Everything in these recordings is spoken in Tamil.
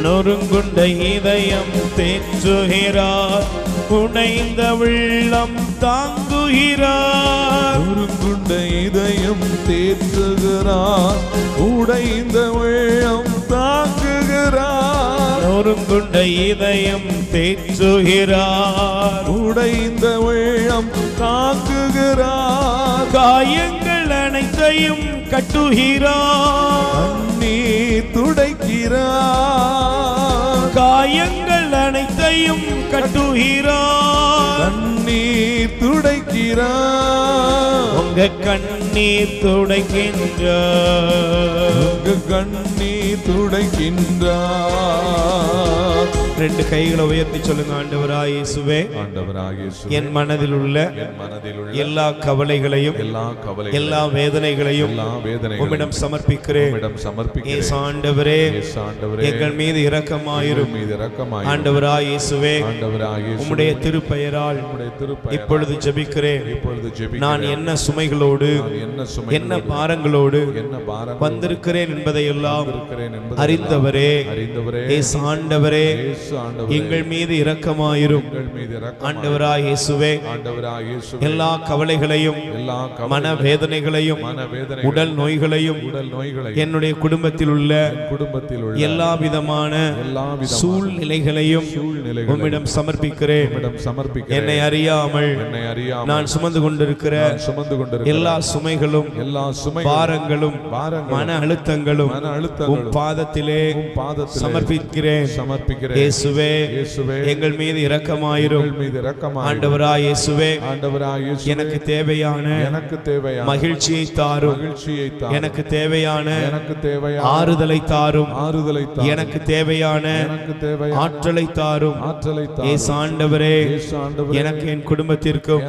நொறுங்குண்ட இதயம் தேற்றுகிறார், உடைந்த உள்ளம் தாங்குகிறார். நொறுங்குண்ட இதயம் தேற்றுகிறார், உடைந்த உள்ளம் தாங்குகிறார். நொறுங்குண்ட இதயம் தேற்றுகிறார், உடைந்த உள்ளம் தாங்குகிறார். காயங்கள் அனைத்தையும் கட்டுகிறார், கண்ணீர் துடைக்கிறார். காயங்கள் அனைத்தையும் கட்டுகிறார், கண்ணீர் துடைக்கிறார். உங்க கண்ணீர் துடைக்கின்றார், உங்க கண்ணீர் துடைக்கின்றார். ரெண்டு கைகளை உயர்த்தி சொல்லுங்க. ஆண்டவராய் இயேசுவே, ஆண்டவராய் இயேசுவே, என் மனதில் உள்ள எல்லா கவலைகளையும் எல்லா வேதனைகளையும் உம்மிடம் சமர்ப்பிக்கிறேன். இயேசு ஆண்டவரே, எங்கள் மீது இரக்கமாயிரும். ஆண்டவராய் இயேசுவே, உம்முடைய திருப்பெயரால் இப்பொழுது ஜெபிக்கிறேன். நான் என்ன சுமைகளோடு என்ன பாரங்களோடு வந்திருக்கிறேன் என்பதை எல்லாம் அறிந்தவரே, இயேசு ஆண்டவரே, எங்கள் மீது இரக்கமாயிரும். ஆண்டவராய் இயேசுவே, எல்லா கவலைகளையும் மனவேதனைகளையும் உடல் நோய்களையும் என்னுடைய குடும்பத்தில் உள்ள எல்லா விதமான சூழ்நிலைகளையும் உம்மிடம் சமர்ப்பிக்கிறேன். என்னை அறியாமல் நான் சுமந்து கொண்டிருக்கிற எல்லா சுமைகளும் பாரங்களும் மன அழுத்தங்களும் உம் பாதத்திலே சமர்ப்பிக்கிறேன். இயேசுவே, எங்கள் மீது இரக்கமாயிரும். ஆண்டவராய் இயேசுவே, எனக்கு தேவையான மகிழ்ச்சியை தாரும், எனக்கு தேவையான ஆறுதலை தாரும், எனக்கு தேவையான ஆற்றலை தாரும். இயேசு ஆண்டவரே, எனக்கு என் குடும்பத்திற்கும்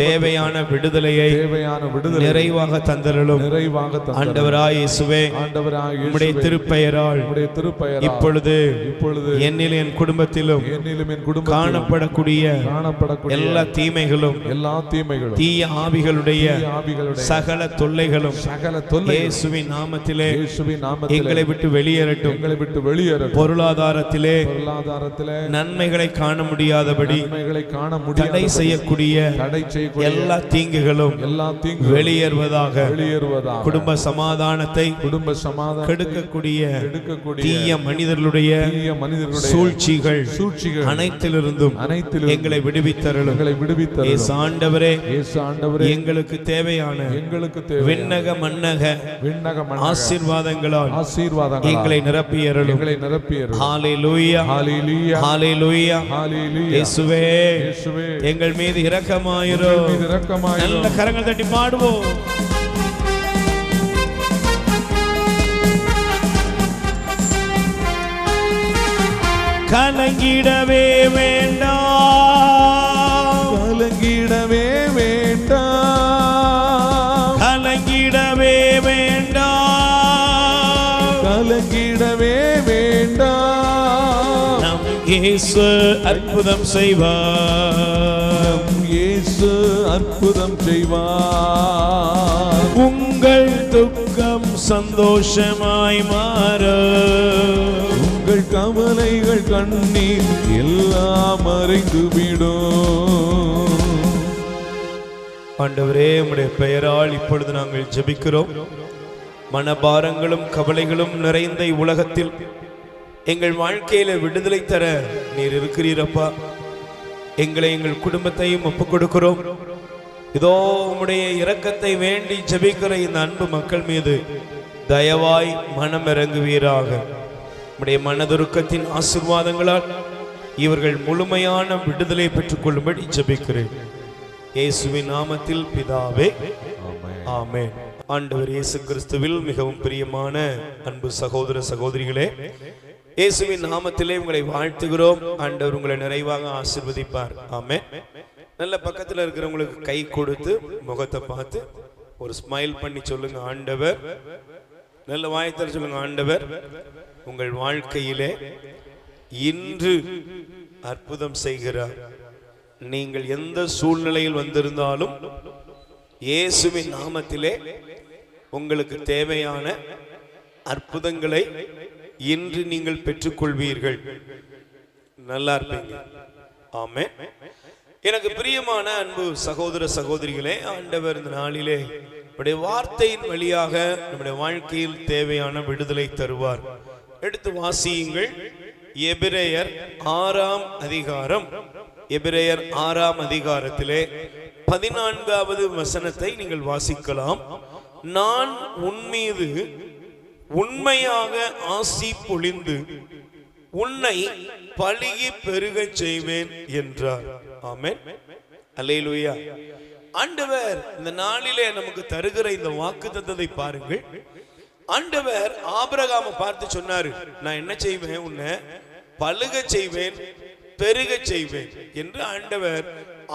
தேவையான விடுதலையை நிறைவாக தந்தருளும். ஆண்டவராய் இயேசுவே, உம்முடைய திருப்பெயரால் இப்பொழுது என்னிலும் என் குடும்பத்திலும் காணப்படக்கூடிய எல்லா தீமைகளும் தீய ஆவிகளுடைய சகல தொல்லைகளும் இயேசுவின் நாமத்திலே எங்களை விட்டு வெளியேறட்டும். பொருளாதாரத்திலே நன்மைகளை காண முடியாதபடி தடை செய்யக்கூடிய எல்லா தீங்குகளும் வெளியேறுவதாக. குடும்ப சமாதானத்தை கெடுக்கக்கூடிய தீய மனிதர்களுடைய சூழ்ச்சிகள் அனைத்திலிருந்தும் எங்களை விடுவித்தருளும். இயேசு ஆண்டவரே, எங்களுக்கு தேவையான விண்ணக மன்னக ஆசீர்வாதங்களால் எங்களை நிரப்பியருளும். ஹல்லேலூயா, ஹல்லேலூயா. இயேசுவே, எங்கள் மீது இரக்கமாயிரும். நல்ல கரங்கள் தட்டி பாடுவோம். கலங்கிடவே வேண்டாம், கலங்கிடவே வேண்டாம், கலங்கிடவே வேண்டாம், கலங்கிடவே வேண்டாம். நம் இயேசு அற்புதம் செய்வார், இயேசு அற்புதம் செய்வார். உங்கள் துக்கம் சந்தோஷமாய் மாற, உங்கள் கவலைகள் கண்ணீர் எல்லாம் மறைந்துவிடும். ஆண்டவரே, உம்முடைய பெயரால் இப்பொழுது நாங்கள் ஜெபிக்கிறோம். மனபாரங்களும் கவலைகளும் நிறைந்த உலகத்தில் எங்கள் வாழ்க்கையில விடுதலை தர நீர் இருக்கிறீரப்பா. எங்களை எங்கள் குடும்பத்தையும் ஒப்புக் கொடுக்கிறோம். இதோ உம்முடைய இரக்கத்தை வேண்டி ஜெபிக்கிற இந்த அன்பு மக்கள் மீது தயவாய் மனம் இறங்குவீராக. உம்முடைய மனதுருக்கத்தின் ஆசீர்வாதங்களால் இவர்கள் முழுமையான விடுதலை பெற்றுக் கொள்ளும்படி ஜெபிக்கிறேன். இயேசுவின் நாமத்தில் பிதாவே, ஆமென். ஆண்டவர் இயேசு கிறிஸ்துவில் மிகவும் பிரியமான அன்பு சகோதர சகோதரிகளே, இயேசுவின் நாமத்திலே உங்களை வாழ்த்துகிறோம். ஆண்டவர் உங்களை நிறைவாக ஆசீர்வதிப்பார். ஆமென். நல்ல பக்கத்தில் இருக்கிறவங்களுக்கு கை கொடுத்து முகத்தை பார்த்து ஒரு ஸ்மைல் பண்ணி சொல்லுங்க, ஆண்டவர். நல்ல வாயத்தில் சொல்லுங்க, ஆண்டவர் உங்கள் வாழ்க்கையிலே இன்று அற்புதம் செய்கிறார். நீங்கள் எந்த சூழ்நிலையில் வந்திருந்தாலும் இயேசுவின் நாமத்திலே உங்களுக்கு தேவையான அற்புதங்களை இன்று நீங்கள் பெற்றுக்கொள்வீர்கள். நல்லா இருப்பீங்க. ஆமென். எனக்கு பிரியமான அன்பு சகோதர சகோதரிகளே, ஆண்டவர் இந்த நாளிலே நம்முடைய வார்த்தையின் வழியாக நம்முடைய வாழ்க்கையில் தேவையான விடுதலை தருவார். எடுத்து வாசியுங்கள். எபிரேயர் 6ஆம் அதிகாரம். எபிரேயர் 6ஆம் அதிகாரத்திலே 14வது வசனத்தை நீங்கள் வாசிக்கலாம். நான் உன்மீது உண்மையாக ஆசி பொழிந்து உன்னை பலுகி பெருகச் செய்வேன் என்றார். ஆமென். அல்லேலூயா. ஆண்டவர் இந்த நாளிலே நமக்கு தருகிற இந்த வாக்குத்தத்தத்தை பாருங்கள். ஆண்டவர் ஆபிரகாமை பார்த்து சொன்னாரு, நான் என்ன செய்வேன், உன்னை பலுகச் செய்வேன், பெருகச் செய்வேன் என்று ஆண்டவர்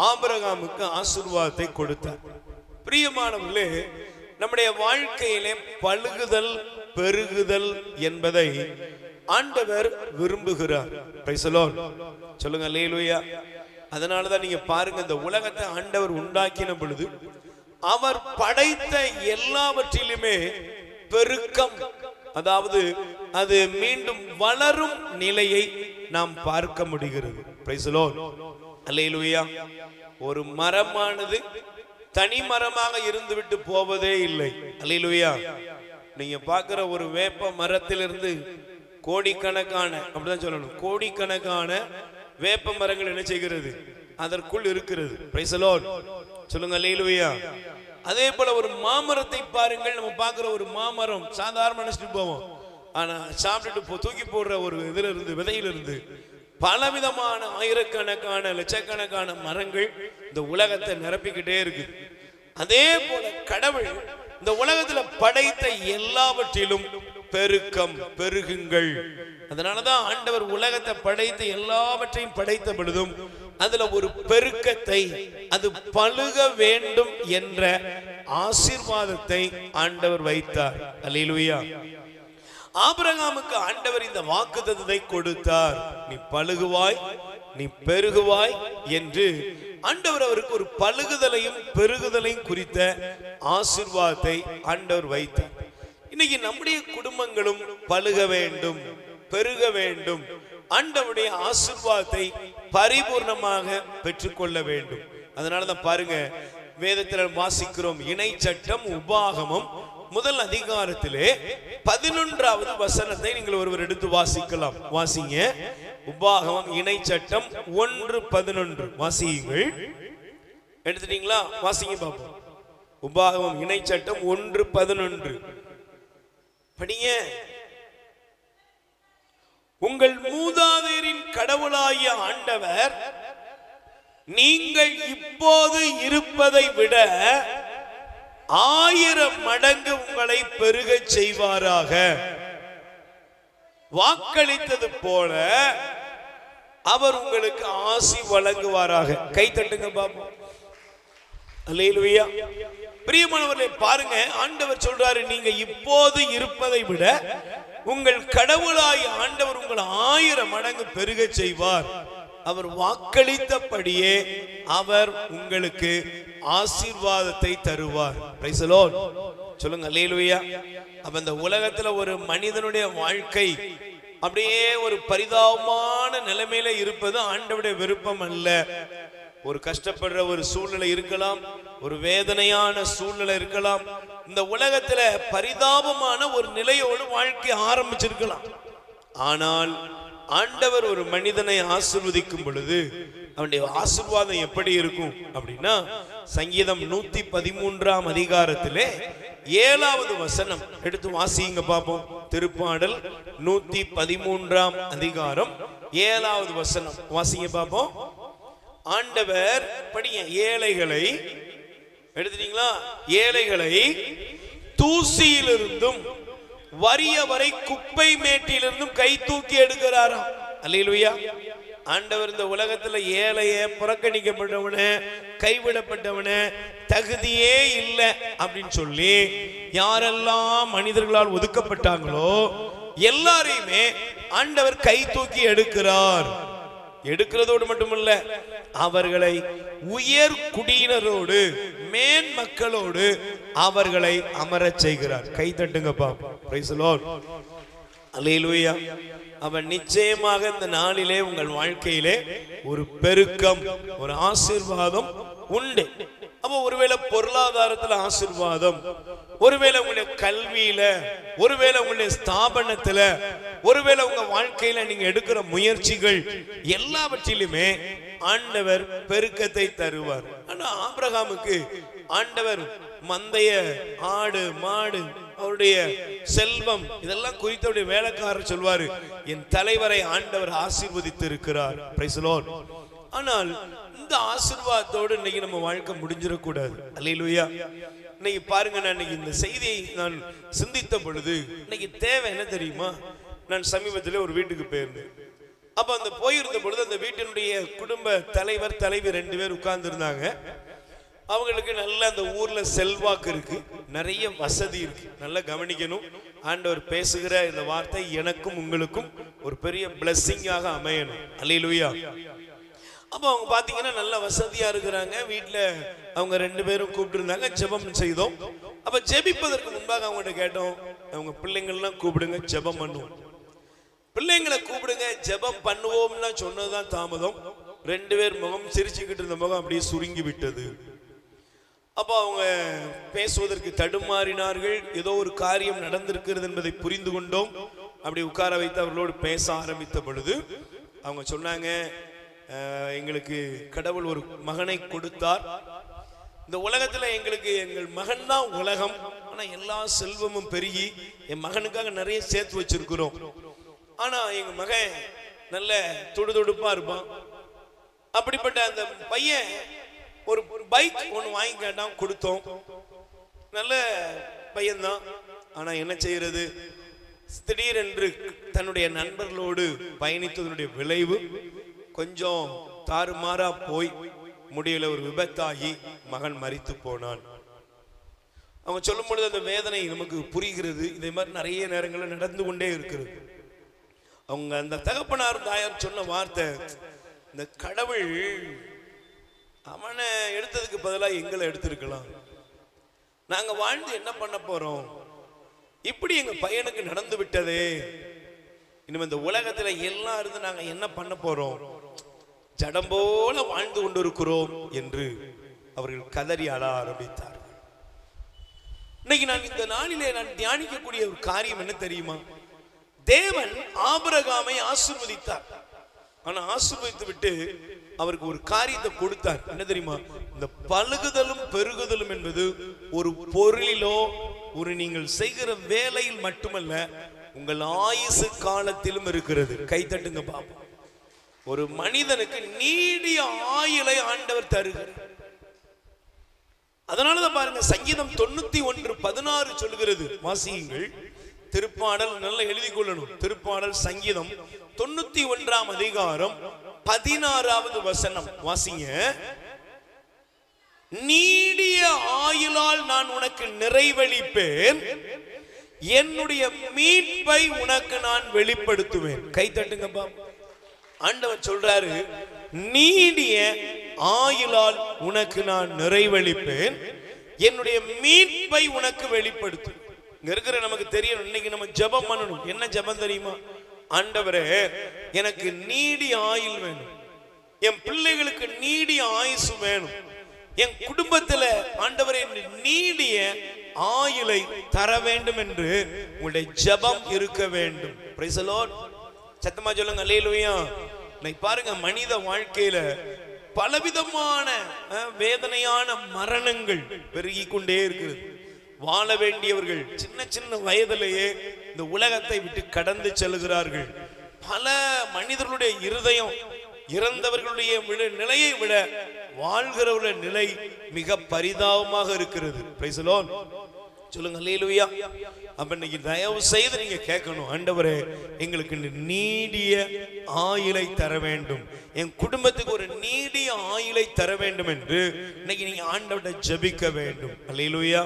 ஆபிரகாமுக்கு ஆசீர்வாதத்தை கொடுத்தார். பிரியமானவர்களே, நம்முடைய வாழ்க்கையிலே பலுகுதல் பெருகுதல் என்பதை ஆண்டவர் விரும்புகிறார். Price the Lord. சொல்லுங்க அல்லேலூயா. அதனாலதான் நீங்க பாருங்க, இந்த உலகத்தை ஆண்டவர் உண்டாக்கின பொழுது அவர் படைத்த எல்லாவற்றிலுமே பெருக்கம், அதாவது அது மீண்டும் வளரும் நிலையை நாம் பார்க்க முடிகிறது. Praise the lord. அல்லேலூயா. ஒரு மரமானது தனி மரமாக இருந்துவிட்டு போவதே இல்லை. அல்லேலூயா. நீங்க பார்க்கிற ஒரு வேப்ப மரத்திலிருந்து கோடிக்கணக்கான, அப்படிதான் சொல்லணும், கோடிக்கணக்கான வேப்ப மரங்கள் என்ன செய்கிறது, அதற்குள் இருக்கிறது. Price the Lord. சொல்லுங்க அல்லேலூயா. அதே போல ஒரு மாமரத்தை பாருங்கள். நம்ம பார்க்கிற ஒரு மாமரம் சாதாரண நினைச்சிட்டு போவோம், ஆனா சாப்பிட்டுட்டு தூக்கி போடுற ஒரு இதுல இருந்து, விதையிலிருந்து பலவிதமான ஆயிரக்கணக்கான லட்சக்கணக்கான மரங்கள் இந்த உலகத்தை நிரப்பிக்கிட்டே இருக்கு. அதே போல கடவுள் இந்த உலகத்துல படைத்த எல்லாவற்றிலும் பெருக்கம், பெருகுங்கள். அதனாலதான் ஆண்டவர் உலகத்தை படைத்த எல்லாவற்றையும் படைத்த பொழுதும் அதுல ஒரு பெருக்கத்தை, அது பலுக வேண்டும் என்ற ஆசீர்வாதத்தை ஆண்டவர் வைத்தார். அல்லேலூயா. ஆபிரகாமுக்கு ஆண்டவர் இந்த வாக்குத்தத்தத்தை கொடுத்தார். நீ பலுகுவாய், நீ பெருகுவாய் என்று ஆண்டவர் அவருக்கு ஒரு பலுகுதலையும் பெருகுதலையும் குறித்த ஆசீர்வாதத்தை ஆண்டவர் வைத்தார். இன்னைக்கு நம்முடைய குடும்பங்களும் பலுக வேண்டும், பெருக வேண்டும், ஆண்டவருடைய ஆசீர்வாதத்தை பரிபூர்ணமாக பெற்றுக்கொள்ள வேண்டும். அதனாலதான் பாருங்க, வேதத்தில் வாசிக்கிறோம், இணை சட்டம் உபாகமம் 1 அதிகாரத்திலே 11வது வசனத்தை நீங்கள் ஒருவர் எடுத்து வாசிக்கலாம். வாசிங்க. உபாகமம் இணை சட்டம் 1:11 வாசியுங்கள். எடுத்துட்டீங்களா? வாசிங்க பாப்போம். உபாகமம் இணை சட்டம் 1:11 படிங்க. உங்கள் மூதாதையரின் கடவுளாகிய ஆண்டவர் நீங்கள் இப்போது இருப்பதை விட 1000 மடங்கு உங்களை பெருகச் செய்வாராக. வாக்களித்தது போல அவர் உங்களுக்கு ஆசி வழங்குவாராக. கை தட்டுங்க பாப்போம். அல்லேலூயா. பிரியமானவர்களே, பாருங்க, ஆண்டவர் சொல்றாரு, நீங்க இப்போது இருப்பதை விட உங்கள் கடவுளாய் ஆண்டவர் உங்களை 1000 மடங்கு பெருகச் செய்வார். அவர் வாக்களித்தபடியே அவர் உங்களுக்கு ஆசீர்வாதத்தை தருவார். Price the Lord. சொல்லுங்க அல்லேலூயா. அப்ப இந்த உலகத்துல ஒரு மனிதனுடைய வாழ்க்கை அப்படியே ஒரு பரிதாபமான நிலைமையில இருப்பது ஆண்டவருடைய விருப்பம் அல்ல. ஒரு கஷ்டப்படுற ஒரு சூழ்நிலை இருக்கலாம், ஒரு வேதனையான சூழ்நிலை இருக்கலாம். இந்த உலகத்துல பரிதாபமான ஒரு நிலையோடு வாழ்க்கை ஆரம்பிச்சிருக்கலாம். ஆனால் ஆண்டவர் ஒரு மனிதனை ஆசீர்வதிக்கும் பொழுது அவனுடைய ஆசீர்வாதம் எப்படி இருக்கும் அப்படின்னா, சங்கீதம் 113ஆம் அதிகாரத்திலே 7வது வசனம் எடுத்து வாசிங்க பாப்போம். திருப்பாடல் 113ஆம் அதிகாரம் 7வது வசனம் வாசிங்க பாப்போம். ஆண்டவர் படிங்க. ஏழைகளை எடுத்துட்டீங்களா? ஏழைகளை தூசியிலிருந்தும் வறியவரை குப்பை மேட்டிலிருந்தும் கை தூக்கி எடுக்கிறாராம். அல்லேலூயா. ஆண்டவர் இந்த உலகத்துல ஏழைய, புறக்கணிக்கப்பட்டவன, கைவிடப்பட்டவன, தகுதியே இல்லை அப்படின்னு சொல்லி யாரெல்லாம் மனிதர்களால் ஒதுக்கப்பட்டாங்களோ எல்லாரையுமே ஆண்டவர் கை தூக்கி எடுக்கிறார். எடுக்கிறதோடு மட்டுமல்ல, அவர்களை உயர் குடியினரோடு, மேன் மக்களோடு அவர்களை அமரச் செய்கிறார். கை தட்டுங்க பாப்போம். Praise the lord. அல்லேலூயா. அவன் நிச்சயமாக இந்த நாளிலே உங்கள் வாழ்க்கையிலே ஒரு பெருக்கம், ஒரு ஆசீர்வாதம் உண்டு. அப்போ ஒருவேளை பொருளாதாரத்துல ஆசீர்வாதம், ஒருவேளை உங்களுடைய கல்வியில, ஒருவேளை உங்களுடைய ஸ்தாபனத்துல, ஒருவேளை உங்க வாழ்க்கையில நீங்க எடுக்கிற முயற்சிகள் எல்லாவற்றிலுமே ஆண்டவர் பெருக்கத்தை தருவார். ஆனா ஆபிரகாமுக்கு ஆண்டவர் மந்தைய, ஆடு மாடு, அவருடைய செல்வம் இதெல்லாம் குறித்து அவருடைய வேலைக்காரர் சொல்வாரு, என் தலைவரை ஆண்டவர் ஆசீர்வதித்து இருக்கிறார். Price the Lord. ஆனால் இந்த ஆசீர்வாதத்தோடு இன்னைக்கு நம்ம வாழ்க்கை முடிஞ்சிடக்கூடாது. அல்லேலூயா. இன்னைக்கு பாருங்க, நான் இன்னைக்கு இந்த செய்தியை நான் சிந்தித்த பொழுது இன்னைக்கு தேவை என்ன தெரியுமா? நான் சமீபத்தில் ஒரு வீட்டுக்கு போயிருந்தேன். அப்ப அந்த போயிருந்த பொழுது அந்த வீட்டினுடைய குடும்ப தலைவர் தலைவி 2 பேர் உட்கார்ந்து இருந்தாங்க. அவங்களுக்கு நல்ல அந்த ஊர்ல செல்வாக்கு இருக்கு, நிறைய வசதி இருக்கு. நல்லா கவனிக்கணும், ஆண்டவர் பேசுகிற இந்த வார்த்தை எனக்கும் உங்களுக்கும் ஒரு பெரிய பிளெஸிங்காக அமையணும். அல்லேலூயா. அப்ப அவங்க பாத்தீங்கன்னா நல்ல வசதியா இருக்கிறாங்க. வீட்டுல அவங்க 2 பேரும் கூப்பிட்டு இருந்தாங்க, ஜெபம் செய்தோம். அப்ப ஜெபிப்பதற்கு முன்பாக அவங்ககிட்ட கேட்டோம், அவங்க பிள்ளைங்கள்லாம் கூப்பிடுங்க, ஜெபம் பண்ணுவோம். பிள்ளைங்களை கூப்பிடுங்க, ஜெபம் பண்ணுவோம்னா சொன்னதுதான் தாமதம். 2 பேர் முகம் சிரிச்சுக்கிட்டு இருந்த முகம் அப்படியே சுருங்கி விட்டது. அப்போ அவங்க பேசுவதற்கு தடுமாறினார்கள். ஏதோ ஒரு காரியம் நடந்திருக்கிறது என்பதை புரிந்து கொண்டோம். அப்படி உட்கார வைத்து அவர்களோடு பேச ஆரம்பித்த பொழுது அவங்க சொன்னாங்க, எங்களுக்கு கடவுள் ஒரு மகனை கொடுத்தார். இந்த உலகத்துல எங்களுக்கு எங்கள் மகன் தான் உலகம். ஆனா எல்லா செல்வமும் பெருகி என் மகனுக்காக நிறைய சேர்த்து வச்சிருக்கிறோம். ஆனா எங்க மகன் நல்ல துடுதுடுப்பா இருப்பான். அப்படிப்பட்ட அந்த பையன் ஒரு பைக் ஒன்று வாங்கி கேட்டான், கொடுத்தோம். நல்ல பையன்தான். ஆனா என்ன செய்யறது, திடீரென்று தன்னுடைய நண்பர்களோடு பயணித்ததனுடைய விளைவு கொஞ்சம் தாறுமாறா போய் முடியல, ஒரு விபத்தாகி மகன் மரித்து போனான். அவங்க சொல்லும் பொழுது அந்த வேதனை நமக்கு புரிகிறது. இதே மாதிரி நிறைய நேரங்களில் நடந்து கொண்டே இருக்கிறது. அவங்க அந்த தகப்பனார் தாயார் சொன்ன வார்த்தை, இந்த கடவுள் அவனை எடுத்ததுக்கு பதிலாக எங்களை எடுத்திருக்கலாம். நாங்க வாழ்ந்து என்ன பண்ண போறோம்? இப்படி எங்க பையனுக்கு நடந்து விட்டதே, இனிமே இந்த உலகத்துல எல்லாம் இருந்து நாங்க என்ன பண்ண போறோம்? ஜடம் போல வாழ்ந்து கொண்டிருக்கிறோம் என்று அவர்கள் கதறி அழ ஆரம்பித்தார்கள். இன்னைக்கு நான் இந்த நாளிலே நான் தியானிக்கக்கூடிய ஒரு காரியம் என்ன தெரியுமா? தேவன் ஆபிரகாமை ஆசீர்வதித்தார். ஆனா ஆசீர்வதித்து விட்டு அவருக்கு ஒரு காரியத்தை கொடுத்தார். என்ன தெரியுமா? இந்த பலுகுதலும் பெருகுதலும் என்பது ஒரு பொருளிலோ ஒரு நீங்கள் செய்கிற வேலையில் மட்டுமல்ல, உங்கள் ஆயுசு காலத்திலும் இருக்கிறது. கைத்தட்டுங்க பாப்போம். ஒரு மனிதனுக்கு நீடிய ஆயுளை ஆண்டவர் தருகிறார். அதனாலதான் பாருங்க, சங்கீதம் 91:16 சொல்கிறது. வாசியுங்கள். திருப்பாடல் நல்லா எழுதி கொள்ளணும். திருப்பாடல் சங்கீதம் 91ஆம் அதிகாரம் 16வது வசனம் வாசிங்க. நீடிய ஆயுளால் நான் உனக்கு நிறைவளிப்பேன், என்னுடைய மீட்பை உனக்கு நான் வெளிப்படுத்துவேன். கை தட்டுங்கப்பா. ஆண்டவர் சொல்றாரு, நீடிய ஆயுளால் உனக்கு நான் நிறைவளிப்பேன், என்னுடைய மீட்பை உனக்கு வெளிப்படுத்து. இங்க இருக்கிற நமக்கு தெரியும், இன்னைக்கு நம்ம ஜெபம் பண்ணணும். என்ன ஜெபம் தெரியுமா? ஆண்டவரே, எனக்கு நீடிய ஆயுள் வேணும், என் பிள்ளைகளுக்கு நீடிய ஆயுசு வேணும், என் குடும்பத்துல ஆண்டவரே நீடிய ஆயுளை தர வேண்டும் என்று உங்களுடைய ஜெபம் இருக்க வேண்டும். Price the lord. சத்தமா சொல்லுங்க அல்லேலூயா. இன்னைக்கு பாருங்க, மனித வாழ்க்கையில பலவிதமான வேதனையான மரணங்கள் பெருகி கொண்டே இருக்கிறது. வாழ வேண்டியவர்கள் சின்ன சின்ன வயதிலேயே இந்த உலகத்தை விட்டு கடந்து செல்கிறார்கள். பல மனிதர்களுடைய இருதயம் இறந்தவர்களுடைய நிலையை விட வாழ்கிறவருடைய நிலை மிக பரிதாபமாக இருக்கிறது. Price the Lord. சொல்லுங்க அல்லேலூயா. அப்ப இன்னைக்கு தயவு செய்து நீங்க கேட்கணும், ஆண்டவரே எங்களுக்கு நீடிய ஆயுளை தர வேண்டும், என் குடும்பத்துக்கு ஒரு நீடிய ஆயுளை தர வேண்டும் என்று இன்னைக்கு நீங்க ஆண்டவர்கிட்ட ஜெபிக்க வேண்டும். அல்லேலூயா.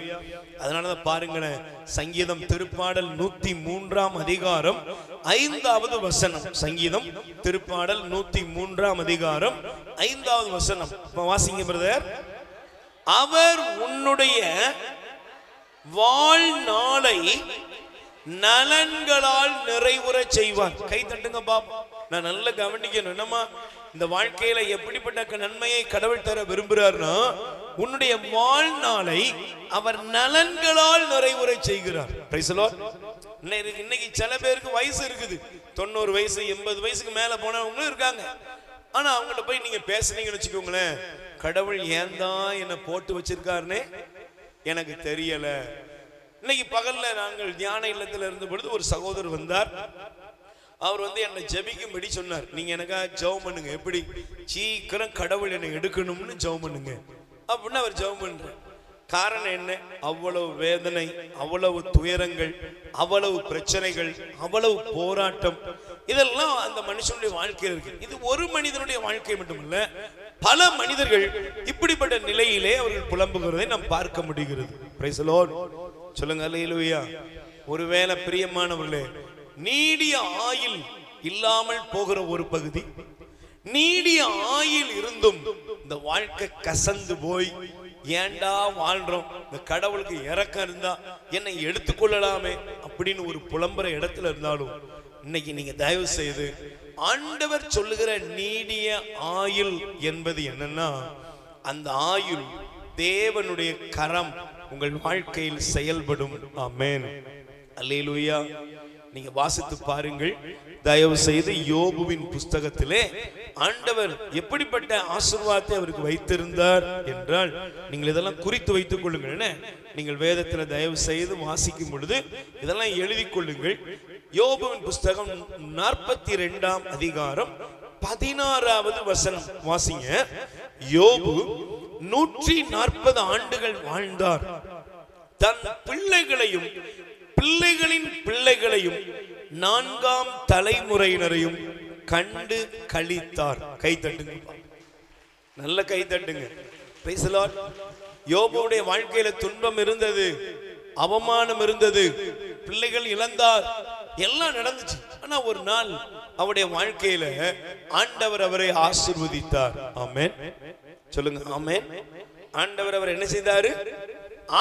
அதனாலதான் பாருங்களேன், சங்கீதம் திருப்பாடல் 103ஆம் அதிகாரம் 5வது வசனம். சங்கீதம் திருப்பாடல் 103ஆம் அதிகாரம் 5வது வசனம் வாசிங்க பிரதர். அவர் உன்னுடைய வாழ்நாளை நலன்களால் நிறைவுற செய்வார். கை தட்டுங்க பாப்பா. நான் நல்லா கவனிக்கணும். என்னமா இந்த வாழ்க்கையில எப்படிப்பட்ட நன்மையை கடவுள் தர விரும்புகிறார்னா, உன்னுடைய வாழ்நாளை அவர் நலன்களால் நிறைவுரை செய்கிறார். Price the Lord. இன்னைக்கு சில பேருக்கு வயசு இருக்குது, 90 வயசு 80 வயசுக்கு மேல போனவங்களும் இருக்காங்க. ஆனா அவங்கள்ட்ட போய் நீங்க பேசுனீங்கன்னு வச்சுக்கோங்களேன், கடவுள் ஏன் தான் என்னை போட்டு வச்சிருக்காருன்னு எனக்கு தெரியல. இன்னைக்கு பகல்ல நாங்கள் தியான இல்லத்துல இருந்த பொழுது ஒரு சகோதரர் வந்தார். அவர் என்னை ஜெபிக்கும்படி சொன்னார். நீங்க எனக்காக ஜெபம் பண்ணுங்க, எப்படி சீக்கிரம் கடவுள் என்னை எடுக்கணும்னு ஜெபம் பண்ணுங்க அப்படின்னு அவர் ஜெபம் பண்றார். காரணம் என்ன? அவ்வளவு வேதனை, அவ்வளவு துயரங்கள், அவ்வளவு பிரச்சனைகள், அவ்வளவு போராட்டம், இதெல்லாம் அந்த மனுஷனுடைய வாழ்க்கையில் இருக்கு. இது ஒரு மனிதனுடைய வாழ்க்கை மட்டுமல்ல, பல மனிதர்கள் இப்படிப்பட்ட நிலையிலே அவர்கள் புலம்புகிறதை நாம் பார்க்க முடிகிறது. Praise the Lord. சொல்லுங்க அல்லேலூயா. ஒருவேளை பிரியமானவர்களே, நீடிய ஆயுள் இல்லாமல் போகிற ஒரு பகுதி, நீடிய ஆயுள் இருந்தும் இந்த வாழ்க்கை கசந்து போய் ஏண்டா வாழ்றோம், இந்த கடவுளுக்கு இறக்கம் இருந்தா என்னை எடுத்துக்கொள்ளலாமே அப்படின்னு ஒரு புலம்புற இடத்துல இருந்தாலும், இன்னைக்கு நீங்க தயவு செய்து ஆண்டவர் சொல்லுகிற நீடிய ஆயுள் என்பது என்னன்னா, அந்த ஆயுள் தேவனுடைய கரம் உங்கள் வாழ்க்கையில் செயல்படும். ஆமென். அல்லேலூயா. நீங்க வாசித்து பாருங்கள் தயவு செய்து. யோபுவின் புஸ்தகத்திலே ஆண்டவர் எப்படிப்பட்ட ஆசீர்வாதத்தை அவருக்கு வைத்திருந்தார் என்றால், நீங்கள் இதெல்லாம் குறித்து வைத்துக் கொள்ளுங்கள். நீங்கள் வேதத்தில் தயவு செய்து வாசிக்கும் பொழுது இதெல்லாம் எழுதி கொள்ளுங்கள். யோபுவின் புஸ்தகம் 42ஆம் அதிகாரம் 16வது வசனம் வாசிங்க. யோபு 140 ஆண்டுகள் வாழ்ந்தார். தன் பிள்ளைகளையும் பிள்ளைகளின் பிள்ளைகளையும் 4ஆம் தலைமுறையினரையும் கண்டு கழித்தார். கை தட்டுங்க, நல்ல கை தட்டுங்க. Price the Lord. யோபுடைய வாழ்க்கையில துன்பம் இருந்தது, அவமானம் இருந்தது, பிள்ளைகள் இழந்தார், எல்லாம் நடந்துச்சு. ஆனா ஒரு நாள் அவருடைய வாழ்க்கையில ஆண்டவர் அவரை ஆசீர்வதித்தார். ஆமென். சொல்லுங்க ஆமென். ஆண்டவர் அவர் என்ன செய்தாரு?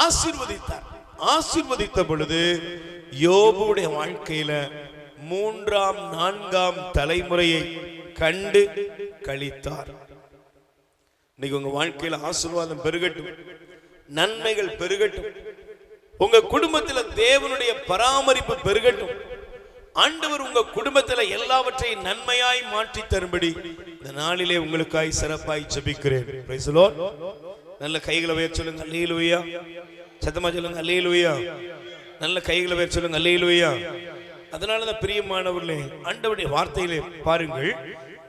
ஆசீர்வதித்தார். ஆசீர்வதித்த பொழுது யோபுடைய வாழ்க்கையில 3ஆம் 4ஆம் தலைமுறையை கண்டு கழித்தார். இன்னைக்கு உங்க வாழ்க்கையில ஆசீர்வாதம் பெருகட்டும், நன்மைகள் பெருகட்டும், உங்க குடும்பத்துல தேவனுடைய பராமரிப்பு பெருகட்டும். ஆண்டவர் உங்க குடும்பத்துல எல்லாவற்றையும் நன்மையாய் மாற்றி தரும்படி இந்த நாளிலே உங்களுக்காய் சிறப்பாய் ஜெபிக்கிறேன். Price the Lord. நல்ல கைகளை உயர்த்தி சொல்லுங்க அல்லேலூயா. சத்தமா சொல்லுங்க அல்லேலூயா. நல்ல கைகளை உயர்த்தி சொல்லுங்க அல்லேலூயா. அதனாலதான் பிரியமானவர்களே, ஆண்டவருடைய வார்த்தையிலே பாருங்கள்.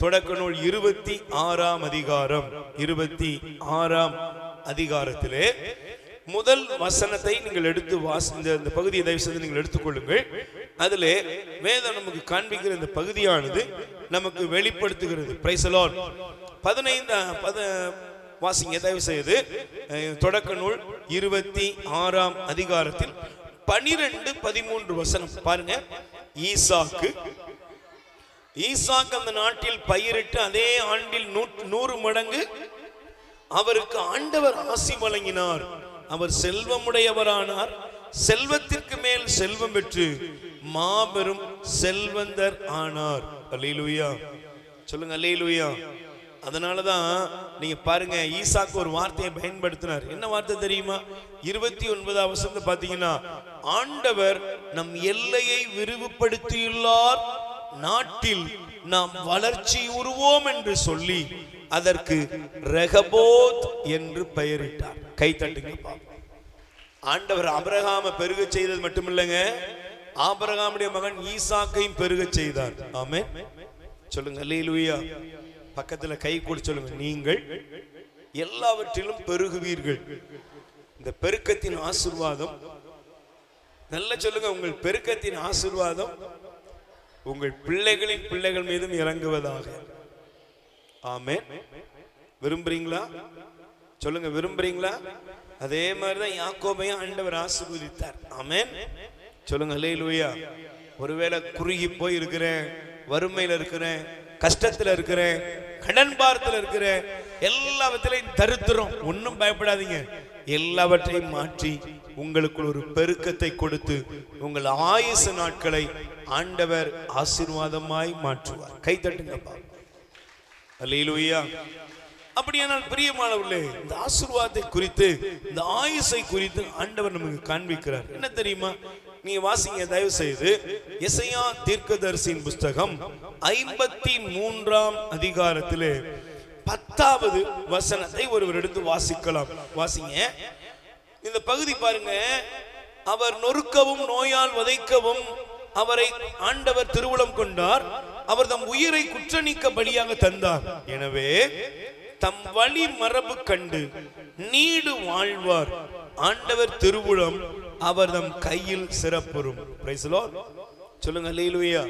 தொடக்க நூல் 26ஆம் அதிகாரம் 26ஆம் அதிகாரத்திலே முதல் வசனத்தை நீங்கள் எடுத்து இந்த பகுதியை தயவு செய்து நீங்கள் எடுத்துக்கொள்ளுங்கள். அதிலே வேதம் நமக்கு காண்பிக்கிற இந்த பகுதியானது நமக்கு வெளிப்படுத்துகிறது. Price the Lord. 15 வாசிங்க தயவு செய்து. தொடக்க நூல் 26ஆம் அதிகாரத்தில் 12-13 வசனம் பாருங்க. ஈசாக்கு அந்த நாட்டில் பயிரிட்டு அதே ஆண்டில் 100 மடங்கு அவருக்கு ஆண்டவர் ஆசி வழங்கினார். அவர் செல்வமுடையவரானார். செல்வத்திற்கு மேல் செல்வம் பெற்று மாபெரும் செல்வந்தர் ஆனார். அல்லேலூயா. சொல்லுங்க அல்லேலூயா. அதனாலதான் நீங்க பாருங்க, ஈசாக்கு ஒரு வார்த்தையை பயன்படுத்தினார். என்ன வார்த்தை தெரியுமா? 29ஆம் வசனத்தை பாத்தீங்கன்னா, ஆண்டவர் நம் எல்லையை விரிவுபடுத்தியுள்ளார், நாட்டில் நாம் வளர்ச்சி உருவோம் என்று சொல்லி அதற்கு ரெகபோத் என்று பெயரிட்டார். கை தட்டுங்க. ஆண்டவர் ஆபிரகாமை பெருக செய்தது மட்டுமில்லைங்க, ஆபிரகாமுடைய மகன் ஈசாக்கையும் பெருக செய்தார். ஆமென். சொல்லுங்க அல்லேலூயா. பக்கத்துல கை கூடி சொல்லுங்க, நீங்கள் எல்லாவற்றிலும் பெருகுவீர்கள். இந்த பெருக்கத்தின் ஆசீர்வாதம், நல்ல சொல்லுங்க, உங்கள் பெருக்கத்தின் ஆசீர்வாதம் உங்கள் பிள்ளைகளின் பிள்ளைகள் மீதும் இறங்குவதாக. ஆமென். விரும்புறீங்களா? சொல்லுங்க, விரும்புறீங்களா? அதே மாதிரிதான் யாக்கோபையும் ஆண்டவர் ஆசீர்வதித்தார். ஆமென். சொல்லுங்க அல்லேலூயா. ஒருவேளை குறுகி போய் இருக்கிறேன், வறுமையில இருக்கிறேன், கஷ்டத்துல இருக்கிறேன், கடன் பாரத்துல இருக்கிறேன், எல்லாவற்றிலையும் தருத்திரம், ஒன்னும் பயப்படாதீங்க. எல்லாவற்றையும் மாற்றி உங்களுக்குள் ஒரு பெருக்கத்தை கொடுத்து உங்கள் ஆயுசு நாட்களை ஆண்டவர் ஆசீர்வாதமாய் மாற்றுவார். கை தட்டுங்கப்பா. அல்லேலூயா. அப்படியானால் பிரியமானவர்களே, இந்த ஆசீர்வாதத்தை குறித்து, இந்த ஆயுசை குறித்து ஆண்டவர் நமக்கு காண்பிக்கிறார். என்ன தெரியுமா? நீங்க வாசிங்க தயவு செய்து. எசையா தீர்க்கதரிசியின் புஸ்தகம் 53ஆம் அதிகாரத்திலே 10வது வசனத்தை ஒருவர் எடுத்து வாசிக்கலாம். வாசிங்க இந்த பகுதி பாருங்க. அவர் நொறுக்கவும் நோயால் வதைக்கவும் அவரை ஆண்டவர் திருவுளம் கொண்டார். அவர் தம் உயிரை குற்ற நீக்க பலியாக தந்தார். எனவே தம் வழி மரபு கண்டு நீடு வாழ்வார். ஆண்டவர் திருவுளம் அவர் தம் கையில் சிறப்புறும். Price the Lord. சொல்லுங்க அல்லேலூயா.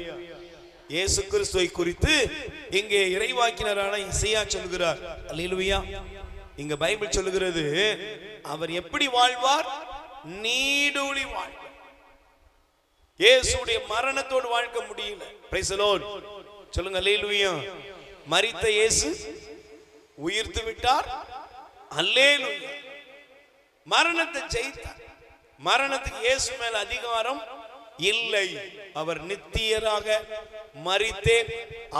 இயேசு கிறிஸ்துவை குறித்து இங்கே இறைவாக்கினரான எசையா சொல்கிறார். அல்லேலூயா. இங்க பைபிள் சொல்லுகிறது, அவர் எப்படி வாழ்வார்? நீடூழி வாழ்வார். இயேசுடைய மரணத்தோடு வாழ்க்க முடியல. Price the Lord. சொல்லுங்க அல்லேலூயா. மரித்த இயேசு உயிர்த்து விட்டார். அல்லேலூயா. மரணத்தை ஜெயித்தார். மரணத்துக்கு இயேசு மேல் அதிகாரம் இல்லை. அவர் நித்தியராக மரித்தேன்,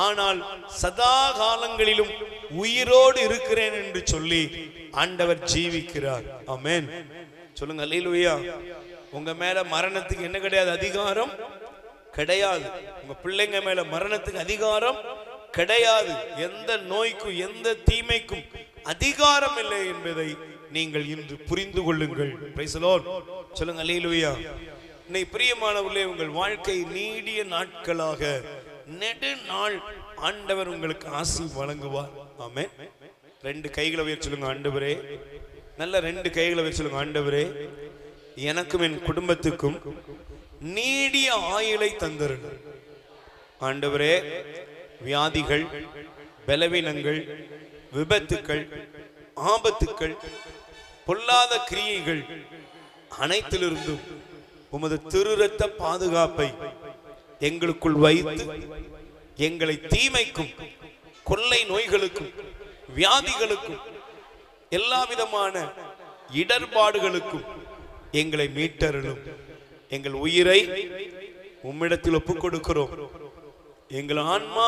ஆனால் சதா காலங்களிலும் உயிரோடு இருக்கிறேன் என்று சொல்லி ஆண்டவர் ஜீவிக்கிறார். ஆமென். சொல்லுங்க அல்லேலூயா. உங்க மேல மரணத்துக்கு என்ன கிடையாது? அதிகாரம் கிடையாது. உங்க பிள்ளைங்க மேல மரணத்துக்கு அதிகாரம் கிடையாது. எந்த நோய்க்கும் எந்த தீமைக்கும் அதிகாரம் இல்லை என்பதை நீங்கள் இன்று புரிந்து கொள்ளுங்கள். Price the Lord. சொல்லுங்க அல்லேலூயா. இன்னைக்கு பிரியமானவர்களே, உங்கள் வாழ்க்கை நீடிய நாட்களாக நெடு நாள் ஆண்டவர் உங்களுக்கு ஆசி வழங்குவார். ஆமென். ரெண்டு கைகளை உயர்த்தி சொல்லுங்க, ஆண்டவரே. நல்ல ரெண்டு கைகளை உயர்த்தி சொல்லுங்க, ஆண்டவரே எனக்கும் என் குடும்பத்துக்கும் நீடிய ஆயுளை தந்தருங்கள். ஆண்டவரே, வியாதிகள், பலவீனங்கள், விபத்துக்கள், ஆபத்துக்கள், பொல்லாத கிரியைகள் அனைத்திலிருந்தும் உமது திருரத்த பாதுகாப்பை எங்களுக்குள் வைத்து எங்களை தீமைக்கும் கொள்ளை நோய்களுக்கும் வியாதிகளுக்கும் எல்லா விதமான இடர்பாடுகளுக்கும் எங்களை மீட்டருளும். எங்கள் உயிரை உம்மிடத்தில் ஒப்புக் கொடுக்கிறோம். எங்கள் ஆன்மா,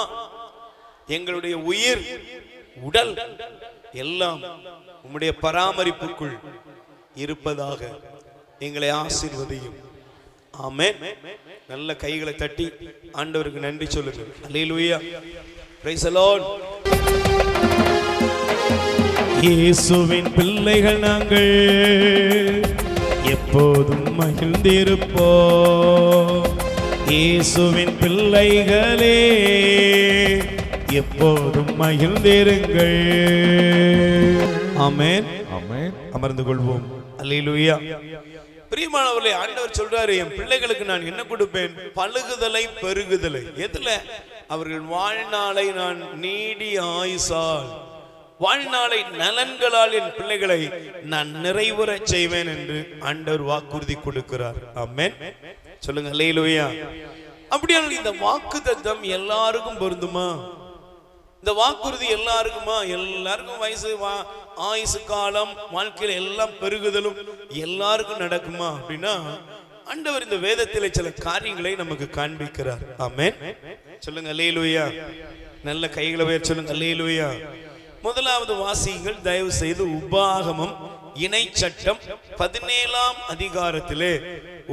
எங்களுடைய உயிர், உடல் எல்லாம் உம்முடைய பராமரிப்புக்குள் இருப்பதாக எங்களை ஆசீர்வதியும். ஆமென். நல்ல கைகளை தட்டி ஆண்டவருக்கு நன்றி சொல்லுங்கள். அல்லேலூயா. Praise the lord. இயேசுவின் பிள்ளைகள் நாங்கள் எப்போதும் மகிழ்ந்திருப்போம். இயேசுவின் பிள்ளைகளே எப்போதும் மகிழ்ந்திருங்கள். ஆமென். ஆமென். அமர்ந்து கொள்வோம். அல்லேலூயா. பிரியமானவர்களே, ஆண்டவர் சொல்றாரு, என் பிள்ளைகளுக்கு நான் என்ன கொடுப்பேன்? பழுகுதலை, பெருகுதலை. எதுல? அவர்கள் வாழ்நாளை நான் நீடிய ஆயுசால், வாழ்நாளை நலன்களால் என் பிள்ளைகளை நான் நிறைவுற செய்வேன் என்று ஆண்டவர் வாக்குறுதி கொடுக்கிறார். ஆமென். சொல்லுங்க அல்லேலூயா. அப்படியானால் இந்த வாக்குத்தத்தம் எல்லாருக்கும் பொருந்துமா? இந்த வாக்குறுதி எல்லாருக்குமா? எல்லாருக்கும் வயசு, ஆயுசு காலம், வாழ்க்கையில எல்லாம் பெருகுதலும் எல்லாருக்கும் நடக்குமா அப்படின்னா, ஆண்டவர் இந்த வேதத்திலே சில காரியங்களை நமக்கு காண்பிக்கிறார். ஆமென். சொல்லுங்க அல்லேலூயா. நல்ல கைகளை உயர்த்தி சொல்லுங்க அல்லேலூயா. முதலாவது வாசியுங்கள் தயவு செய்து. உபாகமம் இணை சட்டம் 17ஆம் அதிகாரத்திலே,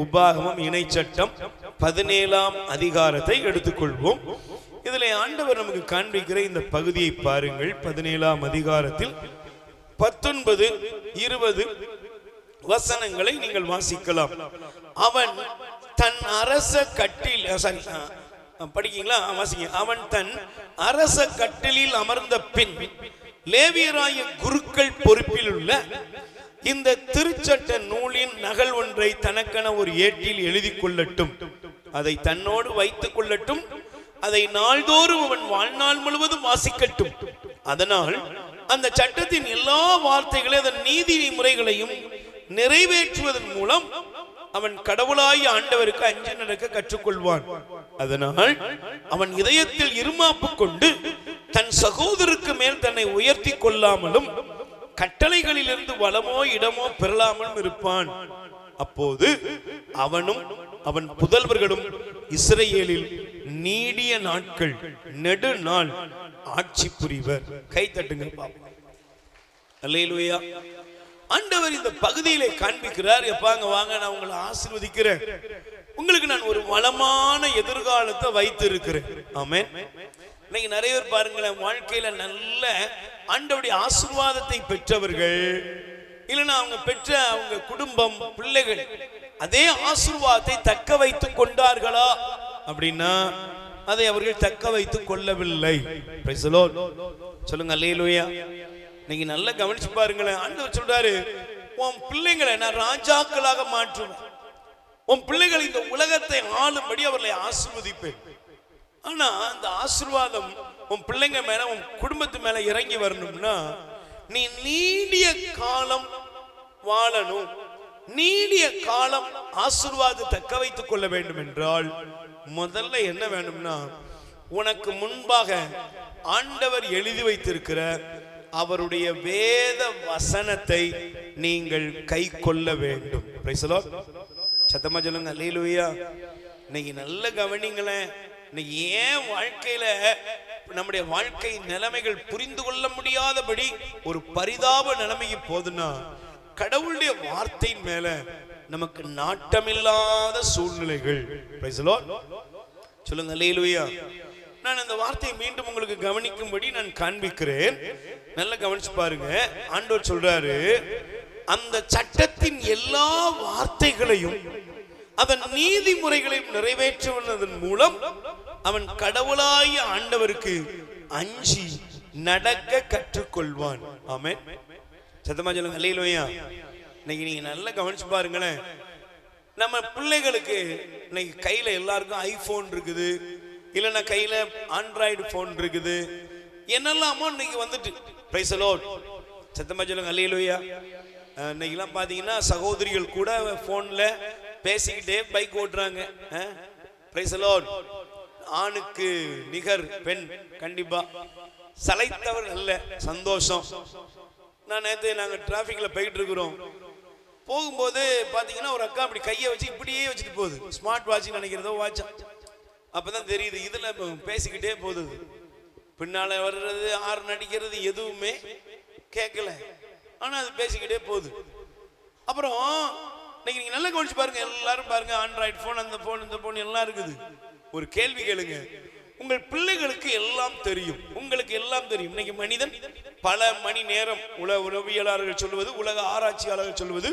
உபாகமம் இணை சட்டம் 17ஆம் அதிகாரத்தை எடுத்துக்கொள்வோம். இதிலே ஆண்டவர் நமக்கு காண்பிக்கிற இந்த பகுதியை பாருங்கள். 17ஆம் அதிகாரத்தில் 19, 20 வசனங்களை நீங்கள் வாசிக்கலாம். அவன் தன் அரச கட்டில், படிக்கீங்களா? வாசிங்க. அவன் தன் அரச கட்டிலில் அமர்ந்த பின் லேவியராய குருக்கள் பொறுப்பில் உள்ள இந்த திருச்சட்ட நூலின் நகல் ஒன்றை தனக்கென ஒரு ஏட்டில் எழுதி கொள்ளட்டும், அதை தன்னோடு வைத்துக் கொள்ளட்டும், அதை நாள்தோறும் அவன் வாழ்நாள் முழுவதும் வாசிக்கட்டும். அதனால் அந்த சட்டத்தின் எல்லா வார்த்தைகளையும் அதன் நீதி முறைகளையும் நிறைவேற்றுவதன் மூலம் அவன் கடவுளாய் ஆண்டவருக்கு அஞ்சு நடக்க கற்றுக்கொள்வான். அதனால் அவன் இதயத்தில் இருமாப்பு கொண்டு தன் சகோதரருக்கு மேல் தன்னை உயர்த்தி கொள்ளாமலும் கட்டளைகளிலிருந்து வளமோ இடமோ பெறலாமலும் இருப்பான். அப்போது அவனும் அவன் புதல்வர்களும் இஸ்ரவேலில் நீடிய நாட்கள் நெடுநாள் ஆட்சி புரிவர். கை தட்டுங்க பாப்போம். அல்லேலூயா. ஆண்டவர் இந்த பகுதியிலே காண்பிக்கிறார், எப்பாங்க வாங்க, நான் உங்களை ஆசீர்வதிக்கிறேன், உங்களுக்கு நான் ஒரு வளமான எதிர்காலத்தை வைத்து இருக்கிறேன். ஆமென். இன்னைக்கு நிறைய பேர் பாருங்களேன், வாழ்க்கையில நல்ல ஆண்டவருடைய ஆசீர்வாதத்தை பெற்றவர்கள், இல்லைன்னா அவங்க பெற்ற அவங்க குடும்பம் பிள்ளைகள் அதே ஆசீர்வாதத்தை தக்க வைத்துக் கொண்டார்களா அப்படின்னா அதை அவர்கள் தக்க வைத்துக் கொள்ளவில்லை. Price the Lord. சொல்லுங்க அல்லேலூயா. நீங்க நல்லா கவனிச்சு பாருங்களேன், ஆண்டவர் சொல்றாரு, உன் பிள்ளைகளை நான் ராஜாக்களாக மாற்றுவேன், உன் பிள்ளைகள் இந்த உலகத்தை ஆளும்படி அவர்களை ஆசீர்வதிப்பேன். ஆனா அந்த ஆசீர்வாதம் உன் பிள்ளைங்க மேல உன் குடும்பத்து மேல இறங்கி வரணும்னா நீ நீடிய காலம் வாழணும், நீடிய காலம் ஆசீர்வாதத்தை தக்க வைத்துக் கொள்ள வேண்டும் என்றால் முதல்ல என்ன வேணும்னா உனக்கு முன்பாக ஆண்டவர் எழுதி வைத்திருக்கிற அவருடைய வேத வசனத்தை நீங்கள் கை கொள்ள வேண்டும். Price the lord. சத்தமா சொல்லுங்க அல்லேலூயா. இன்னைக்கு நல்ல கவனிங்களேன், இன்னைக்கு ஏன் வாழ்க்கையில நம்முடைய வாழ்க்கை நிலைமைகள் புரிந்து கொள்ள முடியாதபடி ஒரு பரிதாப நிலைமைக்கு போதுன்னா கடவுளுடைய வார்த்தையின் மேல நமக்கு நாட்டமில்லாத சூழ்நிலைகள். Price the Lord. சொல்லுங்க அல்லேலூயா. நான் இந்த வார்த்தையை மீண்டும் உங்களுக்கு கவனிக்கும்படி நான் காண்பிக்கிறேன். நல்ல கவனிச்சு பாருங்க. ஆண்டவர் சொல்றாரு, அந்த சட்டத்தின் எல்லா வார்த்தைகளையும் அதன் நீதிமுறைகளையும் நிறைவேற்றுவதன் மூலம் அவன் கடவுளாகிய ஆண்டவருக்கு அஞ்சி நடக்க கற்றுக்கொள்வான். ஆமென். சத்தமா சொல்லுங்க அல்லேலூயா. இன்னைக்கு நீங்க நல்லா கவனிச்சு பாருங்களேன், நம்ம பிள்ளைகளுக்கு இன்னைக்கு கையில எல்லாருக்கும் ஐபோன் இருக்குது, இல்லைன்னா கையில ஆண்ட்ராய்டு போன் இருக்குது, என்னெல்லாமோ இன்னைக்கு வந்துட்டு. Price the lord. சத்தமா சொல்லுங்க அல்லேலூயா. இன்னைக்கெல்லாம் பாத்தீங்கன்னா சகோதரிகள் கூட போன்ல பேசிக்கிட்டே பைக் ஓட்டுறாங்க. Price the Lord. ஆணுக்கு நிகர் பெண் கண்டிப்பா. சளைத்தவர் அல்ல, சந்தோஷம். நான் நேற்று நாங்க டிராபிக்ல போயிட்டு இருக்கிறோம், போகும்போது பாத்தீங்கன்னா ஒரு அக்கா அப்படி கையை வச்சு இப்படியே வச்சுட்டு போகுது. ஸ்மார்ட் வாட்ச் நினைக்கிறதோ வாட்சா, அப்பதான் தெரியுது இதுல பேசிக்கிட்டே போகுது. பின்னால வர்றது ஆறு நடிக்கிறது எதுவுமே கேட்கல, ஆனா அது பேசிக்கிட்டே போகுது. அப்புறம் இன்னைக்கு நீங்க நல்லா கவனிச்சு பாருங்க, எல்லாரும் பாருங்க ஆண்ட்ராய்டு போன், அந்த போன் இந்த போன் எல்லாம் இருக்குது. ஒரு கேள்வி கேளுங்க, உங்கள் பிள்ளைகளுக்கு எல்லாம் தெரியும், உங்களுக்கு எல்லாம் தெரியும். இன்னைக்கு மனிதன் பல மணி நேரம், உலக உளவியலாளர்கள் சொல்வது, உலக ஆராய்ச்சியாளர்கள் சொல்வது,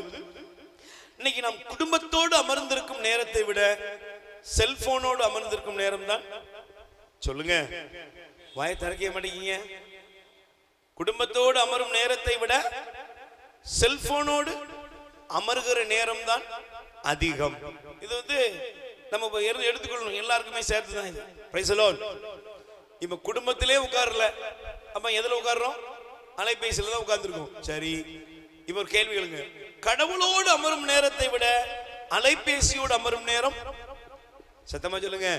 இன்னைக்கு நாம் குடும்பத்தோடு அமர்ந்திருக்கும் நேரத்தை விட செல்போனோடு அமர்ந்திருக்கும் நேரம் தான். சொல்லுங்க, வாயை திறக்க மாட்டேங்க. குடும்பத்தோடு அமரும் நேரத்தை விட செல்போனோடு அமர்கிற நேரம் தான் அதிகம். இது வந்து நம்ம எடுத்துக்கொள்ளணும், எல்லாருக்குமே சேர்த்துதான் இது. Price the Lord. இப்ப குடும்பத்திலே உட்காரல, அப்ப எதுல உட்கார்றோம்? அலைபேசியில தான் உட்கார்ந்துருக்கோம். சரி, இப்ப ஒரு கேள்வி கேளுங்க, கடவுளோடு அமரும் நேரத்தை விட அலைபேசியோடு அமரும் நேரம்? சத்தமா சொல்லுங்க.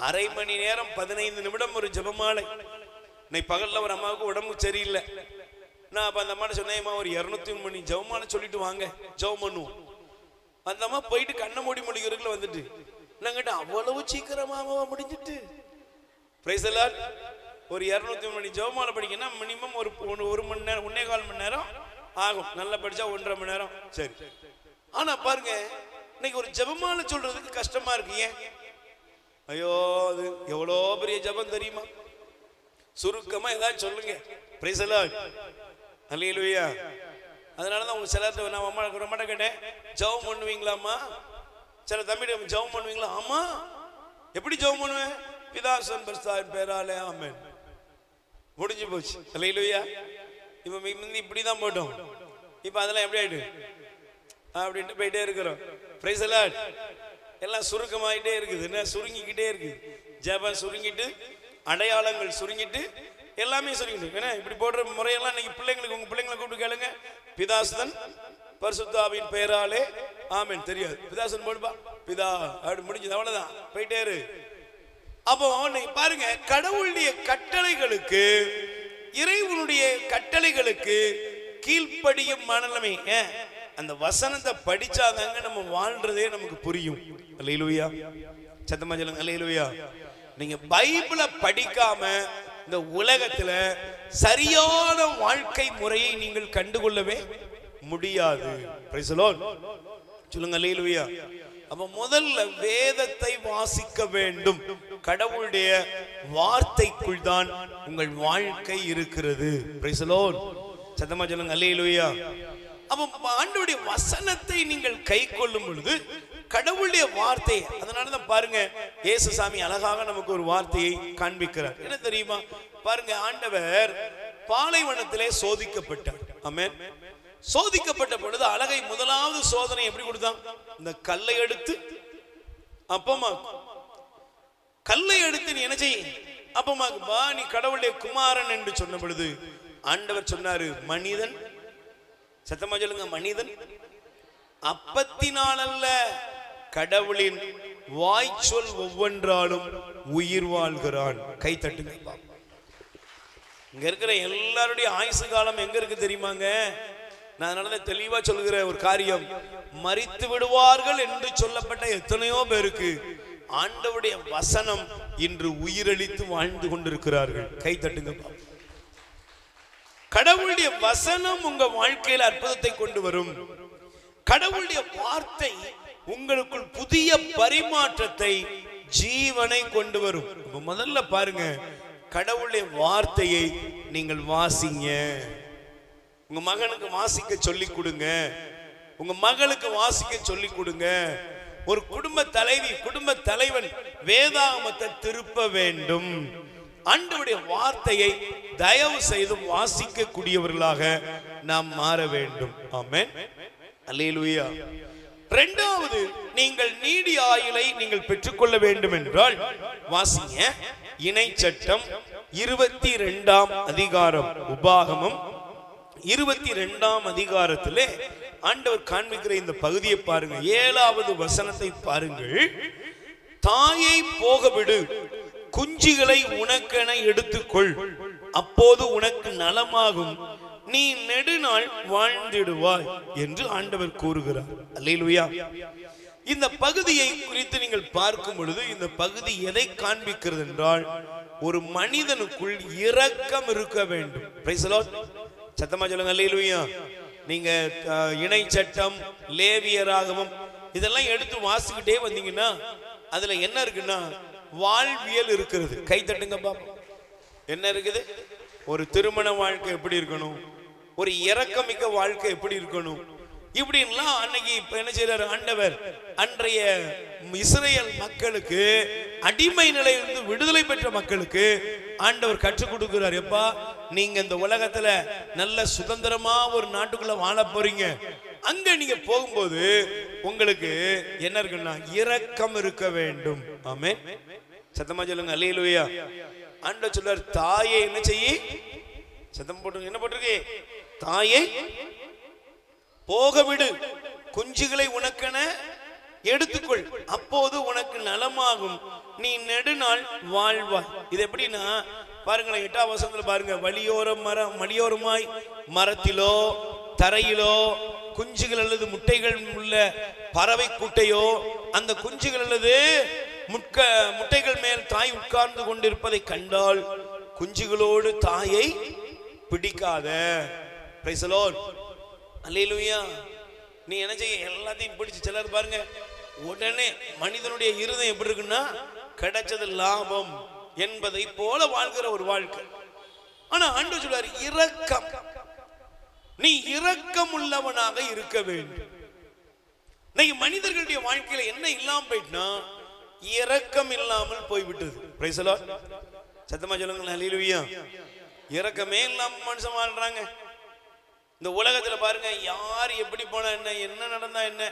அரை மணி நேரம் 15 நிமிடம் ஒரு ஜெபமாலை. இன்னைக்கு பகல்ல ஒரு அம்மாவுக்கு உடம்பு சரியில்லை, நான் அப்ப அந்த அம்மா சொன்னேன், ஒரு 203 மணி ஜெபமாலை சொல்லிட்டு வாங்க, ஜெபம் பண்ணுவோம். அந்த அம்மா போயிட்டு கண்ண மூடி முடிக்கிறதுக்குள்ள வந்துட்டு நாங்கிட்ட அவ்வளவு சீக்கிரமா முடிஞ்சிட்டு. Price the Lord. ஒரு 203 மணி ஜெபமாலை படிக்கணும்னா மினிமம் ஒரு 1 மணி நேரம், 1.25 மணி நேரம் ஆகும். நல்லா படிச்சா 1.5 மணி நேரம். சரி, ஆனா பாருங்க இன்னைக்கு ஒரு ஜெபமாலை சொல்றதுக்கு கஷ்டமா இருக்கு. ஏன்? ஐயோ, அது எவ்வளோ பெரிய ஜெபம் தெரியுமா? சுருக்கமா ஏதாவது சொல்லுங்க. Praise the lord. அல்லேலூயா. அதனாலதான் உங்க சிலர் நான் அம்மா கேட்டேன், ஜெபம் பண்ணுவீங்களாம்மா? சில தம்பி ஜெபம் பண்ணுவீங்களா? ஆமா. எப்படி ஜெபம் பண்ணுவேன்? பிதாசன் பரிசுத்தாவின் பெயராலே ஆமென். முடிஞ்சு போச்சு. அல்லேலூயா. இப்ப இப்படிதான் போட்டோம், இப்ப அதெல்லாம் எப்படி ஆயிடு அப்படின்ட்டு போயிட்டே இருக்கிறோம். Price the Lord. எல்லாம் சுருக்கமாயிட்டே இருக்குது, என்ன சுருங்கிக்கிட்டே இருக்கு. ஜெபம் சுருங்கிட்டு, அடையாளங்கள் சுருங்கிட்டு, எல்லாமே சுருங்கிட்டு. ஏன்னா இப்படி போடுற முறையெல்லாம் இன்னைக்கு பிள்ளைங்களுக்கு, உங்க பிள்ளைங்களை கூப்பிட்டு கேளுங்க, பிதாசுதன் பரிசுத்தாவின் பெயராலே ஆமென். தெரியாது, பிதாசுதன் போடுப்பா, பிதா அப்படி முடிஞ்சது, அவ்வளவுதான், போயிட்டே இரு. அப்போ நீங்க பாருங்க, கடவுளுடைய கட்டளைகளுக்கு, இறைவனுடைய கட்டளைகளுக்கு கீழ்ப்படியும் மனநிலைமை. அந்த வசனத்தை படிச்சாதாங்க நம்ம வாழ்றதே நமக்கு புரியும். அல்லேலூயா, சத்தமா சொல்லுங்க அல்லேலூயா. நீங்க பைபிளை படிக்காம இந்த உலகத்துல சரியான வாழ்க்கை முறையை நீங்கள் கண்டுகொள்ளவே முடியாது. பிரைஸ் தி லார்ட், சொல்லுங்க அல்லேலூயா. அப்ப முதல்ல வேதத்தை வாசிக்க வேண்டும். கடவுளுடைய வார்த்தைக்குள் தான் உங்கள் வாழ்க்கை இருக்கிறது. பிரைஸ் தி லார்ட், சத்தமா சொல்லுங்க அல்லேலூயா. அப்ப ஆண்டவருடைய வசனத்தை நீங்கள் கை கொள்ளும் பொழுது கடவுளுடைய வார்த்தை, அதனாலதான் பாருங்க இயேசுசாமி அழகாக நமக்கு ஒரு வார்த்தையை காண்பிக்கிறார். என்ன தெரியுமா? பாருங்க, ஆண்டவர் பாலைவனத்திலே சோதிக்கப்பட்டார். ஆமென். சோதிக்கப்பட்ட பொழுது அழகை முதலாவது சோதனை எப்படி கொடுத்தான்? இந்த கல்லை எடுத்து அப்பமா, கல்லை எடுத்து நீ என்ன செய்ய அப்பமாக்குப்பா, நீ கடவுளுடைய குமாரன் என்று சொன்ன பொழுது ஆண்டவர் சொன்னாரு, மனிதன், சத்தமா சொல்லுங்க, மனிதன் அப்பத்தினால் அல்ல, கடவுளின் வாய்ச்சொல் ஒவ்வொன்றாலும் உயிர் வாழ்கிறான். கை தட்டுங்க. இங்க இருக்கிற எல்லாருடைய ஆயுசு காலம் எங்க இருக்கு தெரியுமாங்க? நான் அதனாலதான் தெளிவா சொல்கிற ஒரு காரியம், மரித்து விடுவார்கள் என்று சொல்லப்பட்ட எத்தனையோ பேருக்கு ஆண்டவருடைய வசனம் இன்று உயிரளித்து வாழ்ந்து கொண்டிருக்கிறார்கள். கை தட்டுங்க. கடவுளுடைய வசனம் உங்க வாழ்க்கையில் அற்புதத்தை கொண்டு வரும். கடவுளுடைய வார்த்தை உங்களுக்குள் புதிய பரிமாற்றத்தை, ஜீவனை கொண்டு வரும். முதல்ல பாருங்க, கடவுளுடைய வார்த்தையை நீங்கள் வாசிங்க. உங்க மகனுக்கு வாசிக்க சொல்லி கொடுங்க, உங்க மகளுக்கு வாசிக்க சொல்லி கொடுங்க. ஒரு குடும்ப தலைவி, குடும்ப தலைவன் வேதாகமத்தை திருப்ப வேண்டும். ஆண்டவருடைய வார்த்தையை தயவு செய்து வாசிக்க கூடியவர்களாக நாம் மாற வேண்டும். ஆமென், அல்லேலூயா. இரண்டாவது, நீங்கள் நீடிய ஆயுளை நீங்கள் பெற்றுக்கொள்ள வேண்டும் என்றால் வாசிங்க. இணை சட்டம் 22ஆம் அதிகாரம், உபாகமம் 22ஆம் அதிகாரத்திலே ஆண்டவர் காண்பிக்கிற இந்த பகுதியை பாருங்க. 7வது வசனத்தை பாருங்கள். தாயை போக விடு, குஞ்சுகளை உனக்கென எடுத்துக்கொள், அப்போது உனக்கு நலமாகும், நீ நெடுநாள் வாழ்ந்திடுவாய் என்று ஆண்டவர் கூறுகிறார். அல்லேலூயா. இந்த பகுதியை குறித்து நீங்கள் பார்க்கும் பொழுது இந்த பகுதி எதை காண்பிக்கிறது என்றால், ஒரு மனிதனுக்குள் இரக்கம் இருக்க வேண்டும். பிரைஸ் தி லார்ட், சத்தமா சொல்லுங்க அல்லேலூயா. நீங்க இணை சட்டம், லேவியராகமம் இதெல்லாம் எடுத்து வாசிக்கிட்டே வந்தீங்கன்னா அதுல என்ன இருக்குன்னா வாழ்வியல் இருக்கிறது. கை தட்டுங்க பாப்போம். என்ன இருக்குது? ஒரு திருமண வாழ்க்கை எப்படி இருக்கணும், ஒரு இரக்கமிக்க வாழ்க்கை எப்படி இருக்கணும், இப்படின்லாம் அன்னைக்கு இப்ப என்ன செய்யறாரு ஆண்டவர், அன்றைய இஸ்ரேல் மக்களுக்கு, அடிமை நிலையிலிருந்து விடுதலை பெற்ற மக்களுக்கு ஆண்டவர் கற்றுக் கொடுக்கிறார். எப்பா, நீங்க இந்த உலகத்துல நல்ல சுதந்திரமா ஒரு நாட்டுக்குள்ள வாழ போறீங்க, அங்க நீங்க போகும்போது உங்களுக்கு என்ன இருக்குன்னா இரக்கம் இருக்க வேண்டும். ஆமென், சத்தமா சொல்லுங்க அல்லேலூயா. ஆண்டவர் சொல்றார், தாயை என்ன செய்ய, சத்தம் போட்டு என்ன போட்டிருக்கு, தாயை போக விடு, குஞ்சுகளை உனக்கென எடுத்துக்கொள், அப்போது உனக்கு நலமாகும், நீ நெடுநாள் வாழ்வாய். இது எப்படின்னா பாருங்களேன், 8ஆம் வசனத்துல பாருங்க, வழியோரமாய் மரத்திலோ தரையிலோ குஞ்சுகள் அல்லது முட்டைகள் உள்ள பறவை கூட்டையோ, அந்த குஞ்சுகள் அல்லது முட்டைகள் மேல் தாய் உட்கார்ந்து கொண்டிருப்பதை கண்டால் குஞ்சுகளோடு தாயை பிடிக்காத. பிரைஸ் தி லார்ட், அல்லேலூயா. நீ என்ன செய்ய, எல்லாத்தையும் பிடிச்சு, சிலர் பாருங்க உடனே மனிதனுடைய இருதயம் எப்படி இருக்குன்னா கிடைச்சது லாபம் என்பதை போல வாழ்கிற ஒரு வாழ்க்கை. ஆனா ஆண்டவர் சொல்றாரு, இரக்கம், நீ இரக்கம் உள்ளவனாக இருக்க வேண்டும். இன்னைக்கு மனிதர்களுடைய வாழ்க்கையில என்ன இல்லாம போயிட்டுனா இரக்கம் இல்லாமல் போய்விட்டது. பிரைஸ் தி லார்ட், சத்தமா சொல்லுங்க அல்லேலூயா. இரக்கமே இல்லாம மனுஷன் வாழ்றாங்க. இந்த உலகத்துல பாருங்க, யார் எப்படி போனா என்ன, என்ன நடந்தா என்ன,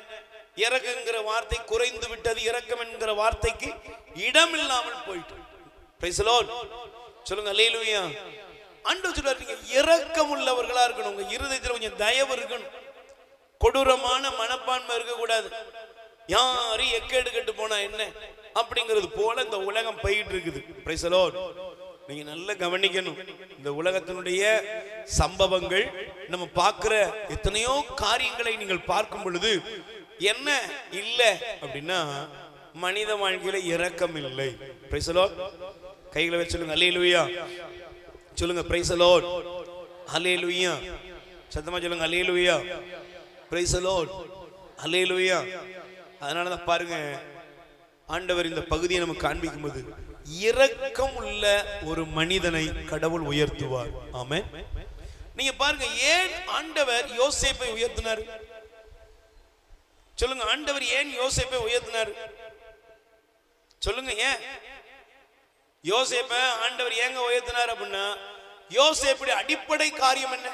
இரக்கங்கிற வார்த்தை குறைந்து விட்டது. இரக்கம் என்கிற வார்த்தைக்கு இடம் இல்லாமல் போயிட்டு. பிரைஸ் தி லார்ட், சொல்லுங்க அல்லேலூயா. ஆண்டவர் சொல்றாரு, நீங்க இரக்கம் உள்ளவர்களா இருக்கணும். உங்க இருதயத்துல கொஞ்சம் தயவு இருக்கணும். கொடூரமான மனப்பான்மை இருக்க கூடாது. யாரும் எக்கேடு கெட்டு போனா என்ன அப்படிங்கிறது போல இந்த உலகம் போயிட்டு இருக்குது. Price the Lord. நீங்க நல்லா கவனிக்கணும். இந்த உலகத்தினுடைய சம்பவங்கள் நம்ம பார்க்கிற எத்தனையோ காரியங்களை நீங்கள் பார்க்கும் பொழுது என்ன இல்லை அப்படின்னா, மனித வாழ்க்கையில இரக்கம் இல்லை. Price the Lord. கைகளை வச்சு சொல்லுங்க அல்லேலூயா. சொல்லுங்க பிரைஸ் தி லார்ட். அல்லேலூயா. சத்தமா சொல்லுங்க அல்லேலூயா. Praise the lord. அல்லேலூயா. அதனால தான் பாருங்க, ஆண்டவர் இந்த பகுதியை நமக்கு காண்பிக்கும் போது இரக்கம் உள்ள ஒரு மனிதனை கடவுள் உயர்த்துவார். ஆமென். நீங்க பாருங்க, ஏன் ஆண்டவர் யோசேப்பை உயர்த்தினார்? சொல்லுங்க, ஆண்டவர் ஏன் யோசேப்பை உயர்த்தினார்? சொல்லுங்க, ஏன் யோசேப்பை ஆண்டவர் ஏங்க உயர்த்தினார் அப்படின்னா, யோசேப்புடைய அடிப்படை காரியம் என்ன?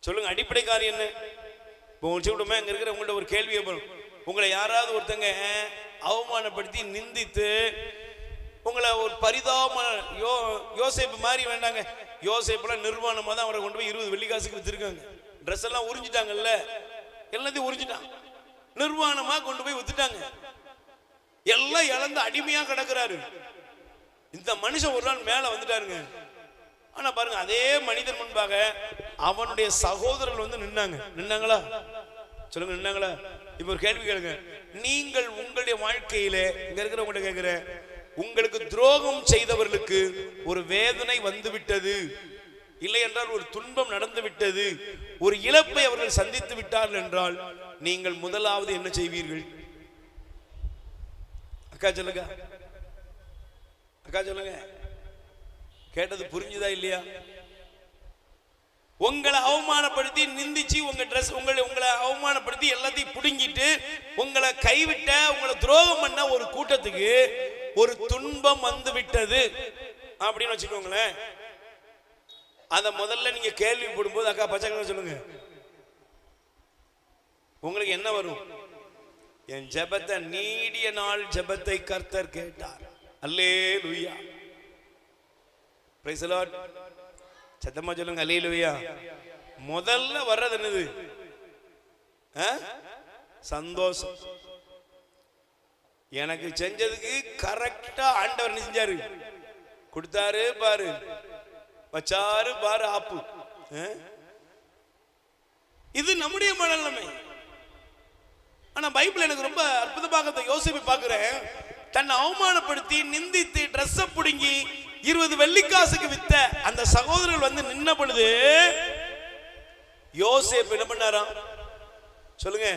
சொல்லுங்க, அடிப்படை காரியம் என்ன? இப்போ உங்க இங்க இருக்கிற உங்கள்ட்ட ஒரு கேள்வியை போறோம். உங்களை யாராவது ஒருத்தங்க அவமானப்படுத்தி நிந்தித்து உங்களை ஒரு பரிதாபமான யோசேப்பு மாதிரி வேண்டாங்க, யோசேப்புலாம் நிர்வாணமா தான் அவரை கொண்டு போய் 20 வெள்ளிக்காசுக்கு வித்துருக்காங்க. ட்ரெஸ் எல்லாம் உறிஞ்சிட்டாங்கல்ல, எல்லாத்தையும் உறிஞ்சிட்டாங்க, நிர்வாணமா கொண்டு போய் வித்துட்டாங்க, எல்லாம் இழந்து அடிமையா கிடக்குறாரு. இந்த மனுஷன் ஒரு நாள் மேல வந்துட்டாருங்க. ஆனா பாருங்க, அதே மனிதன் முன்பாக அவனுடைய சகோதரர்கள் வந்து நின்னாங்களா? சொல்லுங்க, நின்னாங்களா? இப்ப ஒரு கேள்வி கேளுங்க. நீங்கள் உங்களுடைய வாழ்க்கையில இங்க இருக்கிறவங்க கேட்கிற, உங்களுக்கு துரோகம் செய்தவர்களுக்கு ஒரு வேதனை வந்து விட்டது, இல்லை என்றால் ஒரு துன்பம் நடந்து விட்டது, ஒரு இழப்பை அவர்கள் சந்தித்து விட்டார்கள் என்றால் நீங்கள் முதலாவது என்ன செய்வீர்கள்? அக்கா சொல்லுங்க, அக்கா சொல்லுங்க. கேட்டது புரிஞ்சுதா இல்லையா? உங்களை அவமானப்படுத்தி நிந்திச்சு உங்க ட்ரெஸ் உங்களை அவமானப்படுத்தி எல்லாத்தையும் புடுங்கிட்டு உங்களை கைவிட்ட, உங்களை துரோகம் பண்ண ஒரு கூட்டத்துக்கு ஒரு துன்பம் வந்து விட்டது அப்படின்னு வச்சுக்கோங்களேன். அத முதல்ல நீங்க கேள்விப்படும் போது, அக்கா பச்சை சொல்லுங்க, உங்களுக்கு என்ன வரும்? என் ஜெபத்தை, நீடிய நாள் ஜெபத்தை கர்த்தர் கேட்டார். அல்லேலூயா. Praise the lord. சத்தமா சொல்லுங்க அல்லேலூயா. முதல்ல வர்றது என்னது? சந்தோஷம். எனக்கு செஞ்சதுக்கு கரெக்டா ஆண்டவர் என்ன செஞ்சாரு? கொடுத்தாரு பாரு, வச்சாரு பாரு ஆப்பு. இது நம்முடைய மனநிலைமை. ஆனா பைபிள் எனக்கு ரொம்ப அற்புதமாக யோசிப்பை பார்க்கிறேன். தன்னை அவமானப்படுத்தி நிந்தித்து ட்ரெஸ் புடுங்கி 20 வெள்ளிக்காசுக்கு வித்த அந்த சகோதரர்கள் வந்து நின்ன பொழுது யோசேப்பு என்ன பண்ணாராம்? சொல்லுங்க,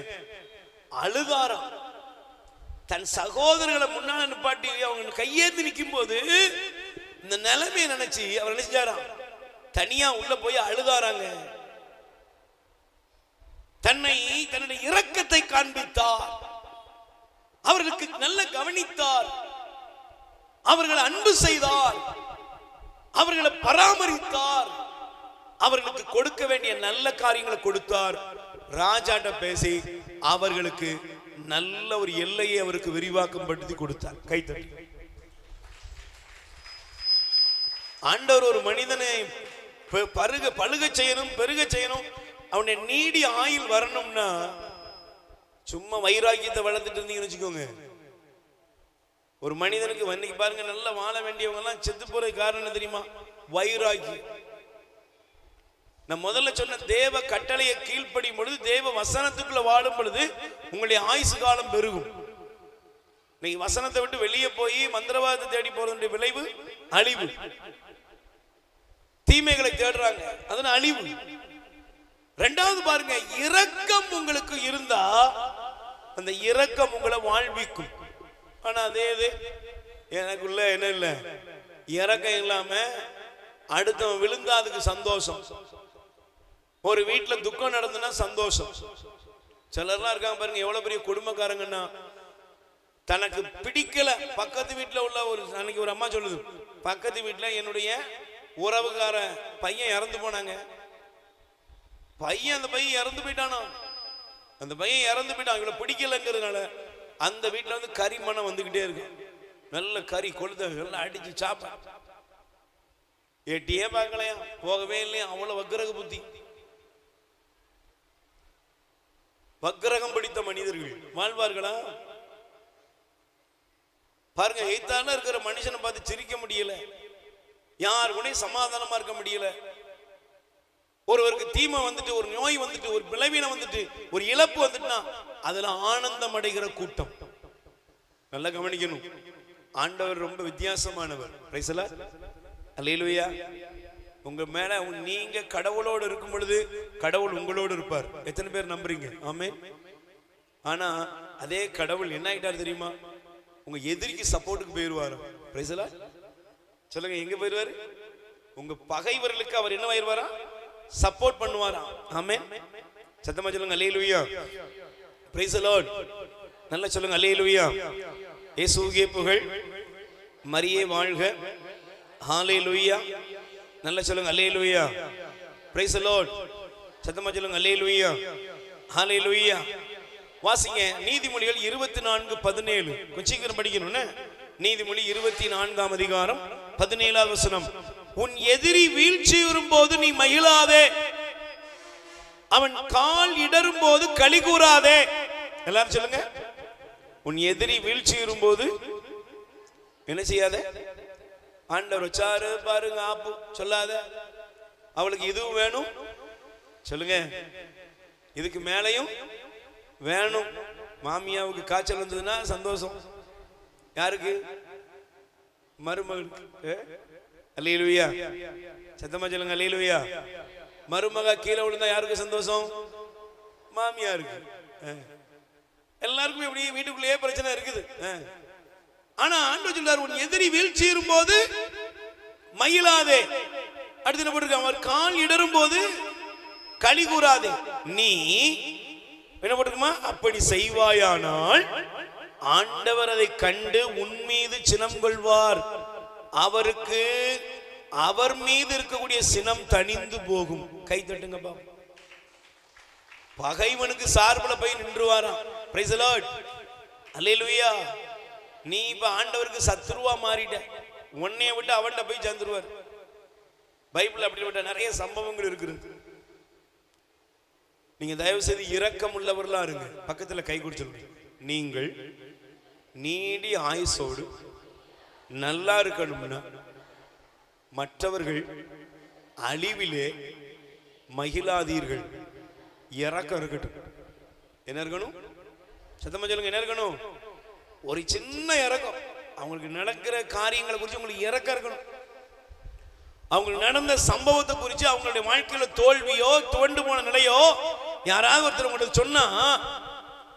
அழுதாராம். தன் சகோதரர்களை முன்னால நிப்பாட்டி அவங்க கையேந்து நிற்கும் போது இந்த நிலைமையை நினைச்சு அவர் நினைச்சாராம், தனியா உள்ள போய் அழுதாராங்க. தன்னுடைய இரக்கத்தை காண்பித்தார், அவர்களுக்கு நல்ல கவனித்தார், அவர்களை அன்பு செய்தார், அவர்களை பராமரித்தார், அவர்களுக்கு கொடுக்க வேண்டிய நல்ல காரியங்களை கொடுத்தார். ராஜாட்ட பேசி அவர்களுக்கு நல்ல ஒரு எல்லையை அவருக்கு விரிவாக்கம் படுத்தி கொடுத்தார். கைத்தட்டி. ஆண்டவர் ஒரு மனிதனை பழுக செய்யணும், பெருக செய்யணும், அவனுடைய நீடி ஆயுள் வரணும்னா சும்மா வைராக்கியத்தை வளர்த்துட்டு இருந்தீங்கன்னு வச்சுக்கோங்க. ஒரு மனிதனுக்கு இன்னைக்கு பாருங்க, நல்லா வாழ வேண்டியவங்க எல்லாம் செத்து போற காரணம் தெரியுமா? வைராக்கியம். நான் முதல்ல சொன்ன தேவ கட்டளையை கீழ்ப்படியும் பொழுது, தேவ வசனத்துக்குள்ள வாழும் பொழுது உங்களுடைய ஆயுசு காலம் பெருகும். நீங்க வசனத்தை விட்டு வெளியே போய் மந்திரவாதத்தை தேடி போறதுடைய விளைவு அழிவு. தீமைகளை தேடுறாங்க, அதனால அழிவு. ரெண்டாவது பாருங்க, இரக்கம் உங்களுக்கு இருந்தா அந்த இரக்கம் உங்களை வாழ்விக்கும். ஆனா அதே இது எனக்குள்ள என்ன இல்லை, இரக்கம் இல்லாம அடுத்தவன் விழுந்தா அதுக்கு சந்தோஷம். ஒரு வீட்டுல துக்கம் நடந்துன்னா சந்தோஷம். சிலர்லாம் இருக்காங்க பாருங்க, எவ்வளவு பெரிய குடும்பக்காரங்கன்னா, தனக்கு பிடிக்கல பக்கத்து வீட்டுல உள்ள ஒரு, அன்னைக்கு ஒரு அம்மா சொல்லுது, பக்கத்து வீட்டுல என்னுடைய உறவுக்கார பையன் இறந்து போனாங்க. அந்த பையன் இறந்து போயிட்டானோ, அந்த பையன் இறந்து போயிட்டான், இவ்வளவு பிடிக்கலங்கிறதுனால அந்த வீட்டுல வந்து கறி மனம் வந்துகிட்டே இருக்கு. நல்ல கறி கொழுத எல்லாம் அடிச்சு சாப்ப எட்டியே பார்க்கலையா, போகவே இல்லையா. அவ்வளவு வக்கிரக புத்தி, வக்கிரகம் பிடித்த மனிதர்கள் வாழ்வார்களா? பாருங்க, எய்த்தான இருக்கிற மனுஷனை பார்த்து சிரிக்க முடியல, யாரு கூட சமாதானமா இருக்க முடியல. ஒருவருக்கு தீமை வந்துட்டு, ஒரு நோய் வந்துட்டு, ஒரு விளைவினம் வந்துட்டு, ஒரு இழப்பு வந்துட்டுனா அதுல ஆனந்தம் அடைகிற கூட்டம். நல்லா கவனிக்கணும், ஆண்டவர் ரொம்ப வித்தியாசமானவர். பிரைஸ் தி லார்ட், அல்லேலூயா. உங்க மேல நீங்க கடவுளோடு இருக்கும் பொழுது கடவுள் உங்களோடு இருப்பார். எத்தனை பேர் நம்புறீங்க? ஆமென். ஆனா அதே கடவுள் என்ன ஆயிட்டார் தெரியுமா? உங்க எதிரிக்கு சப்போர்ட்டுக்கு போயிருவாரு. பிரைஸ் தி லார்ட், சொல்லுங்க, எங்க போயிருவாரு? உங்க பகைவர்களுக்கு அவர் என்ன ஆயிருவாரா? சப்போர்ட் பண்ணுவாரா. ஆமென். சத்தமா சொல்லுங்க அல்லேலூயா. பிரைஸ் தி லார்ட், நல்லா சொல்லுங்க அல்லேலூயா. இயேசுவே புகழ், மரியே வாழ்க, ஹalleluya. நல்லா சொல்லுங்க அல்லேலூயா. பிரைஸ் தி லார்ட், சத்தமா சொல்லுங்க அல்லேலூயா, ஹalleluya. வாசிங்க நீதிமொழிகள் 24:17. கொஞ்சம் சீக்கிரம் படிக்கணும்னு. நீதிமொழி 24ஆம் அதிகாரம் 17ஆவது வசனம். உன் எதிரி வீழ்ச்சி வரும்போது நீ மகிழாதே, அவன் கால் இடரும் போது களி கூறாதே. எல்லாரும் சொல்லுங்க, உன் எதிரி வீழ்ச்சி வரும்போது என்ன செய்யாத? ஆண்டவர் வச்சாரு பாருங்க ஆப்பு சொல்லாத. அவளுக்கு இதுவும் வேணும் சொல்லுங்க, இதுக்கு மேலையும் வேணும். மாமியாவுக்கு காய்ச்சல் வந்ததுன்னா சந்தோஷம். யாருக்கு? மருமகளுக்கு. அல்லேலூயா, சத்தமா சொல்லுங்க அல்லேலூயா. மருமக கீழே விழுந்தா யாருக்கு சந்தோஷம்? மாமியாருக்கு. எல்லாருக்கும் இப்படி வீட்டுக்குள்ளேயே பிரச்சனை இருக்குது. ஆனா ஆண்டவர் சொல்றார், உன் எதிரி வீழ்ச்சி இருக்கும்போது மகிழாதே. அடுத்து என்ன போட்டிருக்க? அவர் கால் இடரும் போது களி கூறாதே. நீ என்ன போட்டிருக்குமா? அப்படி செய்வாயானால் ஆண்டவர் அதை கண்டு உன் மீது சினம் கொள்வார், அவருக்கு அவர் மீது இருக்கக்கூடிய சினம் தணிந்து போகும். கை தட்டுங்கப்பா. பகைவனுக்கு சார்புல போய் நின்றுவாராம். பிரைஸ் தி லார்ட், அல்லேலூயா. நீ இப்ப ஆண்டவருக்கு சத்துருவா மாறிட்ட, உன்னைய விட்டு அவன்கிட்ட போய் சேர்ந்துருவார். பைபிள் அப்படிப்பட்ட நிறைய சம்பவங்கள் இருக்குது. நீங்க தயவு செய்து இரக்கம் உள்ளவர்களா இருங்க. பக்கத்துல கை கொடுத்து, நீங்கள் நீடி ஆயுசோடு நல்லா இருக்கணும்னா மற்றவர்கள் அழிவிலே மகிழாதீர்கள். இரக்கம் இருக்கட்டும். என்ன இருக்கணும்? சத்தமா சொல்லுங்க, என்ன இருக்கணும்? ஒரு சின்ன இரக்கம். அவங்களுக்கு நடக்கிற காரியங்களை குறித்து உங்களுக்கு இரக்கம் இருக்கணும். அவங்களுக்கு நடந்த சம்பவத்தை குறித்து, அவங்களுடைய வாழ்க்கையில தோல்வியோ துவண்டு போன நிலையோ யாராவது ஒருத்தர் உங்களுக்கு சொன்னா,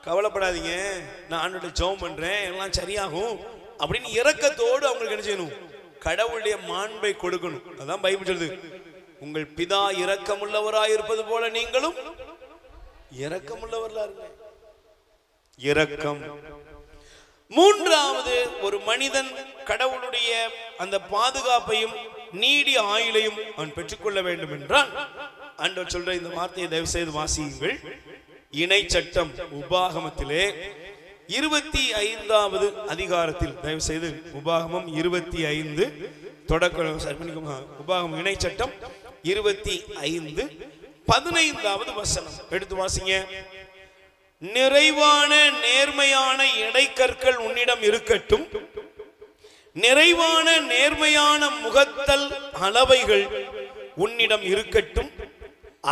கவலைப்படாதீங்க, நான் ஆண்டவர்கிட்ட ஜெபம் பண்றேன், எல்லாம் சரியாகும் அப்படின்னு இரக்கத்தோடு அவங்களுக்கு என்ன செய்யணும்? கடவுளுடைய மாண்பை கொடுக்கணும். அதான் பைபிள் சொல்லுது, உங்கள் பிதா இரக்கமுள்ளவராய் இருப்பது போல நீங்களும் இரக்கமுள்ளவர்களா இருங்க. இரக்கம். மூன்றாவது, ஒரு மனிதன் கடவுளுடைய அந்த பாதுகாப்பையும் நீடிய ஆயுளையும் அவன் பெற்றுக்கொள்ள வேண்டும் என்றால், ஆண்டவர் சொல்ற இந்த வார்த்தையை தயவு செய்து வாசியுங்கள். இணை சட்டம் உபாகமத்திலே 25வது அதிகாரத்தில், தயவு செய்து உபாகமம் 25 உபாகமம் இணை சட்டம் 25 15வது வசனம் எடுத்து வாசிங்க. நிறைவான நேர்மையான இடைக்கற்கள் உன்னிடம் இருக்கட்டும், நிறைவான நேர்மையான முகத்தல் அளவைகள் உன்னிடம் இருக்கட்டும்,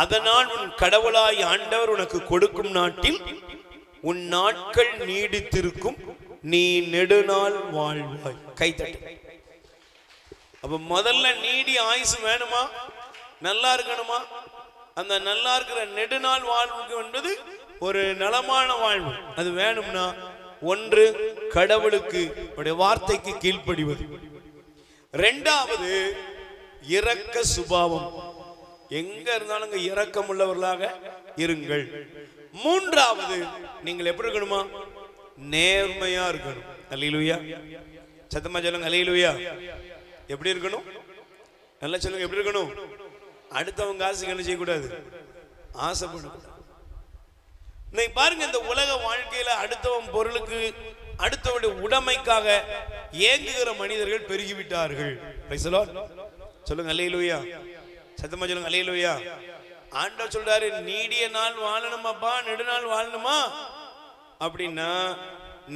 அதனால் உன் கடவுளாய் ஆண்டவர் உனக்கு கொடுக்கும் நாட்டில் உன் நாட்கள் நீடித்திருக்கும், நீ நெடுநாள் வாழ்வாய். கைத்தட்டு. அப்ப முதல்ல நீடி ஆயுசு வேணுமா? நல்லா இருக்கணுமா? அந்த நல்லா இருக்கிற நெடுநாள் வாழ்வுக்கு என்பது ஒரு நலமான வாழ்வு. அது வேணும்னா ஒன்று, கடவுளுக்கு வார்த்தைக்கு கீழ்ப்படிவது. இரண்டாவது, இரக்க சுபாவம். எங்க இருந்தாலும் இரக்கம் உள்ளவர்களாக இருங்கள். மூன்றாவது, நீங்கள் எப்படி இருக்கணுமா? நேர்மையா இருக்கணும். அல்லேலூயா, சத்தமா சொல்லுங்க அல்லேலூயா. எப்படி இருக்கணும்? நல்லா சொல்லுங்க, எப்படி இருக்கணும்? அடுத்தவங்க காசுக்கு என்ன செய்யக்கூடாது? ஆசைப்படக்கூடாது. இன்னைக்கு பாருங்க, இந்த உலக வாழ்க்கையில அடுத்தவன் பொருளுக்கு, அடுத்தவனுடைய உடைமைக்காக ஏங்குகிற மனிதர்கள் பெருகிவிட்டார்கள். பிரைஸ் தி லார்ட், சொல்லுங்க அல்லேலூயா, சத்தமா சொல்லுங்க அல்லேலூயா. ஆண்டவர் சொல்றாரு, நீடிய நாள் வாழணுமாப்பா, நெடுநாள் வாழணுமா அப்படின்னா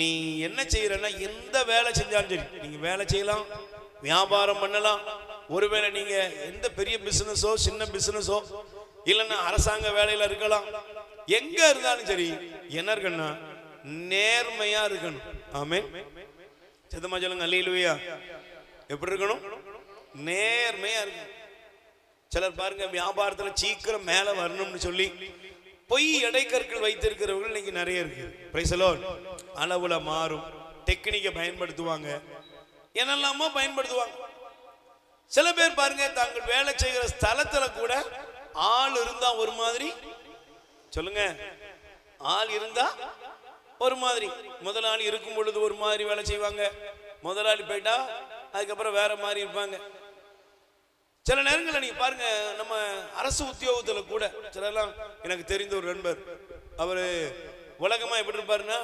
நீ என்ன செய்யறன்னா எந்த வேலை செஞ்சாலும் சரி, நீங்க வேலை செய்யலாம், வியாபாரம் பண்ணலாம், ஒருவேளை நீங்க எந்த பெரிய பிசினஸோ சின்ன பிசினஸோ இல்லைன்னா அரசாங்க வேலையில இருக்கலாம், எங்க இருந்தாலும் சரி என்ன இருக்குன்னா நேர்மையா இருக்கணும். ஆமென். சத்தமா சொல்லுங்க அல்லேலூயா. எப்படி இருக்கணும்? நேர்மையா இருக்கணும். சிலர் பாருங்க வியாபாரத்துல சீக்கிரம் மேல வரணும்னு சொல்லி பொய் இடைக்கற்கள் வைத்திருக்கிறவர்கள் இன்னைக்கு நிறைய இருக்கு. Price the Lord. அளவுல மாறும், டெக்னிக்கை பயன்படுத்துவாங்க, என்னெல்லாமோ பயன்படுத்துவாங்க. சில பேர் பாருங்க தாங்கள் வேலை செய்கிற ஸ்தலத்துல கூட ஆள் இருந்தா ஒரு மாதிரி, சொல்லுங்க, ஆள் இருந்தா ஒரு மாதிரி, முதலாளி இருக்கும் பொழுது ஒரு மாதிரி வேலை செய்வாங்க, முதலாளி போயிட்டா அதுக்கப்புறம் வேற மாதிரி இருப்பாங்க. சில நேரங்களில் நீங்க பாருங்க நம்ம அரசு உத்தியோகத்துல கூட சிலர்லாம், எனக்கு தெரிந்த ஒரு நண்பர், அவரு உலகமா எப்படி இருப்பாருன்னா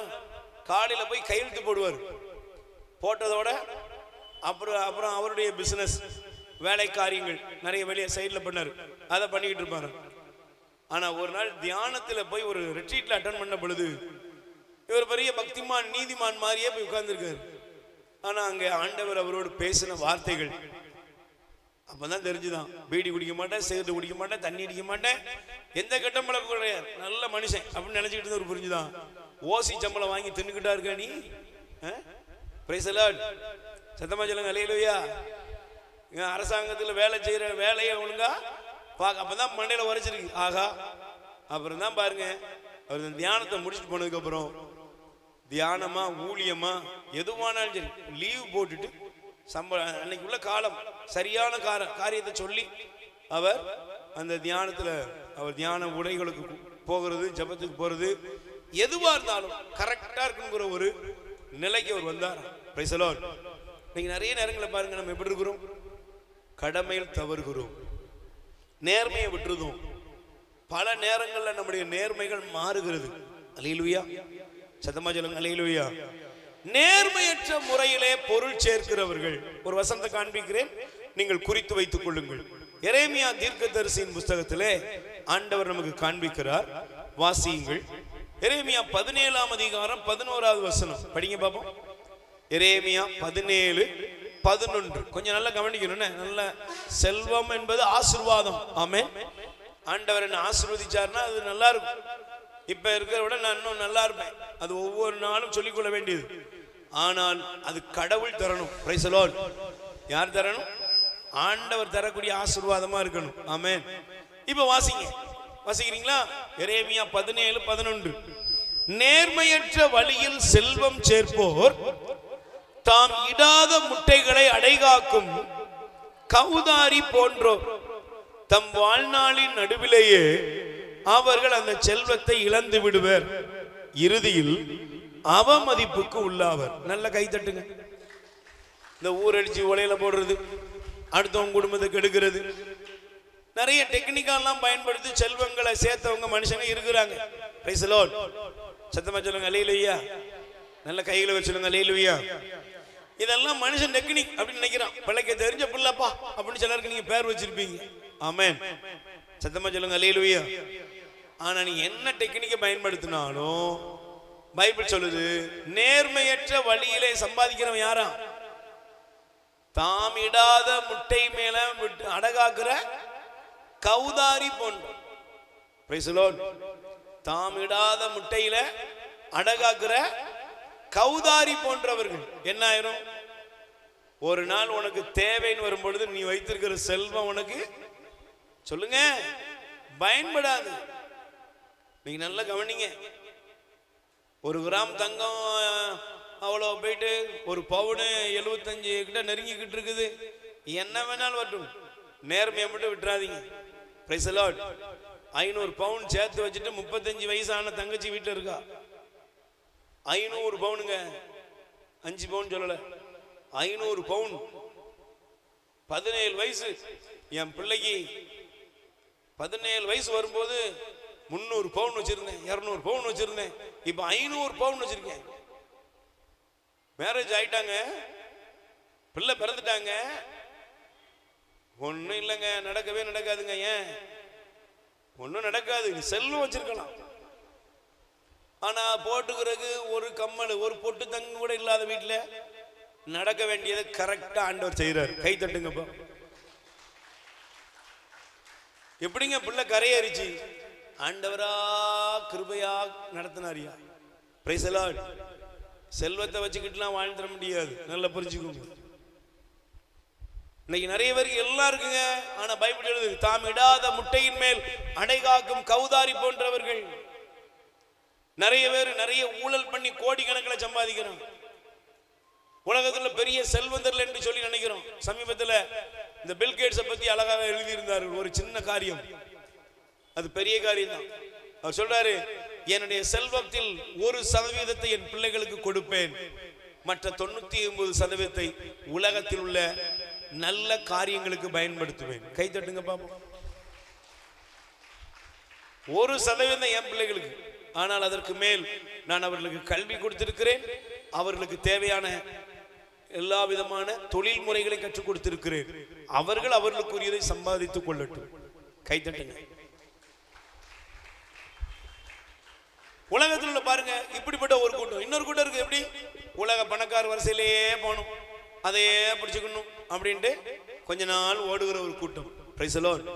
காலையில போய் கையெழுத்து போடுவார், போட்டதோட அப்புறம் அவருடைய பிசினஸ் வேலை காரியங்கள் நிறைய வெளியே சைடில் பண்ணாரு, அதை பண்ணிக்கிட்டு இருப்பாரு. ஆனா ஒரு நாள் தியானத்துல போய் ஒரு ரிட்ரீட்ல அட்டன் பண்ண பொழுது இவர் பெரிய பக்திமான் நீதிமான் மாதிரியே போய் உட்கார்ந்துருக்காரு. ஆனா அங்க ஆண்டவர் அவரோடு பேசின வார்த்தைகள் அப்பதான் தெரிஞ்சுதான், பீடி குடிக்க மாட்டேன், சிகரெட் குடிக்க மாட்டேன், தண்ணி அடிக்க மாட்டேன், எந்த கெட்ட பழக்கம் கிடையாது, நல்ல மனுஷன் அப்படின்னு நினைச்சுக்கிட்டு இருந்தவர். புரிஞ்சுதான், ஓசி சம்பளம் வாங்கி தின்னுக்கிட்டா இருக்க நீ. Price the lord. சத்தமா சொல்லுங்க அல்லேலூயா. அரசாங்கத்தில் வேலை செய்யற வேலையை ஒழுங்கா பார்க்க அப்பதான் மண்டையில உரைச்சிருக்கு. ஆகா, அப்புறம் தான் பாருங்க அவர் தியானத்தை முடிச்சுட்டு போனதுக்கு அப்புறம் தியானமா ஊழியமா எதுவானாலும் சரி லீவ் போட்டுட்டு அன்னைக்கு உள்ள காலம் சரியான காரியத்தை சொல்லி அவர் அந்த தியானத்துல அவர் தியான உடைகளுக்கு போகிறது, ஜபத்துக்கு போறது, எதுவா இருந்தாலும் கரெக்டா இருக்குங்கிற ஒரு நிலைக்கு அவர் வந்தார். Price the Lord. நீங்க நிறைய நேரங்களில் பாருங்க நம்ம எப்படி இருக்கிறோம், கடமையில் தவறுகிறோம், நேர்மையை விட்டுருதோம். பல நேரங்களில் நம்முடைய நேர்மைகள் மாறுகிறது. அல்லேலூயா. சத்தமா சொல்லுங்க அல்லேலூயா. நேர்மையற்ற முறையிலே பொருள் சேர்க்கிறவர்கள், ஒரு வசனத்தை காண்பிக்கிறேன், நீங்கள் குறித்து வைத்துக் கொள்ளுங்கள். எரேமியா தீர்க்கதரிசியின் புஸ்தகத்திலே ஆண்டவர் நமக்கு காண்பிக்கிறார், வாசியுங்கள். எரேமியா 17ஆம் அதிகாரம் 11வது வசனம் படிங்க பாப்போம். எரேமியா 17:11. கொஞ்சம் நல்லா கவனிக்கணும். நல்ல செல்வம் என்பது ஆசீர்வாதம். ஆமென். ஆண்டவர் என்ன ஆசீர்வதிச்சார்னா அது நல்லா இருக்கும். இப்ப இருக்கிறத விட நான் இன்னும் நல்லா இருப்பேன், அது ஒவ்வொரு நாளும் சொல்லிக்கொள்ள வேண்டியது. ஆனால் அது கடவுள் தரணும். Price the Lord. யார் தரணும்? ஆண்டவர் தரக்கூடிய ஆசீர்வாதமா இருக்கணும். ஆமென். இப்ப வாசிக்கிறீங்களா? எரேமியா 17:11. நேர்மையற்ற வழியில் செல்வம் சேர்ப்போர் தாம் இடாத முட்டைகளை அடைகாக்கும் கவுதாரி போன்றோர் தம் வாழ்நாளின் நடுவிலேயே அவர்கள் அந்த செல்வத்தை இழந்து விடுவர், இறுதியில் அவமதிப்புக்கு உள்ளாவர். நல்ல கை தட்டுங்க. இந்த ஊரடிச்சு உலையில போடுறது, அடுத்தவங்க குடும்பத்தை கெடுக்கிறது, நிறைய டெக்னிக்கெல்லாம் பயன்படுத்தி செல்வங்களை சேர்த்தவங்க மனுஷங்க இருக்கிறாங்க. Price the lord. சத்தமா சொல்லுங்க அல்லேலூயா. நல்ல கைகளை வச்சுருங்க அல்லேலூயா. இதெல்லாம் மனுஷன் டெக்னிக் அப்படின்னு நினைக்கிறான். பிள்ளைக்கு தெரிஞ்ச பிள்ளைப்பா அப்படின்னு சிலருக்கு நீங்க பேர் வச்சிருப்பீங்க. ஆமென். சத்தமா சொல்லுங்க அல்லேலூயா. ஆனா நீ என்ன டெக்னிக்கை பயன்படுத்தினாலும் பைபிள் சொல்லுது, நேர்மையற்ற வழியிலே சம்பாதிக்கிறவன் யாரா? தாம் இடாத முட்டை மேல அடகாக்குற கவுதாரி போன்ற. Price the Lord. தாம் இடாத முட்டையில அடகாக்குற கவுதாரி போன்றவர்கள் என்ன ஆயிரும்? ஒரு நாள் உனக்கு தேவைன்னு வரும்பொழுது நீ வைத்திருக்கிற செல்வம் உனக்கு சொல்லுங்க பயன்படாது. நீங்க நல்லா கவனிங்க. ஒரு கிராம் தங்கம் அவ்வளோ போயிட்டு ஒரு பவுனு 75 கிட்ட நெருங்கிக்கிட்டு இருக்குது. என்ன வேணாலும் வரட்டும், நேர்மையை மட்டும் விட்டுறாதீங்க. Price the Lord. 500 பவுன் சேர்த்து வச்சுட்டு 35 வயசான தங்கச்சி வீட்டில் இருக்கா. 500 பவுனுங்க, 5 பவுன் சொல்லல, 500 பவுன். 17 வயசு என் பிள்ளைக்கு 17 வயசு வரும்போது 300 பவுன் வச்சிருந்தேன், 200 பவுன் வச்சிருந்தேன், இப்ப 500 பவுன் வச்சிருக்கேன். மேரேஜ் ஆயிட்டாங்க, பிள்ளை பிறந்துட்டாங்க, ஒன்னும் இல்லைங்க, நடக்கவே நடக்காதுங்க. ஏன் ஒன்னும் நடக்காது? செல்வம் வச்சிருக்கலாம். ஆனா போட்டுக்கிறதுக்கு ஒரு கம்மல் ஒரு பொட்டு தங்க கூட இல்லாத வீட்டுல நடக்க வேண்டியதை கரெக்டா ஆண்டவர் செய்யறாரு. கை தட்டுங்கப்பா. எப்படிங்க பிள்ளை கரையேறிச்சு? ஆண்டவரா கிருபையா நடத்தினாரியா. Price the Lord. செல்வத்தை வச்சுக்கிட்டுலாம் வாழ்ந்துட முடியாது, நல்லா புரிஞ்சுக்கோங்க. இன்னைக்கு நிறைய பேருக்கு எல்லாம் இருக்குங்க, ஆனா பைபிள் எழுது தாம் இடாத முட்டையின் மேல் அடைகாக்கும் கௌதாரி போன்றவர்கள். நிறைய பேர் நிறைய ஊழல் பண்ணி கோடி கணக்கில் சம்பாதிக்கிறோம். உலகத்துல பெரிய செல்வந்தர்கள் என்று சொல்லி நினைக்கிறோம். சமீபத்தில் இந்த பில் கேட்ஸை பத்தி அழகாக எழுதியிருந்தார்கள். ஒரு சின்ன காரியம், அது பெரிய காரியம் தான். அவர் சொல்றாரு, என்னுடைய செல்வத்தில் 1% என் பிள்ளைகளுக்கு கொடுப்பேன், மற்ற 99% உலகத்தில் உள்ள நல்ல காரியங்களுக்கு பயன்படுத்துவேன். கை தட்டுங்க பாப்போம். 1% என் பிள்ளைகளுக்கு, ஆனால் அதற்கு மேல் நான் அவர்களுக்கு கல்வி கொடுத்திருக்கிறேன், அவர்களுக்கு தேவையான எல்லா விதமான தொழில் முறைகளை கற்றுக் கொடுத்திருக்கிறேன். அவர்கள் அவர்களுக்குரியதை சம்பாதித்துக் கொள்ளட்டும். கை தட்டுங்க. உலகத்தில் உள்ள பாருங்க, இப்படிப்பட்ட ஒரு கூட்டம். இன்னொரு கூட்டம் இருக்கு, எப்படி உலக பணக்கார வரிசையிலேயே போகணும், அதையே பிடிச்சுக்கணும் அப்படின்ட்டு கொஞ்ச நாள் ஓடுகிற ஒரு கூட்டம். பிரைஸ் தி லார்ட்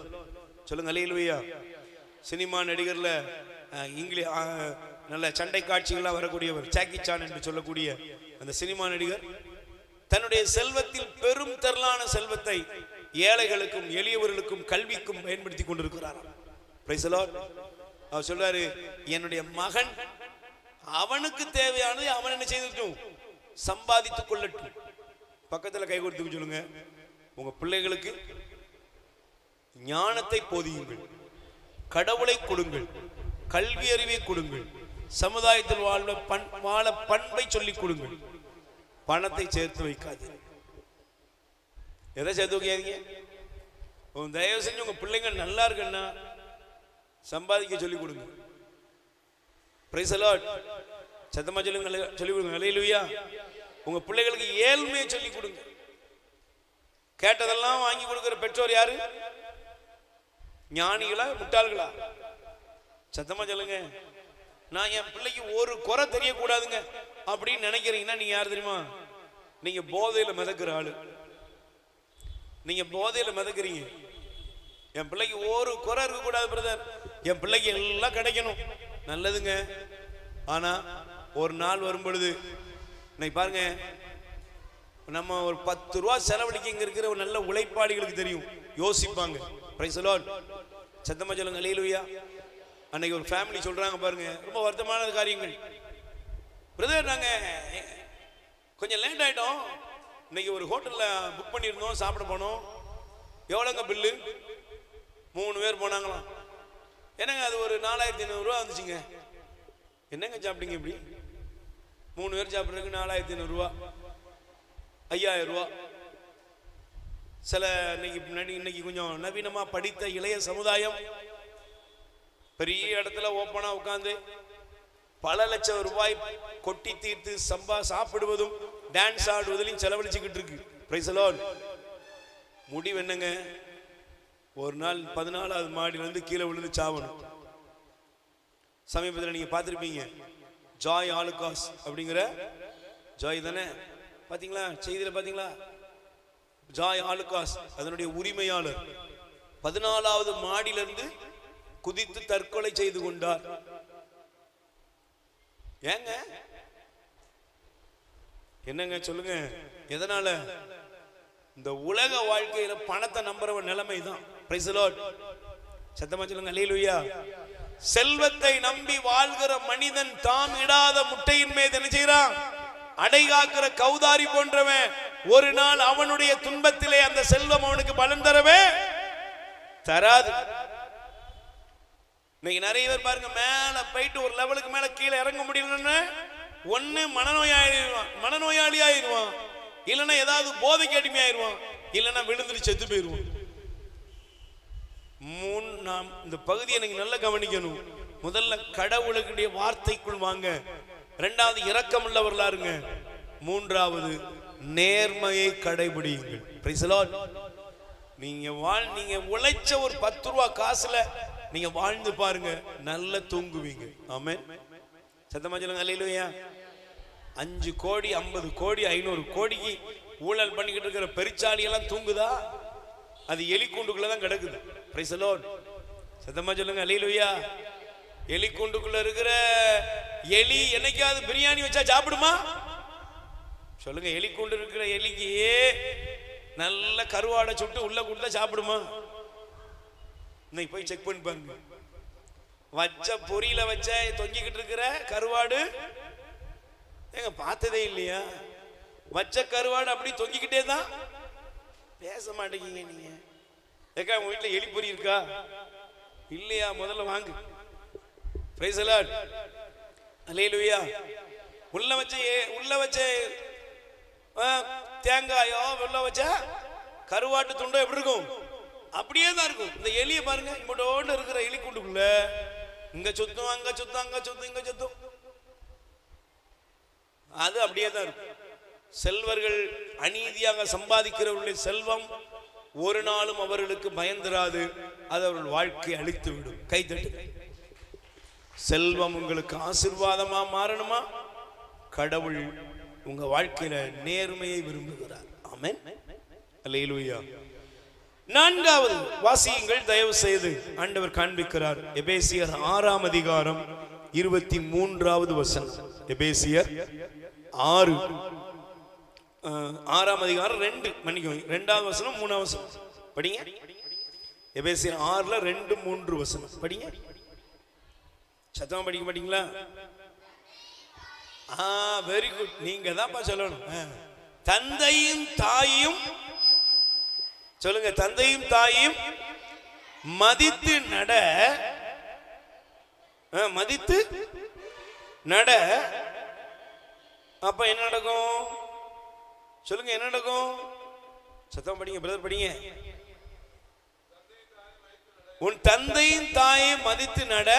சொல்லுங்க. அல்லேலூயா. சினிமா நடிகர்ல இங்கிலீஷ் நல்ல சண்டை காட்சிகளாக வரக்கூடியவர் ஜாக்கி சான் என்று சொல்லக்கூடிய அந்த சினிமா நடிகர் தன்னுடைய செல்வத்தில் பெரும் திரளான செல்வத்தை ஏழைகளுக்கும் எளியவர்களுக்கும் கல்விக்கும் பயன்படுத்தி கொண்டிருக்கிறார். Price the Lord. அவர் சொல்றாரு, என்னுடைய மகன் அவனுக்கு தேவையானது அவன் என்ன செய்யட்டும், சம்பாதித்துக் கொள்ளட்டும். பக்கத்துல கை கொடுத்து சொல்லுங்க, உங்க பிள்ளைகளுக்கு ஞானத்தை போதியுங்கள், கடவுளை கொடுங்கள், கல்வி அறிவை கொடுங்கள், சமுதாயத்தில் வாழ பண்பை சொல்லிக் கொடுங்கள், பணத்தை சேர்த்து வைக்காது. எதை சேர்த்து வைக்காதீங்க. தயவு செஞ்சு உங்க பிள்ளைங்க நல்லா இருக்குன்னா சம்பாதிக்க சொல்லிக் கொடுங்க. Price the lord. சத்தமா சொல்லுங்க, சொல்லிக் கொடுங்க. அல்லேலூயா. உங்க பிள்ளைகளுக்கு ஏழ்மையை சொல்லிக் கொடுங்க. கேட்டதெல்லாம் வாங்கி கொடுக்கிற பெற்றோர் யாரு? ஞானிகளா முட்டாள்களா? சத்தமா சொல்லுங்க. நான் என் பிள்ளைக்கு ஒரு குறை தெரியக்கூடாதுங்க அப்படின்னு நினைக்கிறீங்கன்னா நீங்க யாரு தெரியுமா? நீங்க போதையில மிதக்கிற ஆளு. நீங்க போதையில மிதக்கிறீங்க. என் பிள்ளைக்கு ஒரு குறை இருக்க கூடாது பிரதர், என் பிள்ளைக்கு எல்லாம் கிடைக்கணும், நல்லதுங்க. ஆனா ஒரு நாள் வரும் பொழுது இன்னைக்கு பாருங்க, நம்ம ஒரு 10 ரூபா செலவழிக்க இங்க இருக்கிற ஒரு நல்ல உழைப்பாளிகளுக்கு தெரியும், யோசிப்பாங்க. Price the lord. சத்தமா சொல்லுங்க. அல்லேலூயா. அன்னைக்கு ஒரு ஃபேமிலி சொல்றாங்க பாருங்க, ரொம்ப வருத்தமான காரியங்கள். பிரதர் நாங்க கொஞ்சம் லேட் ஆயிட்டோம், இன்னைக்கு ஒரு ஹோட்டல்ல புக் பண்ணியிருந்தோம், சாப்பிட போனோம். எவ்வளோங்க பில்லு? 3 பேர் போனாங்களாம். என்னங்க அது ஒரு 4500 ரூபா வந்துச்சுங்க. என்னங்க சாப்பிட்டீங்க இப்படி? 3 பேர் சாப்பிட்றதுக்கு 4500 ரூபா, 5000 ரூபா. சில இன்னைக்கு கொஞ்சம் நவீனமா படித்த இளைய சமுதாயம் பெரிய இடத்துல ஓப்பனா உட்கார்ந்து பல லட்சம் ரூபாய் கொட்டி தீர்த்து சாப்பிடுவதும் டான்ஸ் ஆடுவதிலும் செலவழிச்சுக்கிட்டு இருக்கு. Price the Lord. முடிவு என்னங்க? ஒரு நாள் 14வது மாடியிலிருந்து கீழே விழுந்து சாவணும். சமீபத்தில் நீங்க பார்த்திருப்பீங்க, ஜாய் ஆலுகாஸ் அப்படிங்கிற ஜாய் தானே, பாத்தீங்களா செய்தியில? பாத்தீங்களா? ஜாய் ஆலுகாஸ் அதனுடைய உரிமையாளர் 14வது மாடியிலிருந்து குதித்து தற்கொலை செய்து கொண்டார். ஏங்க என்னங்க சொல்லுங்க, எதனால? இந்த உலக வாழ்க்கையில பணத்தை நம்புற நிலைமை தான். Price the lord. சத்தமா சொல்லுங்க. அல்லேலூயா. செல்வத்தை நம்பி வாழ்கிற மனிதன் தாம் இடாத முட்டையின் மீது என்ன செய்யறான்? அடைகாக்கிற கௌதாரி போன்றவன். ஒரு நாள் அவனுடைய துன்பத்திலே அந்த செல்வம் அவனுக்கு பலன் தரவே தராது. இன்னைக்கு நிறைய பேர் பாருங்க, மேல போயிட்டு ஒரு லெவலுக்கு மேல கீழே இறங்க முடியலன்னு ஒண்ணு மனநோயாளி ஆயிடுவான், இல்லைன்னா ஏதாவது போதைக்கு அடிமையாயிருவான், இல்லைன்னா விழுந்துட்டு செத்து போயிடுவான். நாம் இந்த பகுதியை நீங்க நல்லா கவனிக்கணும். முதல்ல கடவுளுடைய வார்த்தைக்குள் வாங்க, 2வது இரக்கம் உள்ளவர்களா இருங்க, 3வது நேர்மையை கடைபிடியுங்கள். Price the Lord. நீங்க உழைச்ச ஒரு 10 ரூபா காசுல நீங்க வாழ்ந்து பாருங்க, நல்ல தூங்குவீங்க. ஆமென். சத்தமா சொல்லுங்க அல்லேலூயா. 5 கோடி 50 கோடி 500 கோடிக்கு ஊழல் பண்ணிக்கிட்டு இருக்கிற பெருச்சாளி எல்லாம் தூங்குதா? அது எலி கூண்டுக்குள்ளதான் கிடக்குது. Price the lord. சத்தமா சொல்லுங்க அல்லேலூயா. எலி கூண்டுக்குள்ள இருக்கிற எலி என்னைக்காவது பிரியாணி வச்சா சாப்பிடுமா? சொல்லுங்க. எலி கூண்டு இருக்கிற எலிக்கு நல்ல கருவாடை சுட்டு உள்ள கொடுத்தா சாப்பிடுமா? இன்னைக்கு போய் செக் பண்ணி பாருங்க. வச்ச பொரியில வச்ச தொங்கிக்கிட்டு இருக்கிற கருவாடு ஏங்க பார்த்ததே இல்லையா? வச்ச கருவாடு அப்படி தொங்கிக்கிட்டே தான். பேச மாட்டேங்க நீங்க. ஏக்கா உங்க வீட்டுல எலி பொரி இருக்கா இல்லையா? முதல்ல வாங்கு. Praise the lord. அல்லேலூயா. உள்ள வச்ச தேங்காயோ உள்ள வச்ச கருவாட்டு துண்டோ எப்படி இருக்கும்? அப்படியே தான் இருக்கும். இந்த எலியை பாருங்க, இங்கோட இருக்கிற எலி கூண்டுக்குள்ள இங்க சுத்தம் அங்க சுத்தம் அங்க சுத்தம் இங்க சுத்தம், அது அப்படியே தான் இருக்கும். செல்வர்கள் அநீதியாக சம்பாதிக்கிறவர்களுடைய செல்வம் ஒரு நாளும் அவர்களுக்கு பயந்துராது. அது அவர்கள் வாழ்க்கையை அழித்து விடும். கைத்தட்டு. செல்வம் உங்களுக்கு ஆசீர்வாதமா மாறணுமா? கடவுள் உங்க வாழ்க்கையில நேர்மையை விரும்புகிறார். ஆமென். அல்லேலூயா. 4வது வாசியுங்கள் தயவு செய்து. ஆண்டவர் காண்பிக்கிறார். எபேசியர் 6ஆம் அதிகாரம் 23வது வசனம். எபேசியர் 6ஆம் அதிகாரம் 2வது வசனம் 3வது வசனம் படிங்க. எபேசியர் 6ல 2, 3 வசனம் படிங்க. சத்தமா படிக்க மாட்டீங்களா? Very good. நீங்க தான் சொல்லணும். தந்தையும் தாயும் சொல்லுங்க. தந்தையும் தாயும் மதித்து நட. மதித்து நட. அப்ப என்ன நடக்கும்? சொல்லுங்க. என்ன நடக்கும்? சத்தம் படிங்க பிரதர், படிங்க. உன் தந்தையும் தாயும் மதித்து நட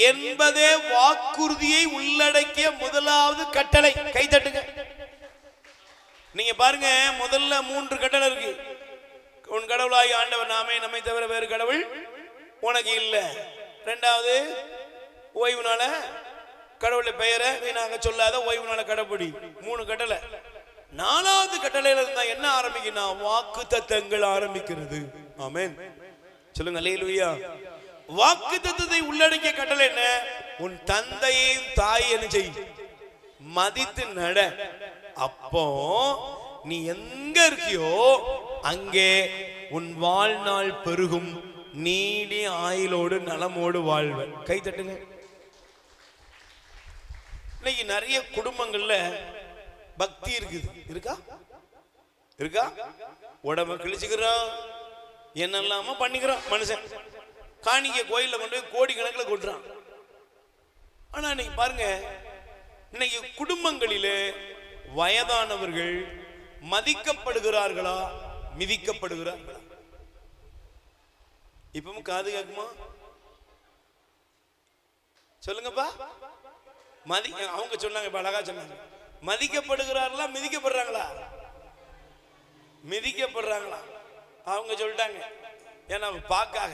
என்பதே வாக்குறுதியை உள்ளடக்கிய முதலாவது கட்டளை. கை தட்டுங்க. நீங்க பாருங்க, முதல்ல 3 கட்டளை இருக்கு. உன் கடவுளாகிய ஆண்டவர் நாமே, நம்மை தவிர வேறு கடவுள் உனக்கு இல்லை. 2வது ஓய்வு நாள கடவுளுடைய பெயரை வீணாக சொல்லாத ஓய்வு நாள கடைபிடி. 3 கட்டளை. 4வது கட்டளையில இருந்தா என்ன ஆரம்பிக்கணும்? வாக்கு தத்தங்கள் ஆரம்பிக்கிறது. ஆமென். சொல்லுங்க அல்லேலூயா. வாக்கு தத்தத்தை உள்ளடக்கிய கட்டளை என்ன? உன் தந்தையும் தாயும் செய், மதித்து நட. அப்போ நீ எங்க இருக்கியோ அங்கே உன் வாழ்நாள் பெருகும், நீடி ஆயுளோடு நலமோடு வாழ்வ. கை தட்டுங்க. இன்னைக்கு நிறைய குடும்பங்கள்ல பக்தி இருக்குது. இருக்கா? உடம்ப கிழிச்சுக்கிறான், என்னெல்லாம பண்ணிக்கிறான் மனுஷன். காணிக்கை கோயில்ல கொண்டு போய் கோடி கணக்கில் கொட்டுறான். ஆனா இன்னைக்கு பாருங்க, இன்னைக்கு குடும்பங்களிலே வயதானவர்கள் மதிக்கப்படுகிறார்களா, மிதிக்கப்படுகிறார்களா? இப்பவும் காது கேக்குமா? சொல்லுங்கப்பா. அவங்க சொன்னாங்க, இப்ப அழகா சொன்னாங்க. மதிக்கப்படுகிறார்களா, மிதிக்கப்படுறாங்களா? மிதிக்கப்படுறாங்களா? அவங்க சொல்லிட்டாங்க. ஏன்னா பாக்காக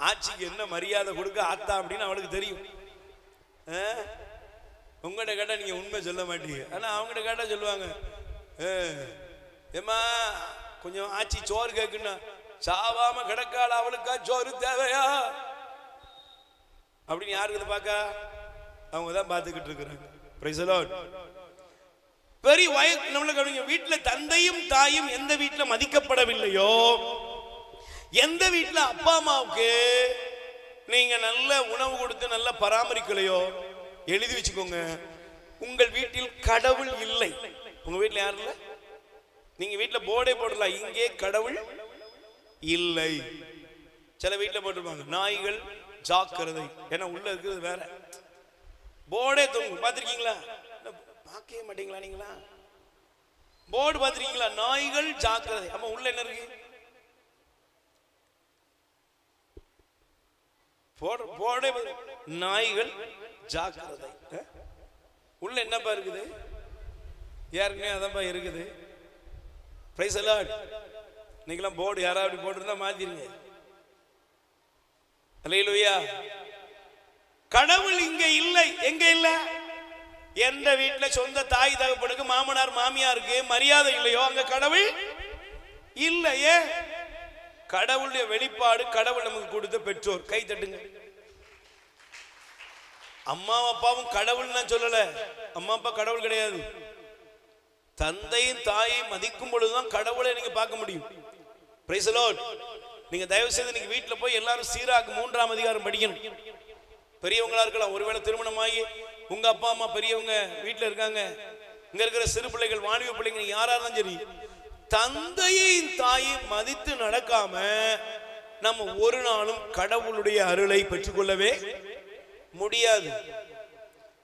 ஆட்சிக்கு என்ன மரியாதை கொடுக்க ஆத்தா அப்படின்னு அவளுக்கு தெரியும். உங்கள்கிட்ட கேட்டா நீங்க உண்மை சொல்ல மாட்டீங்க. ஆனா அவங்ககிட்ட கேட்டா சொல்லுவாங்க, ஏமா கொஞ்சம் ஆட்சி சோறு கேக்குன்னா சாவாம கிடக்கால, அவளுக்கா சோறு தேவையா அப்படின்னு யாருக்கு பாக்க அவங்க தான் பார்த்துக்கிட்டு இருக்கிறாங்க. Price the Lord. பெரிய நம்மளுக்கு வீட்டுல தந்தையும் தாயும் எந்த வீட்டுல மதிக்கப்படவில்லையோ, எந்த வீட்டுல அப்பா அம்மாவுக்கு நீங்க நல்ல உணவு கொடுத்து நல்ல பராமரிக்கலையோ, எழுதி வச்சுக்கோங்க, உங்கள் வீட்டில் கடவுள் இல்லை. உங்க வீட்டுல யாரும் இல்ல. நீங்க வீட்டுல போர்டே போடலாம், இங்கே கடவுள் இல்லை. சில வீட்டுல போட்டிருப்பாங்க, நாய்கள் ஜாக்கிரதை, ஏன்னா உள்ள இருக்கிறது வேற. போர்டே தொங்கும், பாத்திருக்கீங்களா? பார்க்கவே மாட்டீங்களா நீங்களா? போர்டு பாத்திருக்கீங்களா? நாய்கள் ஜாக்கிரதை. அப்ப உள்ள என்ன இருக்கு? போர்டே நாய்கள் ஜாக்கிரதை. உள்ள என்னப்பா இருக்குது? யாருக்குமே அதான்ப்பா இருக்குது. Price the Lord. நீங்களாம் போர்டு யாராவது போட்டிருந்தா மாத்திருங்க. அல்லேலூயா. கடவுள் இங்க இல்லை. எங்க இல்ல? எந்த வீட்டுல சொந்த தாய் தகப்பனுக்கு மாமனார் மாமியாருக்கு மரியாதை இல்லையோ அங்க கடவுள் இல்லையே. கடவுளுடைய வெளிப்பாடு கடவுள் நமக்கு கொடுத்த பெற்றோர். கை தட்டுங்க. அம்மா அப்பாவும் கடவுள் நான் சொல்லல. அம்மா அப்பா கடவுள் கிடையாது. தந்தையும் தாயையும் மதிக்கும் பொழுதுதான் கடவுளை நீங்க பார்க்க முடியும். Price the Lord. நீங்க தயவு செய்து நீங்க வீட்டுல போய் எல்லாரும் சீராக்கு 3ஆம் அதிகாரம் படிக்கணும். பெரியவங்களா இருக்கலாம். ஒருவேளை திருமணமாகி உங்க அப்பா அம்மா பெரியவங்க வீட்டுல இருக்காங்க. இங்க இருக்கிற சிறு பிள்ளைகள் வாலிப பிள்ளைங்க யாரா இருந்தாலும் சரி, தந்தையின் தாயை மதித்து நடக்காம நம்ம ஒரு நாளும் கடவுளுடைய அருளை பெற்றுக்கொள்ளவே முடியாது.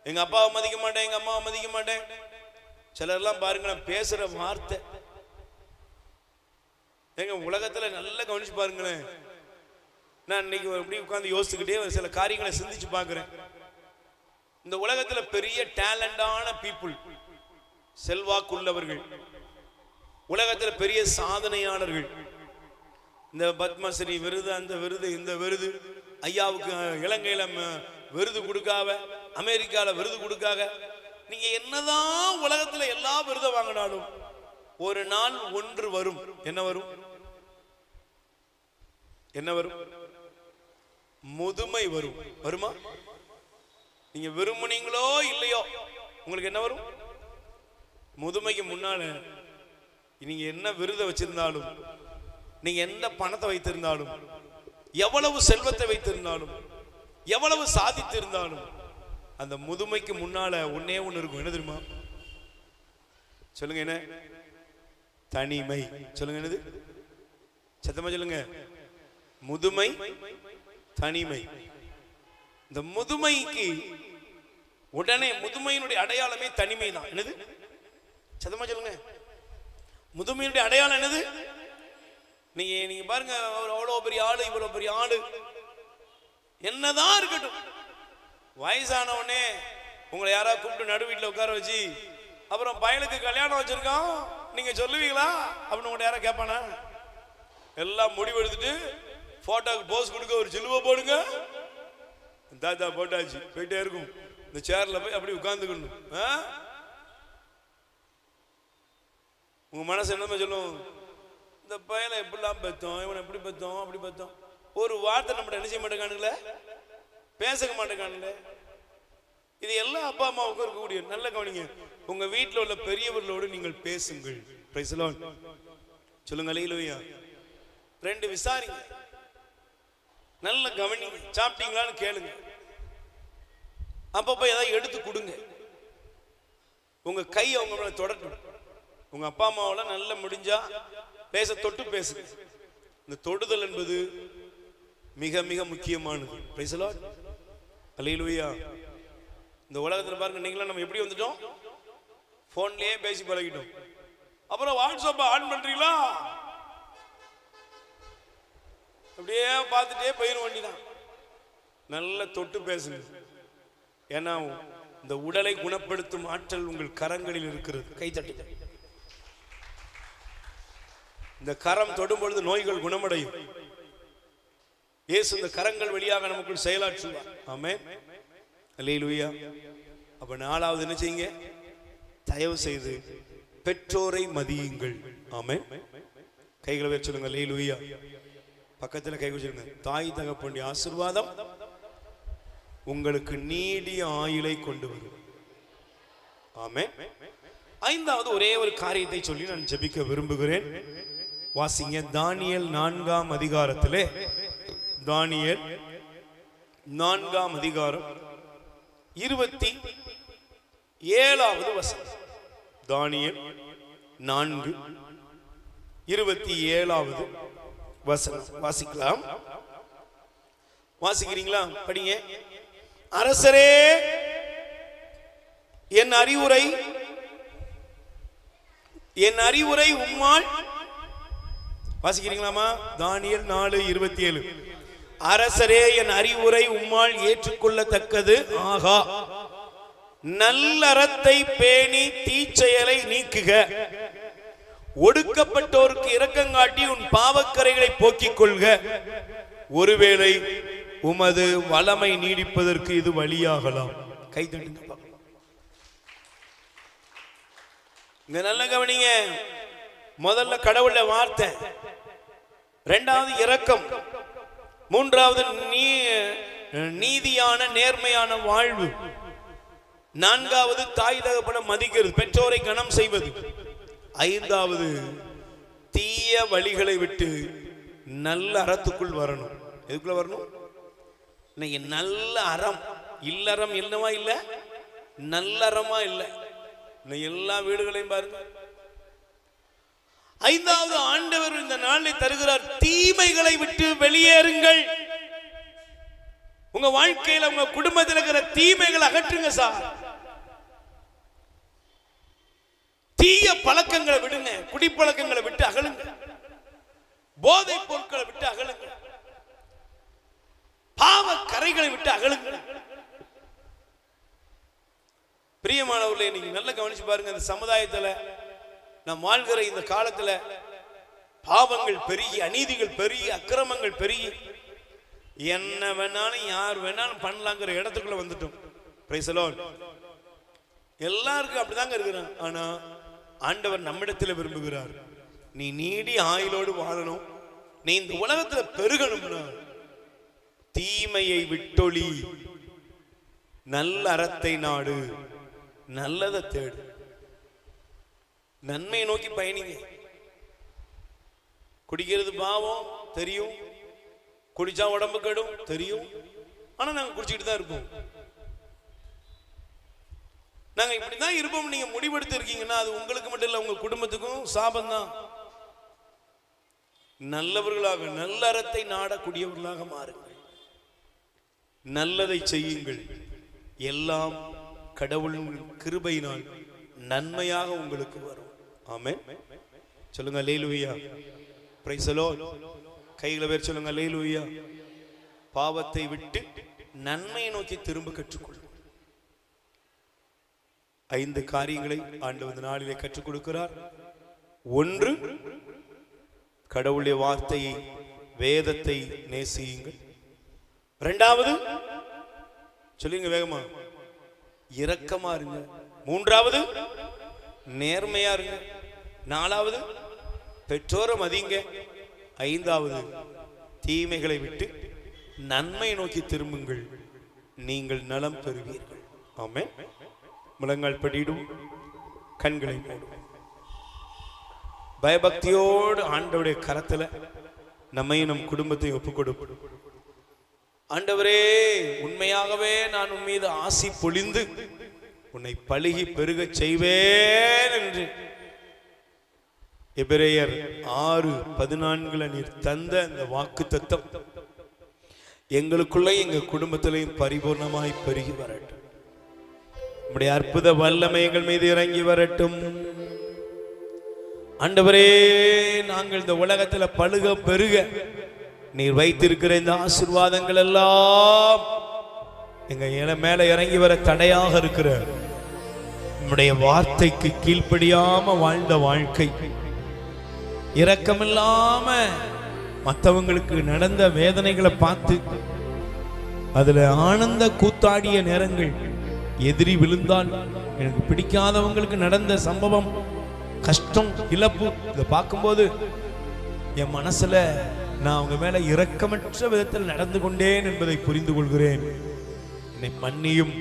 எங்க அப்பாவை மதிக்க மாட்டேன், எங்க அம்மாவை மதிக்க மாட்டேன். சிலர்லாம் பாருங்களேன் பேசுற வார்த்தை. எங்க உலகத்துல நல்லா கவனிச்சு பாருங்களேன். நான் இன்னைக்கு எப்படி உட்கார்ந்து யோசிச்சுக்கிட்டே சில காரியங்களை சிந்திச்சு பார்க்கிறேன். இந்த உலகத்துல பெரிய டேலண்டான பீப்புள், செல்வாக்குள்ளவர்கள், உலகத்துல பெரிய சாதனையாளர்கள், இந்த பத்மஸ்ரீ விருது, அந்த விருது, இந்த விருது, ஐயாவுக்கு இலங்கையில விருது கொடுக்காக, அமெரிக்கால விருது கொடுக்காக, நீங்க என்னதான் உலகத்துல எல்லா விருதை வாங்கினாலும் ஒரு நாள் ஒன்று வரும். என்ன வரும்? என்ன வரும்? முதுமை வரும். வருமா? நீங்க விரும்புனீங்களோ இல்லையோ உங்களுக்கு என்ன வரும்? முதுமைக்கு முன்னால நீங்க என்ன விருதை வச்சிருந்தாலும், நீங்க எந்த பணத்தை வைத்திருந்தாலும், எவ்வளவு செல்வத்தை வைத்திருந்தாலும், எவ்வளவு சாதித்திருந்தாலும், அந்த முதுமைக்கு முன்னால ஒன்னே ஒண்ணு இருக்கும். என்ன தெரியுமா? சொல்லுங்க. என்ன? தனிமை. சொல்லுங்க. என்னது? சத்தமா சொல்லுங்க. முதுமை, தனிமை. இந்த முதுமைக்கு உடனே முதுமையினுடைய அடையாளமே தனிமை தான். என்னது? சத்தமா சொல்லுங்க. முதுமையினுடைய அடையாளம் என்னது? நீங்க பாருங்க, அவ்வளவு பெரிய ஆளு, இவ்வளவு பெரிய ஆளு, என்னதான் இருக்கட்டும், வயசான உடனே உங்களை யாராவது கூப்பிட்டு நடு வீட்டுல உட்கார வச்சு அப்புறம் பையனுக்கு கல்யாணம் வச்சிருக்கோம் நீங்க சொல்லுவீங்களா அப்படின்னு உங்களை யாராவது கேட்பானா? எல்லாம் முடிவு எடுத்துட்டு போட்டோக்கு போஸ் கொடுக்க ஒரு சிலுவை போடுங்க, தாத்தா போட்டாச்சு, போயிட்டே இருக்கும். இந்த சேர்ல போய் அப்படி உட்கார்ந்துக்கணும். உங்க மனசு என்னமா சொல்லும்? இந்த பையனை எப்படிலாம் பெத்தோம், இவனை எப்படி பெத்தோம், அப்படி பெத்தோம். ஒரு வார்த்தை நம்ம என்ன செய்ய மாட்டேங்கானுங்களே, பேச மாட்டேங்கானுங்களே. இது எல்லா அப்பா அம்மாவுக்கும் இருக்கக்கூடிய நல்ல கவனிங்க. உங்க வீட்டில் உள்ள பெரியவர்களோடு நீங்கள் பேசுங்கள். Price the Lord. சொல்லுங்க அல்லேலூயா. 2 விசாரிங்க, நல்ல கவனிங்க, சாப்பிட்டீங்களான்னு கேளுங்க, அப்பப்ப ஏதாவது எடுத்து கொடுங்க. உங்க கை அவங்க மேல தொடட்டும். உங்க அப்பா அம்மாவோட நல்ல முடிஞ்சா பேச தொட்டு பேசுங்க. இந்த தொடுதல் என்பது மிக மிக முக்கியமானது. Praise the lord. அல்லேலூயா. இந்த உலகத்துல பாருங்க, நீங்களாம் நம்ம எப்படி வந்துட்டோம்? போன்லயே பேசி பழகிட்டோம். அப்புறம் வாட்ஸ்அப் ஆன் பண்றீங்களா, அப்படியே பார்த்துட்டே போயிட வேண்டிதான். நல்ல தொட்டு பேசுங்க. ஏன்னா இந்த உடலை குணப்படுத்தும் ஆற்றல் உங்கள் கரங்களில் இருக்கிறது. கை தட்டு. இந்த கரம் தொடும் பொழுது நோய்கள் குணமடையும். இயேசு இந்த கரங்கள் வழியாக நமக்குள் செயலாற்றுவார். ஆமென். அல்லேலூயா. அப்ப 4வது என்ன செய்யுங்க? தயவு செய்து பெற்றோரை மதியுங்கள். ஆமென். கைகளை வச்சு சொல்லுங்க அல்லேலூயா. பக்கத்துல கை வச்சிருங்க. தாய் தகப்பனுடைய ஆசீர்வாதம் உங்களுக்கு நீடிய ஆயுளை கொண்டு வரும். ஆமென். 5வது ஒரே ஒரு காரியத்தை சொல்லி நான் ஜெபிக்க விரும்புகிறேன். வாசிங்க. தானியேல் 4ஆம் அதிகாரத்திலே, தானியேல் 4ஆம் அதிகாரம் 27வது வசனம். தானியேல் 4:27வது வசனம் வாசிக்கலாம். வாசிக்கிறீங்களா? படிங்க. அரசரே, என் அறிவுரை உம்மால், வாசிக்கிறீங்களாமா? தானியேல் 4:27. அரசரே, என் அறிவுரை உம்மால் ஏற்றுக்கொள்ளத்தக்கது ஆகா. நல்லறத்தை பேணி தீச்செயலை நீக்குக. ஒடுக்கப்பட்டோருக்கு இரக்கங்காட்டி உன் பாவக்கரைகளை போக்கிக் கொள்க. ஒருவேளை உமது வளமை நீடிப்பதற்கு இது வழியாகலாம். கை தட்டுங்க. இங்க நல்ல கவனிங்க. முதல்ல கடவுள வார்த்தை, இரண்டாவது இரக்கம், மூன்றாவது நீதியான நேர்மையான வாழ்வு, நான்காவது தாய் தகப்பனை மதிக்கிறது, பெற்றோரை கனம் செய்வது, ஐந்தாவது தீய வழிகளை விட்டு நல்ல அறத்துக்குள் வரணும். எதுக்குள்ள வரணும்? இன்னைக்கு நல்ல அறம், இல்லறம் என்னவா இல்ல, நல்லறமா இல்ல. எல்லா வீடுகளையும் பாருங்க. ஐந்தாவது ஆண்டவர் இந்த நாளை தருகிறார், தீமைகளை விட்டு வெளியேறுங்கள். உங்க வாழ்க்கையில உங்க குடும்பத்தில் இருக்கிற தீமைகளை அகற்றுங்க சார். தீய பழக்கங்களை விடுங்க, குடிப்பழக்கங்களை விட்டு அகலுங்க, போதை பொருட்களை விட்டு அகலுங்க, பாவ கரைகளை விட்டு அகலுங்க. பிரியமானவர்களே, நீங்க நல்லா கவனிச்சு பாருங்க. இந்த சமுதாயத்துல நாம் வாழ்கிற இந்த காலத்துல பாவங்கள் பெருகி, அநீதிகள் பெருகி, அக்கிரமங்கள் பெருகி, என்ன வேணாலும் யார் வேணாலும் பண்ணலாங்கிற இடத்துக்குள்ள வந்துட்டோம். Price the Lord. எல்லாருக்கும் அப்படிதாங்க இருக்கிறான். ஆனா ஆண்டவர் நம்மிடத்தில் விரும்புகிறார், நீ நீடி ஆயுளோடு வாழணும், நீ இந்த உலகத்துல பெருகணும்னா தீமையை விட்டொளி, நல்ல அறத்தை நாடு, நல்லதை தேடு, நன்மையை நோக்கி பயணிங்க. குடிக்கிறது பாவம் தெரியும், குடிச்சா உடம்பு கெடும் தெரியும், ஆனா நாங்க குடிச்சுக்கிட்டு தான் இருப்போம். நாங்க இப்படிதான் இருப்போம். நீங்க முடிவெடுத்து இருக்கீங்கன்னா அது உங்களுக்கு மட்டும் இல்ல, உங்க குடும்பத்துக்கும் சாபம் தான். நல்லவர்களாக, நல்ல அறத்தை நாடக்கூடியவர்களாக மாறுங்கள், நல்லதை செய்யுங்கள். எல்லாம் கடவுளின் கிருபையினால் நன்மையாக உங்களுக்கு வரும். ஆமென். சொல்லுங்க அல்லேலூயா. Praise the Lord. கைகளை பேர் சொல்லுங்க அல்லேலூயா. பாவத்தை விட்டு நன்மையை நோக்கி திரும்ப கற்றுக்கொள்ளும். 5 காரியங்களை ஆண்டவர் நாளிலே கற்றுக் கொடுக்கிறார். 1, கடவுளுடைய வார்த்தையை, வேதத்தை நேசியுங்கள். 2வது சொல்லுங்க வேகமா, இரக்கமா இருங்க. 3வது நேர்மையா இருங்க. 4வது பெற்றோரை மதிங்க. 5வது தீமைகளை விட்டு நன்மை நோக்கி திரும்புங்கள், நீங்கள் நலம் பெறுவீர்கள். ஆமென். முழங்கால் படியிடும், கண்களை மூடும். பயபக்தியோடு ஆண்டவருடைய கரத்துல நம்மையும் நம் குடும்பத்தை ஒப்புக் கொடுப்போம். ஆண்டவரே, உண்மையாகவே நான் உன் மீது ஆசி பொழிந்து உன்னை பழுகி பெருக செய்வேன் என்று எபிரேயர் 6:14 நீர் தந்த அந்த வாக்கு தத்தம் எங்களுக்குள்ள எங்க குடும்பத்திலையும் பரிபூர்ணமாய் பெருகி வரட்டும். நம்முடைய அற்புத வல்லமை எங்கள் மீது இறங்கி வரட்டும். ஆண்டவரே, நாங்கள் இந்த உலகத்துல பழுக பெருக நீர் வைத்திருக்கிற இந்த ஆசீர்வாதங்கள் எல்லாம் எங்க மேல இறங்கி வர தடையாக இருக்கிற நம்முடைய வார்த்தைக்கு கீழ்ப்படியாம வாழ்ந்த வாழ்க்கை, இரக்கமில்லாம மற்றவங்களுக்கு நடந்த வேதனைகளை பார்த்து அதுல ஆனந்த கூத்தாடிய நேரங்கள், எதிரி விழுந்தால், எனக்கு பிடிக்காதவங்களுக்கு நடந்த சம்பவம், கஷ்டம், இழப்பு, இதை பார்க்கும்போது என் மனசுல நான் அவங்க மேல இரக்கமற்ற விதத்தில் நடந்து கொண்டேன் என்பதை புரிந்து கொள்கிறேன். என்னை மன்னியும்.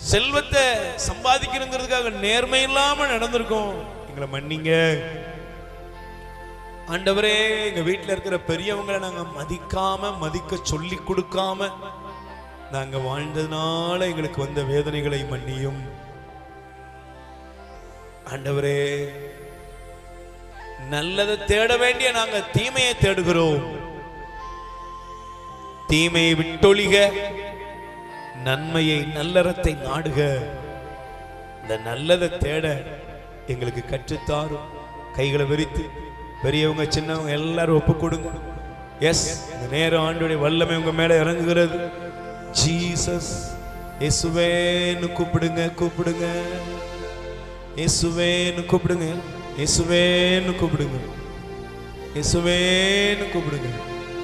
செல்வத்தை சம்பாதிக்கிறதுக்காக நேர்மை இல்லாம நடந்திருக்கோம், எங்களை மன்னிங்க. ஆண்டவரே, எங்க வீட்டில் இருக்கிற பெரியவங்களை நாங்க மதிக்காம, மதிக்க சொல்லி கொடுக்காம நாங்க வாழ்ந்ததுனால எங்களுக்கு வந்த வேதனைகளை மன்னியும். ஆண்டவரே, நல்லதை தேட வேண்டிய நாங்க தீமையை தேடுகிறோம். தீமையை விட்டொழிக, நன்மையை, நல்லறத்தை நாடுக. இந்த நல்லதை தேட எங்களுக்கு கற்றுத்தாரும். கைகளை விரித்து பெரியவங்க சின்னவங்க எல்லாரும் ஒப்பு கொடுங்க. எஸ், இந்த நேரம் ஆண்டவருடைய வல்லமை உங்க மேல இறங்குகிறது. ஜீசஸ், இயேசுவேன்னு கூப்பிடுங்க, கூப்பிடுங்க. இயேசுவேன்னு கூப்பிடுங்க, இயேசுவேன்னு கூப்பிடுங்க, இயேசுவேன்னு கூப்பிடுங்க.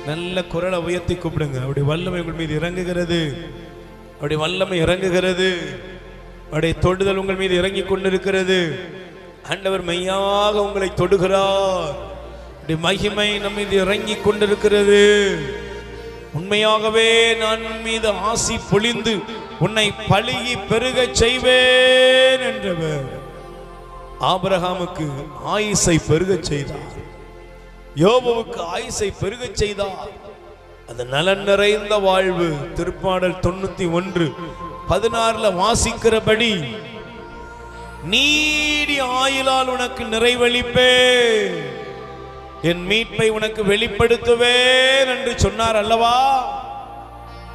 நல்ல குரலை உயர்த்தி கூப்பிடுங்க. அப்படி வல்லமை உங்கள் மீது இறங்குகிறது, அப்படி வல்லமை இறங்குகிறது, அவருடைய தொடுதல் உங்கள் மீது இறங்கி கொண்டிருக்கிறது. ஆண்டவர் மெய்யாக உங்களை தொடுகிறார். அப்படி மகிமை நம் மீது இறங்கி கொண்டிருக்கிறது. உண்மையாகவே நான் உன் மீது ஆசி பொழிந்து உன்னை பலுகி பெருக செய்வேன் என்றவர் ஆபிரகாமுக்கு ஆயுசை பெருக செய்தார். யோபுவுக்கு ஆயுசை பெருக செய்தார். அந்த நலன் நிறைந்த வாழ்வு திருப்பாடல் 91:16 வாசிக்கிறபடி நீடி ஆயுளால் உனக்கு நிறைவளிப்பே, என் மீட்பை உனக்கு வெளிப்படுத்துவேன் என்று சொன்னார் அல்லவா?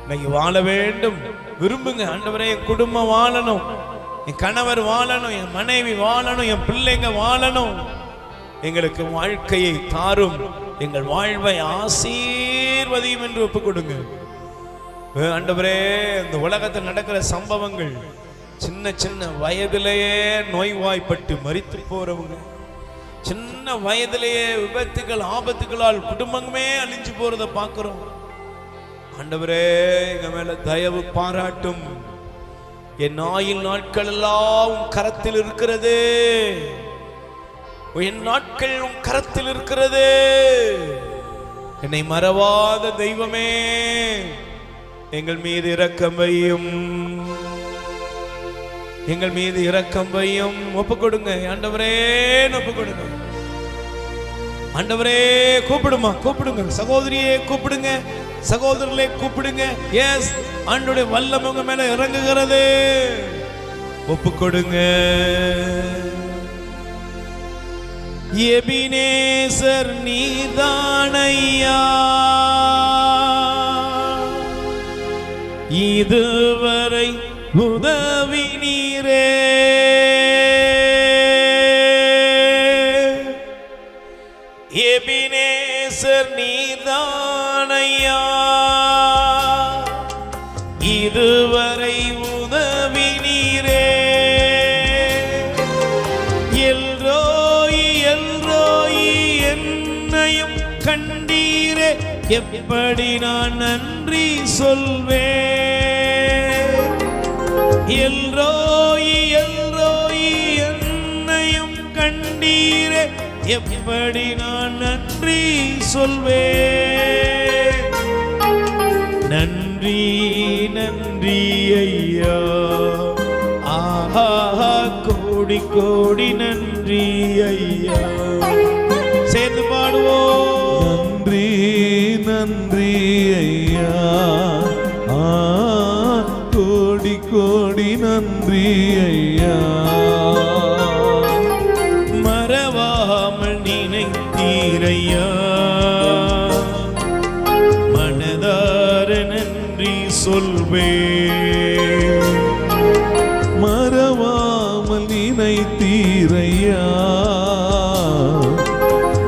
இன்னைக்கு வாழ வேண்டும் விரும்புங்க. ஆண்டவரே, என் குடும்பம் வாழணும், என் கணவர் வாழணும், என் மனைவி வாழணும், என் பிள்ளைங்க வாழணும். எங்களுக்கு வாழ்க்கையை தாரும், எங்கள் வாழ்வை ஆசீர்வதியும் என்று ஒப்புக் கொடுங்க. ஆண்டவரே, இந்த உலகத்தில் நடக்கிற சம்பவங்கள், சின்ன சின்ன வயதிலேயே நோய்வாய்ப்பட்டு மரித்து போறவங்க, சின்ன வயதிலேயே விபத்துகள் ஆபத்துகளால் குடும்பமே அழிஞ்சு போறத பார்க்கிறோம். ஆண்டவரே, எங்க மேல தயவு பாராட்டும். என் ஆயுள் நாட்கள் எல்லாம் உன் கரத்தில் இருக்கிறது, என் நாட்கள் உன் கரத்தில் இருக்கிறது. என்னை மறவாத தெய்வமே, எங்கள் மீது இரக்கம் வையும், எங்கள் மீது இரக்கம் வையும். ஒப்புக் கொடுங்க ஆண்டவரே, ஒப்புக் கொடுங்க ஆண்டவரே. கூப்பிடுமா, கூப்பிடுங்க சகோதரியே, கூப்பிடுங்க சகோதரர்களே, கூப்பிடுங்க. எஸ், ஆண்டவருடைய வல்லமை உங்க மேல இறங்குகிறது. ஒப்புக் கொடுங்க. எபினேசர் நீதானையா, இதுவரை உதவி நீரே. எபினேசர் நீதானையா, இதுவரை உதவி நீரே. எல்ரோயி எல்ரோயி என்னையும் கண்டீரே, எப்படி நான் நன்றி சொல்வேன். எல்ரோயி எல்ரோயி என்னையும் கண்டீரே, எப்படி நான் நன்றி சொல்வேன். நன்றி நன்றி ஐயா, ஆஹா கோடி கோடி நன்றி ஐயா. சேர்ந்து பாடுவோம். நன்றி நன்றி ஐயா, கோடி கோடி நன்றி ஐயா. மறவாமல் நினைத்தீரையா, மனதார நன்றி சொல்வேன். மறவாமல் நினைத்தீரையா,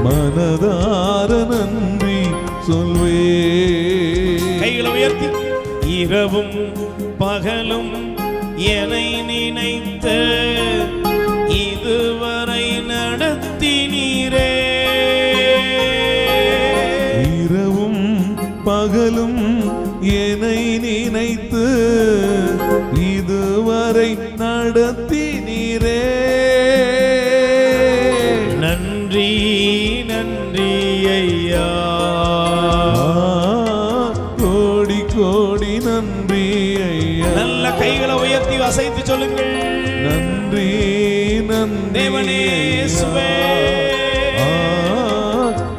மனதார நன்றி சொல்வேன். கைகளை உயர்த்தி. இரவும் பகலும் என்னை நினைத்த இதுவரை நடத்தினீரே. இரவும் பகலும் என்னை நினைத்து இதுவரை நடத்தினீரே. நன்றி நன்றி ஐயா, கோடி கோடி நன்றி ஐயா. நல்ல கைகளை உயர்த்தி அசைத்து சொல்லுங்கள். நன்றி நன்றி தேவனே இயேசுவே,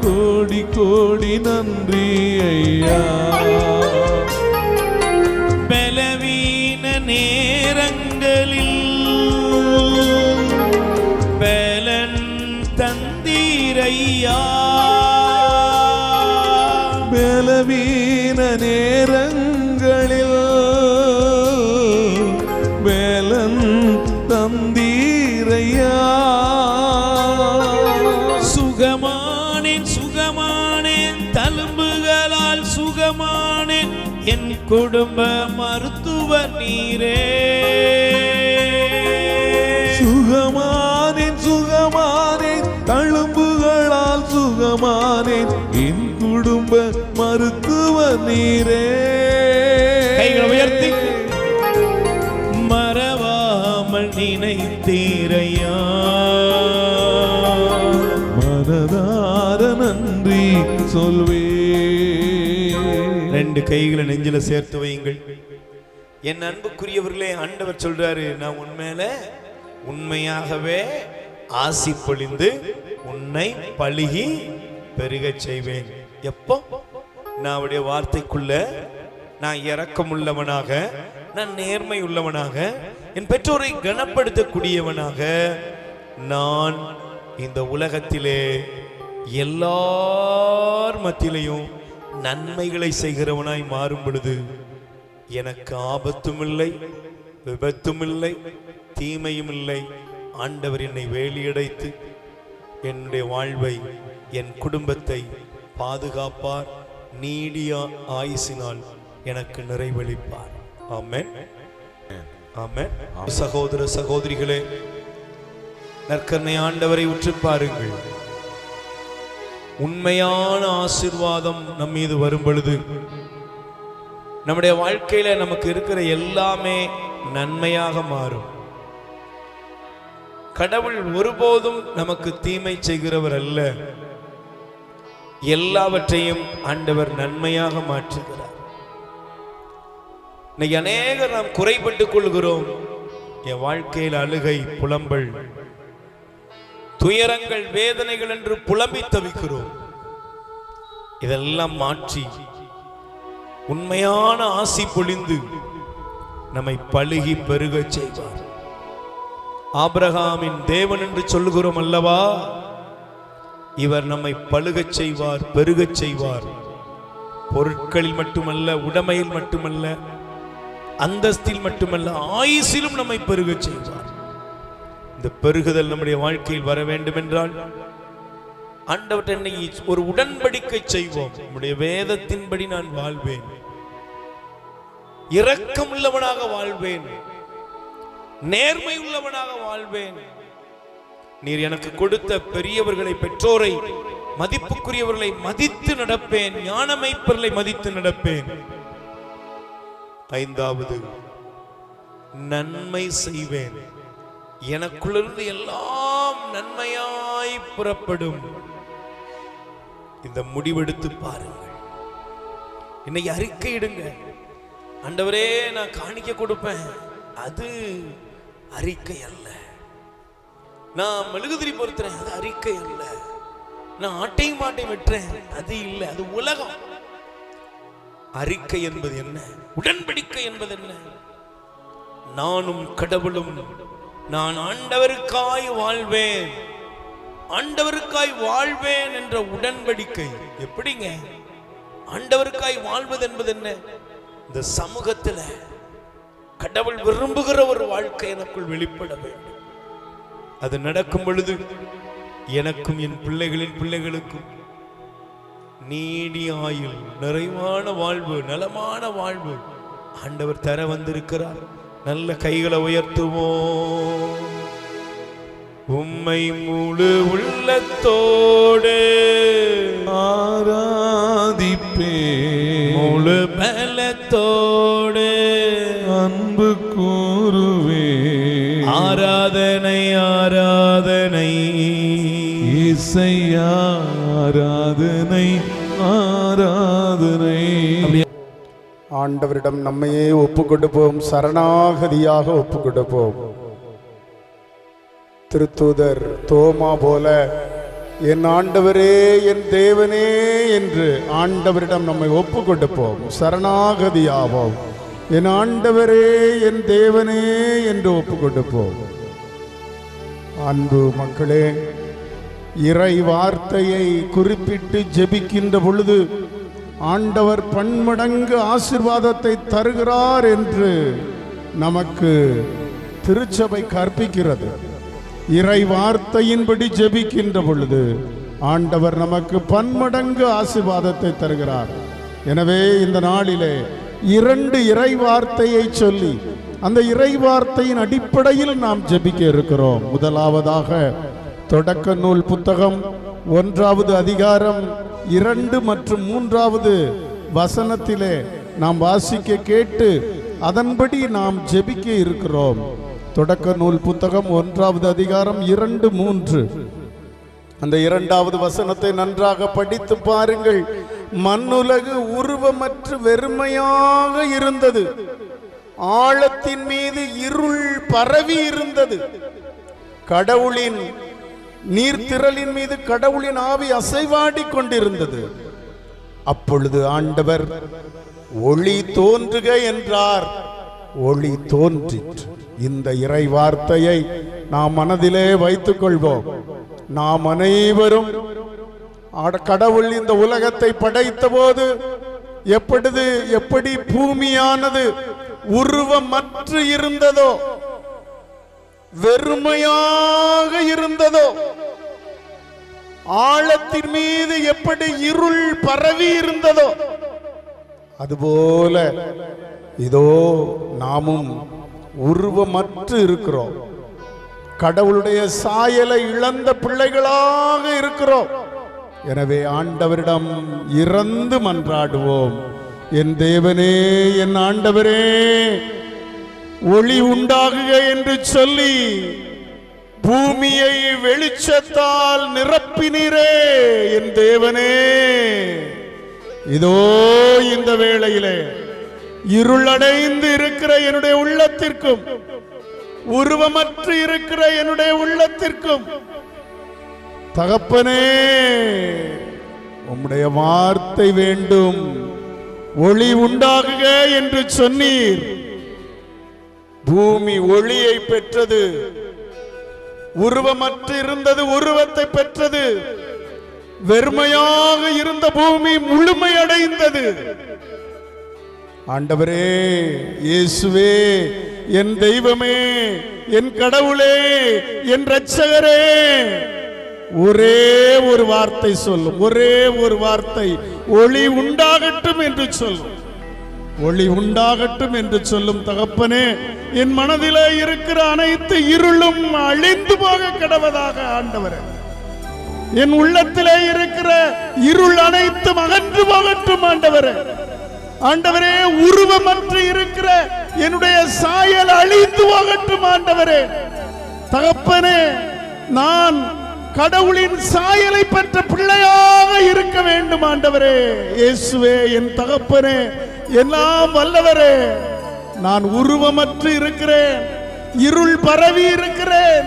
கோடி கோடி நன்றி ஐயா. பலவீன நேரங்களில் பலன் தந்தீரையா. பலவீன நேரங்களில் பலன் தந்தீரையா. சுகமானேன் சுகமானேன், தழும்புகளால் சுகமானேன், என் குடும்ப மருத்துவர் நீரே. சுகமானேன் சுகமானேன், தழும்புகளால் சுகமானேன், என் குடும்ப நீரே. கைகளை உயர்த்தி மறவாமல் நினைத்தீரையா, மனதார நன்றி சொல்வே. ரெண்டு கைகளை நெஞ்சில சேர்த்து வையுங்கள். என் அன்புக்குரியவர்களே, ஆண்டவர் சொல்றாரு, நான் உண்மையில உண்மையாகவே ஆசி பொழிந்து உன்னை பழுகி பெருகச் செய்வேன். எப்போ? நான் அவருடைய வார்த்தைக்குள்ள நான் இரக்கமுள்ளவனாக, நான் நேர்மை உள்ளவனாக, என் பெற்றோரை கனப்படுத்தக்கூடியவனாக, நான் இந்த உலகத்திலே எல்லார் மத்தியிலையும் நன்மைகளை செய்கிறவனாய் மாறும் பொழுது எனக்கு ஆபத்தும் இல்லை, விபத்தும் இல்லை, தீமையும் இல்லை. ஆண்டவர் என்னை வேலியடைத்து என்னுடைய வாழ்வை, என் குடும்பத்தை பாதுகாப்பார், நீடிய ஆயுசினால் எனக்கு நிறைவளிப்பார். ஆமென், ஆமென். சகோதர சகோதரிகளே, நற்கருணை ஆண்டவரை உற்று பாருங்கள். உண்மையான ஆசீர்வாதம் நம் மீது வரும் பொழுது நம்முடைய வாழ்க்கையில நமக்கு இருக்கிற எல்லாமே நன்மையாக மாறும். கடவுள் ஒருபோதும் நமக்கு தீமை செய்கிறவர் அல்ல. எல்லாவற்றையும் ஆண்டவர் நன்மையாக மாற்றுகிறார். இன்னைக்கு அநேகர் நாம் குறைபட்டுக் கொள்கிறோம். என் வாழ்க்கையில் அழுகை, புலம்பல், துயரங்கள், வேதனைகள் என்று புலம்பி தவிக்கிறோம். இதெல்லாம் மாற்றி உண்மையான ஆசி பொழிந்து நம்மை பழுகி பெருகச் செய்வார். ஆபிரகாமின் தேவன் என்று சொல்லுகிறோம் அல்லவா, இவர் நம்மை பழுகச் செய்வார், பெருகச் செய்வார். பொருட்களில் மட்டுமல்ல, உடைமையில் மட்டுமல்ல, அந்தஸ்தில் மட்டுமல்ல, ஆயுசிலும் நம்மை பெருகச் செய்வார். இந்த பெருகுதல் நம்முடைய வாழ்க்கையில் வர வேண்டும் என்றால் ஆண்டவர் என்னை ஒரு உடன்படிக்கை செய்வோம். நம்முடைய வேதத்தின்படி நான் வாழ்வேன், இரக்கம் உள்ளவனாக வாழ்வேன், நேர்மை உள்ளவனாக வாழ்வேன். நீர் எனக்கு கொடுத்த பெரியவர்களை, பெற்றோரை, மதிப்புக்குரியவர்களை மதித்து நடப்பேன், ஞானமைப்பர்களை மதித்து நடப்பேன். ஐந்தாவது, நன்மை செய்வேன். எனக்குள்ளிருந்து எல்லாம் நன்மையாய் புறப்படும். இந்த முடிவெடுத்து பாருங்கள். இன்னைக்கு அறிக்கையிடுங்க. ஆண்டவரே, நான் காணிக்க கொடுப்பேன், அது அறிக்கை அல்ல. நான் மெழுகுதிரி பொறுத்துறேன், அது அறிக்கை அல்ல. நான் ஆட்டையும் மாட்டையும் வெட்டுறேன், அது இல்லை, அது உலகம். அறிக்கை என்பது என்ன? உடன்படிக்கை என்பது என்ன? நானும் கடவுளும் நான் ஆண்டவருக்காய் வாழ்வேன், ஆண்டவருக்காய் வாழ்வேன் என்ற உடன்படிக்கை. எப்படிங்க ஆண்டவருக்காய் வாழ்வது என்பது என்ன? இந்த சமூகத்தில் கடவுள் விரும்புகிற ஒரு வாழ்க்கை எனக்குள் வெளிப்பட வேண்டும். அது நடக்கும் பொழுது எனக்கும் என் பிள்ளைகளின் பிள்ளைகளுக்கும் நீடிய ஆயுள், நிறைவான வாழ்வு, நலமான வாழ்வு ஆண்டவர் தர வந்திருக்கிறார். நல்ல கைகளை உயர்த்துவோம். உம்மை முழு உள்ளத்தோடு ஆராதிப்பே, முழு பலத்தோடு அன்பு கூறுவே. ஆராதனை ஆராதனை இசையா, ஆராதனை ஆராதனை. ஆண்டவரிடம் நம்மையே ஒப்பு கொடுப்போம், சரணாகதியாக ஒப்பு கொடுப்போம். திருத்தூதர் தோமா போல என் ஆண்டவரே, என் தேவனே என்று ஆண்டவரிடம் நம்மை ஒப்பு கொடுப்போம், சரணாகதியாவோம். என் ஆண்டவரே, என் தேவனே என்று ஒப்பு கொடுப்போம். அன்பு மக்களே, இறை வார்த்தையை குறிப்பிட்டு ஜெபிக்கின்ற பொழுது ஆண்டவர் பன்மடங்கு ஆசீர்வாதத்தை தருகிறார் என்று நமக்கு திருச்சபை கற்பிக்கிறது. இறை வார்த்தையின்படி ஜெபிக்கின்ற பொழுது ஆண்டவர் நமக்கு பன்மடங்கு ஆசீர்வாதத்தை தருகிறார். எனவே இந்த நாளிலே 2 இறை வார்த்தையை சொல்லி அந்த இறை வார்த்தையின் அடிப்படையில் நாம் ஜெபிக்க இருக்கிறோம். முதலாவதாக தொடக்க நூல் புத்தகம் 1வது அதிகாரம் 2 மற்றும் 3வது வசனத்திலே நாம் வாசிக்க கேட்டு அதன்படி நாம் ஜெபிக்க இருக்கிறோம். தொடக்க நூல் புத்தகம் 1வது அதிகாரம் 2, 3 அந்த 2வது வசனத்தை நன்றாக படித்து பாருங்கள். மண்ணுலகு உருவமற்று வெறுமையாக இருந்தது, ஆழத்தின் மீது இருள் பரவி இருந்தது, கடவுளின் நீர்த்திரளின் மீது கடவுளின் ஆவி அசைவாடி கொண்டிருந்தது. அப்பொழுது ஆண்டவர் ஒளி தோன்றுக என்றார், ஒளி தோன்றிற்று. இந்த இறை வார்த்தையை நாம் மனதிலே வைத்துக் கொள்வோம். நாம் அனைவரும் கடவுள் இந்த உலகத்தை படைத்த போது எப்படி பூமியானது உருவமற்று இருந்ததோ, வெறுமையாக இருந்ததோ, ஆழத்தின் மீது எப்படி இருள் பரவி இருந்ததோ, அதுபோல இதோ நாமும் உருவமற்று இருக்கிறோம். கடவுளுடைய சாயலை இழந்த பிள்ளைகளாக இருக்கிறோம். எனவே ஆண்டவரிடம் இறந்து மன்றாடுவோம். என் தேவனே, என் ஆண்டவரே, ஒளி உண்டாகுக என்று சொல்லி பூமியை வெளிச்சத்தால் நிரப்பினீரே. என் தேவனே, இதோ இந்த வேளையிலே இருளடைந்து இருக்கிற என்னுடைய உள்ளத்திற்கும், உருவமற்று இருக்கிற என்னுடைய உள்ளத்திற்கும் தகப்பனே, உம்முடைய வார்த்தை வேண்டும். ஒளி உண்டாகுக என்று சொன்னீர். பூமி ஒளியை பெற்றது, உருவமற்று இருந்தது உருவத்தை பெற்றது, வெறுமையாக இருந்த பூமி முழுமையடைந்தது. ஆண்டவரே, இயேசுவே, என் தெய்வமே, என் கடவுளே, என் இரட்சகரே, ஒரே ஒரு வார்த்தை சொல்லும், ஒரே ஒரு வார்த்தை, ஒளி உண்டாகட்டும் என்று சொல்லும். ஒளி உண்டாகட்டும் என்று சொல்லும் தகப்பனே, என் மனதிலே இருக்கிற அனைத்து இருளும் அழிந்து போக கடவதாக. ஆண்டவரே, என் உள்ளத்திலே இருக்கிற இருள் அனைத்தும் அகன்று போகட்டும். ஆண்டவரே, ஆண்டவரே, உருவமற்று இருக்கிற என்னுடைய சாயல் அழிந்து போகட்டும். ஆண்டவரே, தகப்பனே, நான் கடவுளின் சாயலை பெற்ற பிள்ளையாக இருக்க வேண்டும். ஆண்டவரே, இயேசுவே, என் தகப்பனே, எல்லாம் வல்லவரே, நான் உருவமற்று இருக்கிறேன், இருள் பரவி இருக்கிறேன்,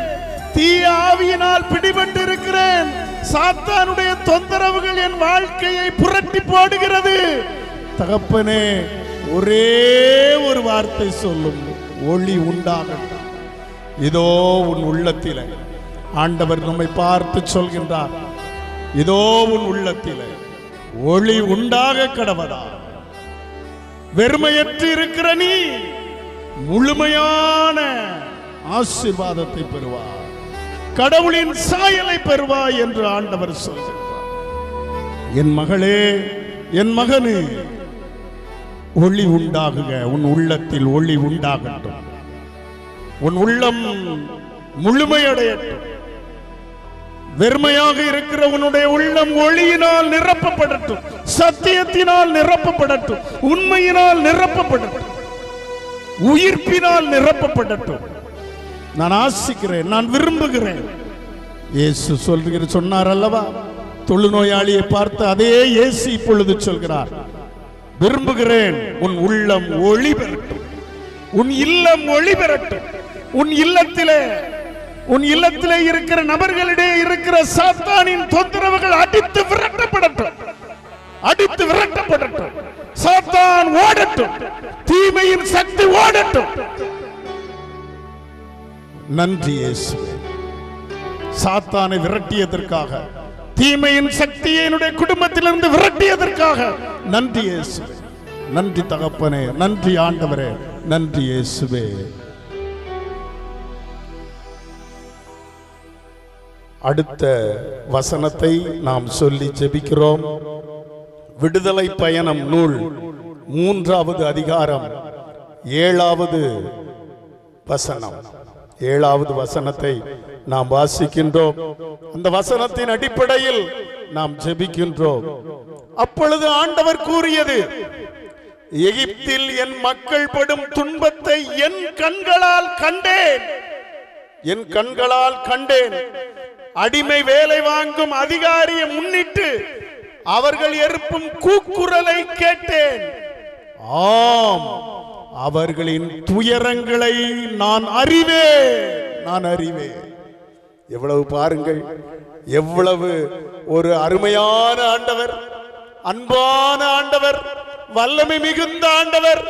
தீய ஆவியினால் பிடிபட்டு இருக்கிறேன். சாத்தானுடைய தொந்தரவுகள் என் வாழ்க்கையை புரட்டி போடுகிறது. தகப்பனே, ஒரே ஒரு வார்த்தை சொல்லும், ஒளி உண்டாகட்டும். இதோ உன் உள்ளத்திலே ஆண்டவர் நம்மை பார்த்து சொல்கின்றார், இதோ உன் உள்ளத்திலே ஒளி உண்டாக கடவதா. வெறுமையற்று இருக்கிற நீ முழுமையான ஆசீர்வாதத்தை பெறுவாய், கடவுளின் சாயலை பெறுவாய் என்று ஆண்டவர் சொல்கிறார். என் மகளே, என் மகனே, ஒளி உண்டாகுக, உன் உள்ளத்தில் ஒளி உண்டாகட்டும், உன் உள்ளம் முழுமையடையட்டும். வெறுமையாக இருக்கிற உன்னுடைய உள்ளம் ஒளியினால் நிரப்பப்படட்டும், சத்தியத்தினால் நிரப்பப்படட்டும், உண்மையினால் நிரப்பப்படட்டும், உயிர்ப்பினால் நிரப்பப்படட்டும். நான் ஆசிக்கிறேன், நான் விரும்புகிறேன். இயேசு சொன்னார் அல்லவா, தொழுநோயாளியை பார்த்து அதே இயேசு இப்பொழுது சொல்கிறார், விரும்புகிறேன் உன் உள்ளம் ஒளி பெறட்டும், உன் இல்லம் ஒளி பெறட்டும். உன் இல்லத்திலே இருக்கிற நபர்களிடையே இருக்கிற சாத்தானின் தொந்தரவுகள் அடித்து விரட்டப்படட்டும், அடித்து விரட்டப்படட்டும். சாத்தான் ஓடட்டும், தீமையின் சக்தி ஓடட்டும். நன்றி இயேசுவே, சாத்தானை விரட்டியதற்காக, தீமையின் சக்தியை என்னுடைய குடும்பத்திலிருந்து விரட்டியதற்காக நன்றி இயேசுவே. நன்றி தகப்பனே, நன்றி ஆண்டவரே, நன்றி இயேசுவே. அடுத்த வசனத்தை நாம் சொல்லி ஜெபிக்கிறோம். விடுதலை பயணம் நூல் 3வது அதிகாரம் 7வது வசனம், 7வது வசனத்தை நாம் வாசிக்கின்றோம். அந்த வசனத்தின் அடிப்படையில் நாம் ஜெபிக்கின்றோம். அப்பொழுது ஆண்டவர் கூறியது, எகிப்தில் என் மக்கள் படும் துன்பத்தை என் கண்களால் கண்டேன், என் கண்களால் கண்டேன். அடிமை வேலை வாங்கும் அதிகாரியை முன்னிட்டு அவர்கள் எழுப்பும் கூக்குரலை கேட்டேன். ஆம், அவர்களின் துயரங்களை நான் அறிவேன். எவ்வளவு பாருங்கள், எவ்வளவு ஒரு அருமையான ஆண்டவர், அன்பான ஆண்டவர், வல்லமை மிகுந்த ஆண்டவர்.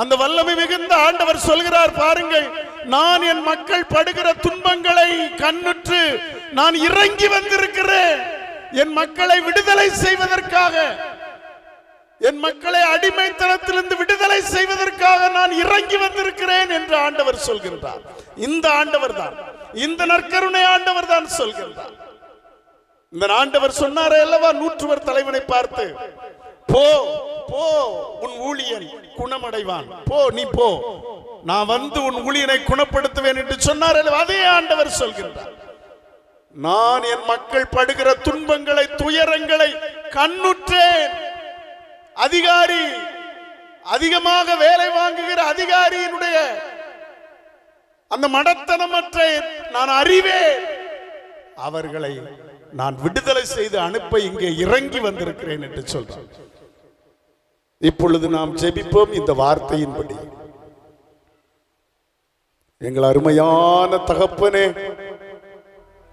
அந்த வல்லமை மிகுந்த ஆண்டவர் சொல்கிறார், பாருங்கள், நான் என் மக்கள் படுகிற துன்பங்களை கண்ணுற்று நான் இறங்கி வந்திருக்கிறேன். என் மக்களை விடுதலை செய்வதற்காக, என் மக்களை அடிமைத்தனத்திலிருந்து விடுதலை செய்வதற்காக நான் இறங்கி வந்திருக்கிறேன் என்று ஆண்டவர் சொல்கின்றார். இந்த ஆண்டவர் தான், இந்த நற்கருணை ஆண்டவர் தான் சொல்கின்றார். இந்த ஆண்டவர் சொன்னாரே அல்லவா நூற்றுவர் தலைவனை பார்த்து, போ போ, உன் ஊழியன் குணமடைவான், போ நீ போ, நான் வந்து உன் ஊழியனை குணப்படுத்துவேன் என்று சொன்னார். அதே ஆண்டவர் சொல்கின்றார், நான் என் மக்கள் படுகிற துன்பங்களை துயரங்களை கண்ணுற்றேன். அதிகாரி, அதிகமாக வேலை வாங்குகிற அதிகாரியினுடைய அந்த மடத்தனமற்ற நான் அறிவேன். அவர்களை நான் விடுதலை செய்து அனுப்ப இங்கே இறங்கி வந்திருக்கிறேன் என்று சொல்றார். இப்பொழுது நாம் ஜெபிப்போம் இந்த வார்த்தையின்படி. எங்கள் அருமையான தகப்பனே,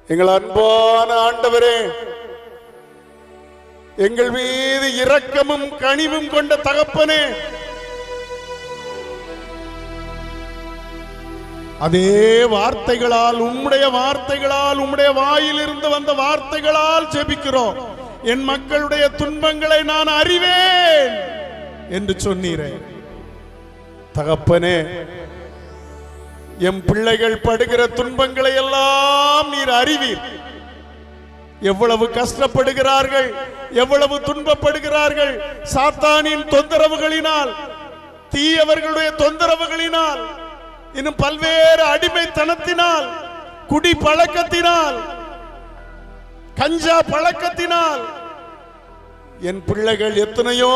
எங்கள் அன்பான ஆண்டவரே, எங்கள் மீது இரக்கமும் கனிவும் கொண்ட தகப்பனே, அதே வார்த்தைகளால், உம்முடைய வார்த்தைகளால், உம்முடைய வாயில் இருந்து வந்த வார்த்தைகளால் ஜெபிக்கிறோம். என் மக்களுடைய துன்பங்களை நான் அறிவேன் என்று சொன்னீரே தகப்பனே. எம் பிள்ளைகள் படுகிற துன்பங்களை எல்லாம் நீர் அறிவீர். எவ்வளவு கஷ்டப்படுகிறார்கள், எவ்வளவு துன்பப்படுகிறார்கள். சாத்தானின் தொந்தரவுகளினால், தீயவர்களுடைய தொந்தரவுகளினால், இன்னும் பல்வேறு அடிமைத்தனத்தினால், குடி பழக்கத்தினால், கஞ்சா பழக்கத்தினால் என் பிள்ளைகள் எத்தனையோ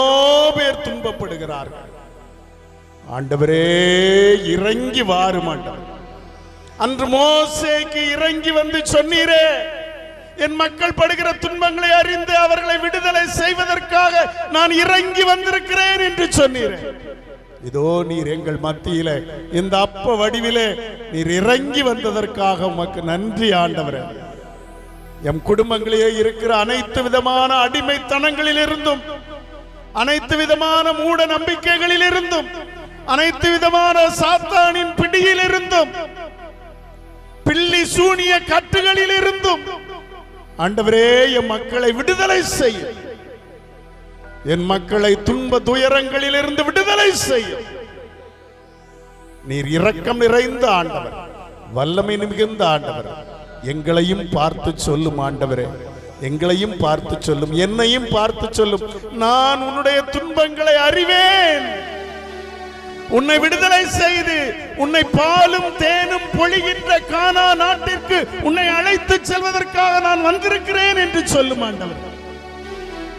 பேர் துன்பப்படுகிறார்கள். ஆண்டவரே, இறங்கி வாரும் ஆண்டவர். அன்று மோசேக்கு இறங்கி வந்து சொன்னீரே, என் மக்கள் படுகிற துன்பங்களை அறிந்து அவர்களை விடுதலை செய்வதற்காக நான் இறங்கி வந்திருக்கிறேன் என்று சொன்னீரே. இதோ நீர் எங்கள் மத்தியில இந்த அப்ப வடிவிலே நீர் இறங்கி வந்ததற்காக உமக்கு நன்றி ஆண்டவரே. எம் குடும்பங்களிலே இருக்கிற அனைத்து விதமான அடிமைத்தனங்களில் இருந்தும், அனைத்து விதமான மூட நம்பிக்கைகளில் இருந்தும், அனைத்து விதமான சாத்தானின் பிடியில் இருந்தும், பில்லி சூனிய கட்டுகளில் இருந்தும் ஆண்டவரே என் மக்களை விடுதலை செய்ய, என் மக்களை துன்ப துயரங்களில் இருந்து விடுதலை செய்ய நீர் இரக்கம் நிறைந்த ஆண்டவர், வல்லமை மிகுந்த ஆண்டவர். எங்களையும் பார்த்து சொல்லும் ஆண்டவரே, எங்களையும் பார்த்து சொல்லும், என்னையும் பார்த்து சொல்லும். நான் உன்னுடைய துன்பங்களை அறிவேன். உன்னை விடுதலை செய்து உன்னை பாலும் தேனும் பொழிகின்ற கானா நாட்டிற்கு உன்னை அழைத்து செல்வதற்காக நான் வந்திருக்கிறேன் என்று சொல்லும் ஆண்டவர்.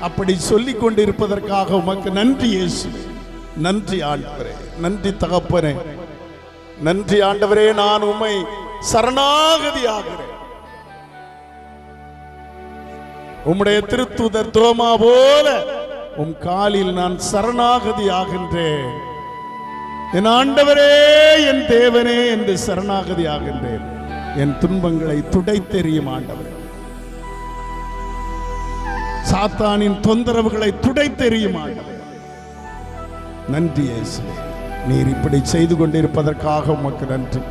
அப்படி சொல்லிக் கொண்டிருப்பதற்காக உமக்கு நன்றி இயேசு. நன்றி ஆண்டவரே, நன்றி தகப்பனே, நன்றி ஆண்டவரே. நான் உம்மை சரணாகதி ஆகிறேன். உம்முடைய திருத்தூதர் தோமா போல உம் காலில் நான் சரணாகதி ஆகின்றேன். என் ஆண்டவரே, என் தேவனே என்று சரணாகதி ஆகின்றேன். என் துன்பங்களை துடைத்தெறியும் ஆண்டவரே, சாத்தானின் தொந்தரவுகளை துடைத்தெறியும் ஆண்டவரே. நன்றி இயேசுவே. நீர் இப்படி செய்து கொண்டிருப்பதற்காக உமக்கு நன்றி.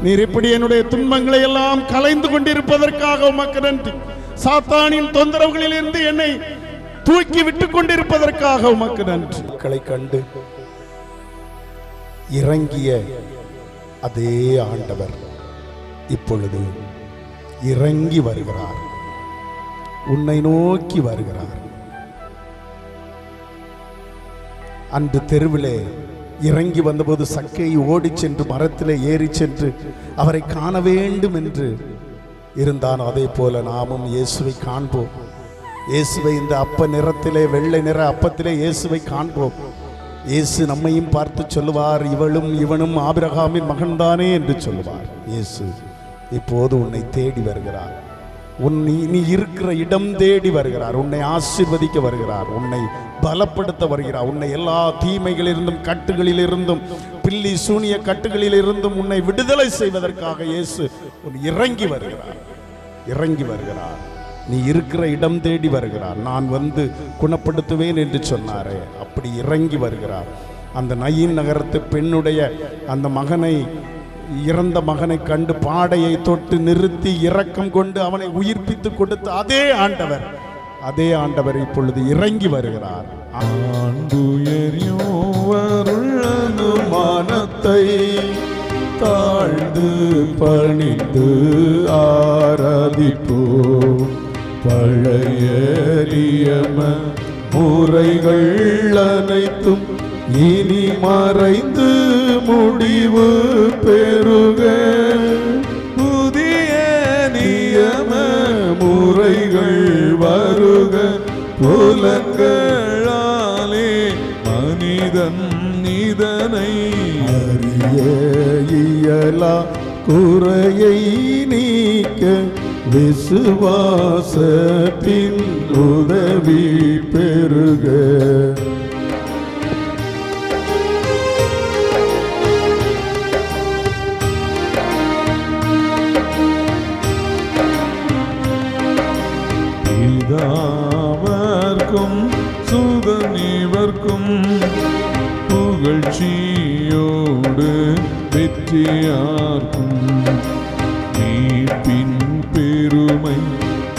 நீர் இப்படி என்னுடைய துன்பங்களை எல்லாம் கலைந்து கொண்டிருப்பதற்காக உமக்கு நன்றி. சாத்தானின் தொந்தரவுகளில் இருந்து என்னை தூக்கி விட்டுக் கொண்டிருப்பதற்காக உமக்கு நன்றி. மக்களை கண்டு இறங்கிய அதே ஆண்டவர் இப்பொழுது இறங்கி வருகிறார், உன்னை நோக்கி வருகிறார். அன்று தெருவிலே இறங்கி வந்தபோது சக்கேயு ஓடி சென்று மரத்திலே ஏறி சென்று அவரை காண வேண்டும் என்று இருந்தான். அதே போல நாமும் இயேசுவை காண்போம். இயேசுவை இந்த அப்ப நிறத்திலே, வெள்ளை நிற அப்பத்திலே இயேசுவை காண்போம். இயேசு நம்மையும் பார்த்து சொல்லுவார், இவளும் இவனும் ஆபிரகாமின் மகன்தானே என்று சொல்லுவார். இயேசு இப்போது உன்னை தேடி வருகிறார். நீ இருக்கிற இடம் தேடி வருகிறார். உன்னை ஆசீர்வதிக்க வருகிறார். உன்னை பலப்படுத்த வருகிறார். உன்னை எல்லா தீமைகளிலிருந்தும், கட்டுகளிலிருந்தும், பில்லி சூனிய கட்டுகளிலிருந்தும் உன்னை விடுதலை செய்வதற்காக இயேசு இறங்கி வருகிறார். இறங்கி வருகிறார். நீ இருக்கிற இடம் தேடி வருகிறார். நான் வந்து குணப்படுத்துவேன் என்று சொன்னாரே, அப்படி இறங்கி வருகிறார். அந்த நயீன் நகரத்து பெண்ணுடைய அந்த மகனை, இறந்த மகனை கண்டு பாடையை தொட்டு நிறுத்தி இரக்கம் கொண்டு அவனை உயிர்ப்பித்து கொடுத்த அதே ஆண்டவர் இப்பொழுது இறங்கி வருகிறார். மானத்தை தாழ்ந்து பணிந்து ஆராதிப்போ, பழைய நியம முறைகள் அனைத்தும் இனி மறைந்து முடிவு பெறுக. புதிய நியம முறைகள் வருக. புலன்களாலே மனிதன் இதனை அறிய இயலா. குறையை நீக்க விசுவாசத்தின் உதவி பெறுக. பிதாவர்க்கும் சுதனிவர்க்கும் புகழ்ச்சியோடு வெற்றியார்க்கும் மீட்பின் பெருமை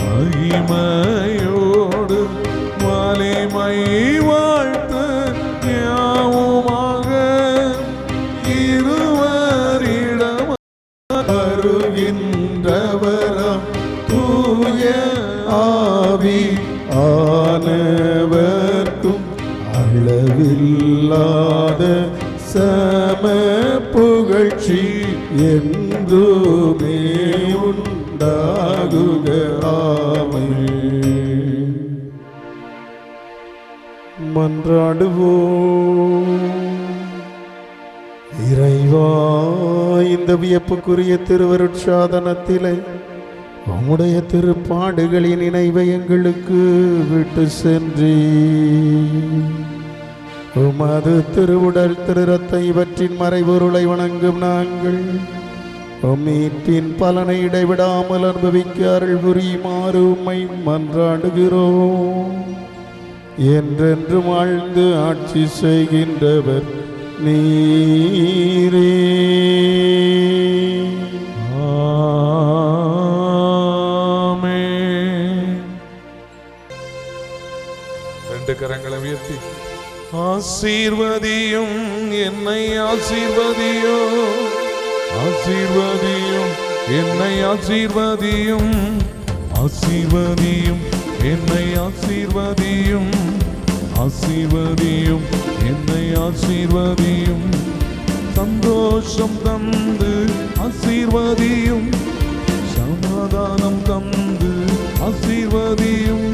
மகிமையோடு வலிமை வாழ்த்து யாவுமாக இருவரிடம் வருகின்றவரம் தூய ஆவி ஆனவர்க்கும் அளவில்லாத சம புகழ்ச்சி என்றுமே உண்டாகுக. ஆமென். மன்றாடுவோம். இறைவா, இந்த வியப்புக்குரிய திருவருட்சாதனத்திலே உம்முடைய திருப்பாடுகளின் நினைவை எங்களுக்கு விட்டு சென்றி, உமது திருவுடல் திருரத்தை இவற்றின் மறைபொருளை வணங்கும் நாங்கள் மீட்பின் பலனை இடைவிடாமல் அனுபவிக்க அருள் புரியுமாறு உம்மை மன்றாடுகிறோம். என்றென்று வாழ்ந்து ஆட்சி செய்கின்றவர் நீரே. ரெண்டு கரங்களை உயர்த்தி ஆசீர்வதியும் என்னை ஆசீர்வதியும், ஆசீர்வதியும் என்னை ஆசீர்வதியும், ஆசீர்வதியும் என்னை ஆசீர்வதியும், ஆசீர்வதியும் என்னை ஆசீர்வதியும். சந்தோஷம் தந்து ஆசீர்வதியும், சமாதானம் தந்து ஆசீர்வதியும்,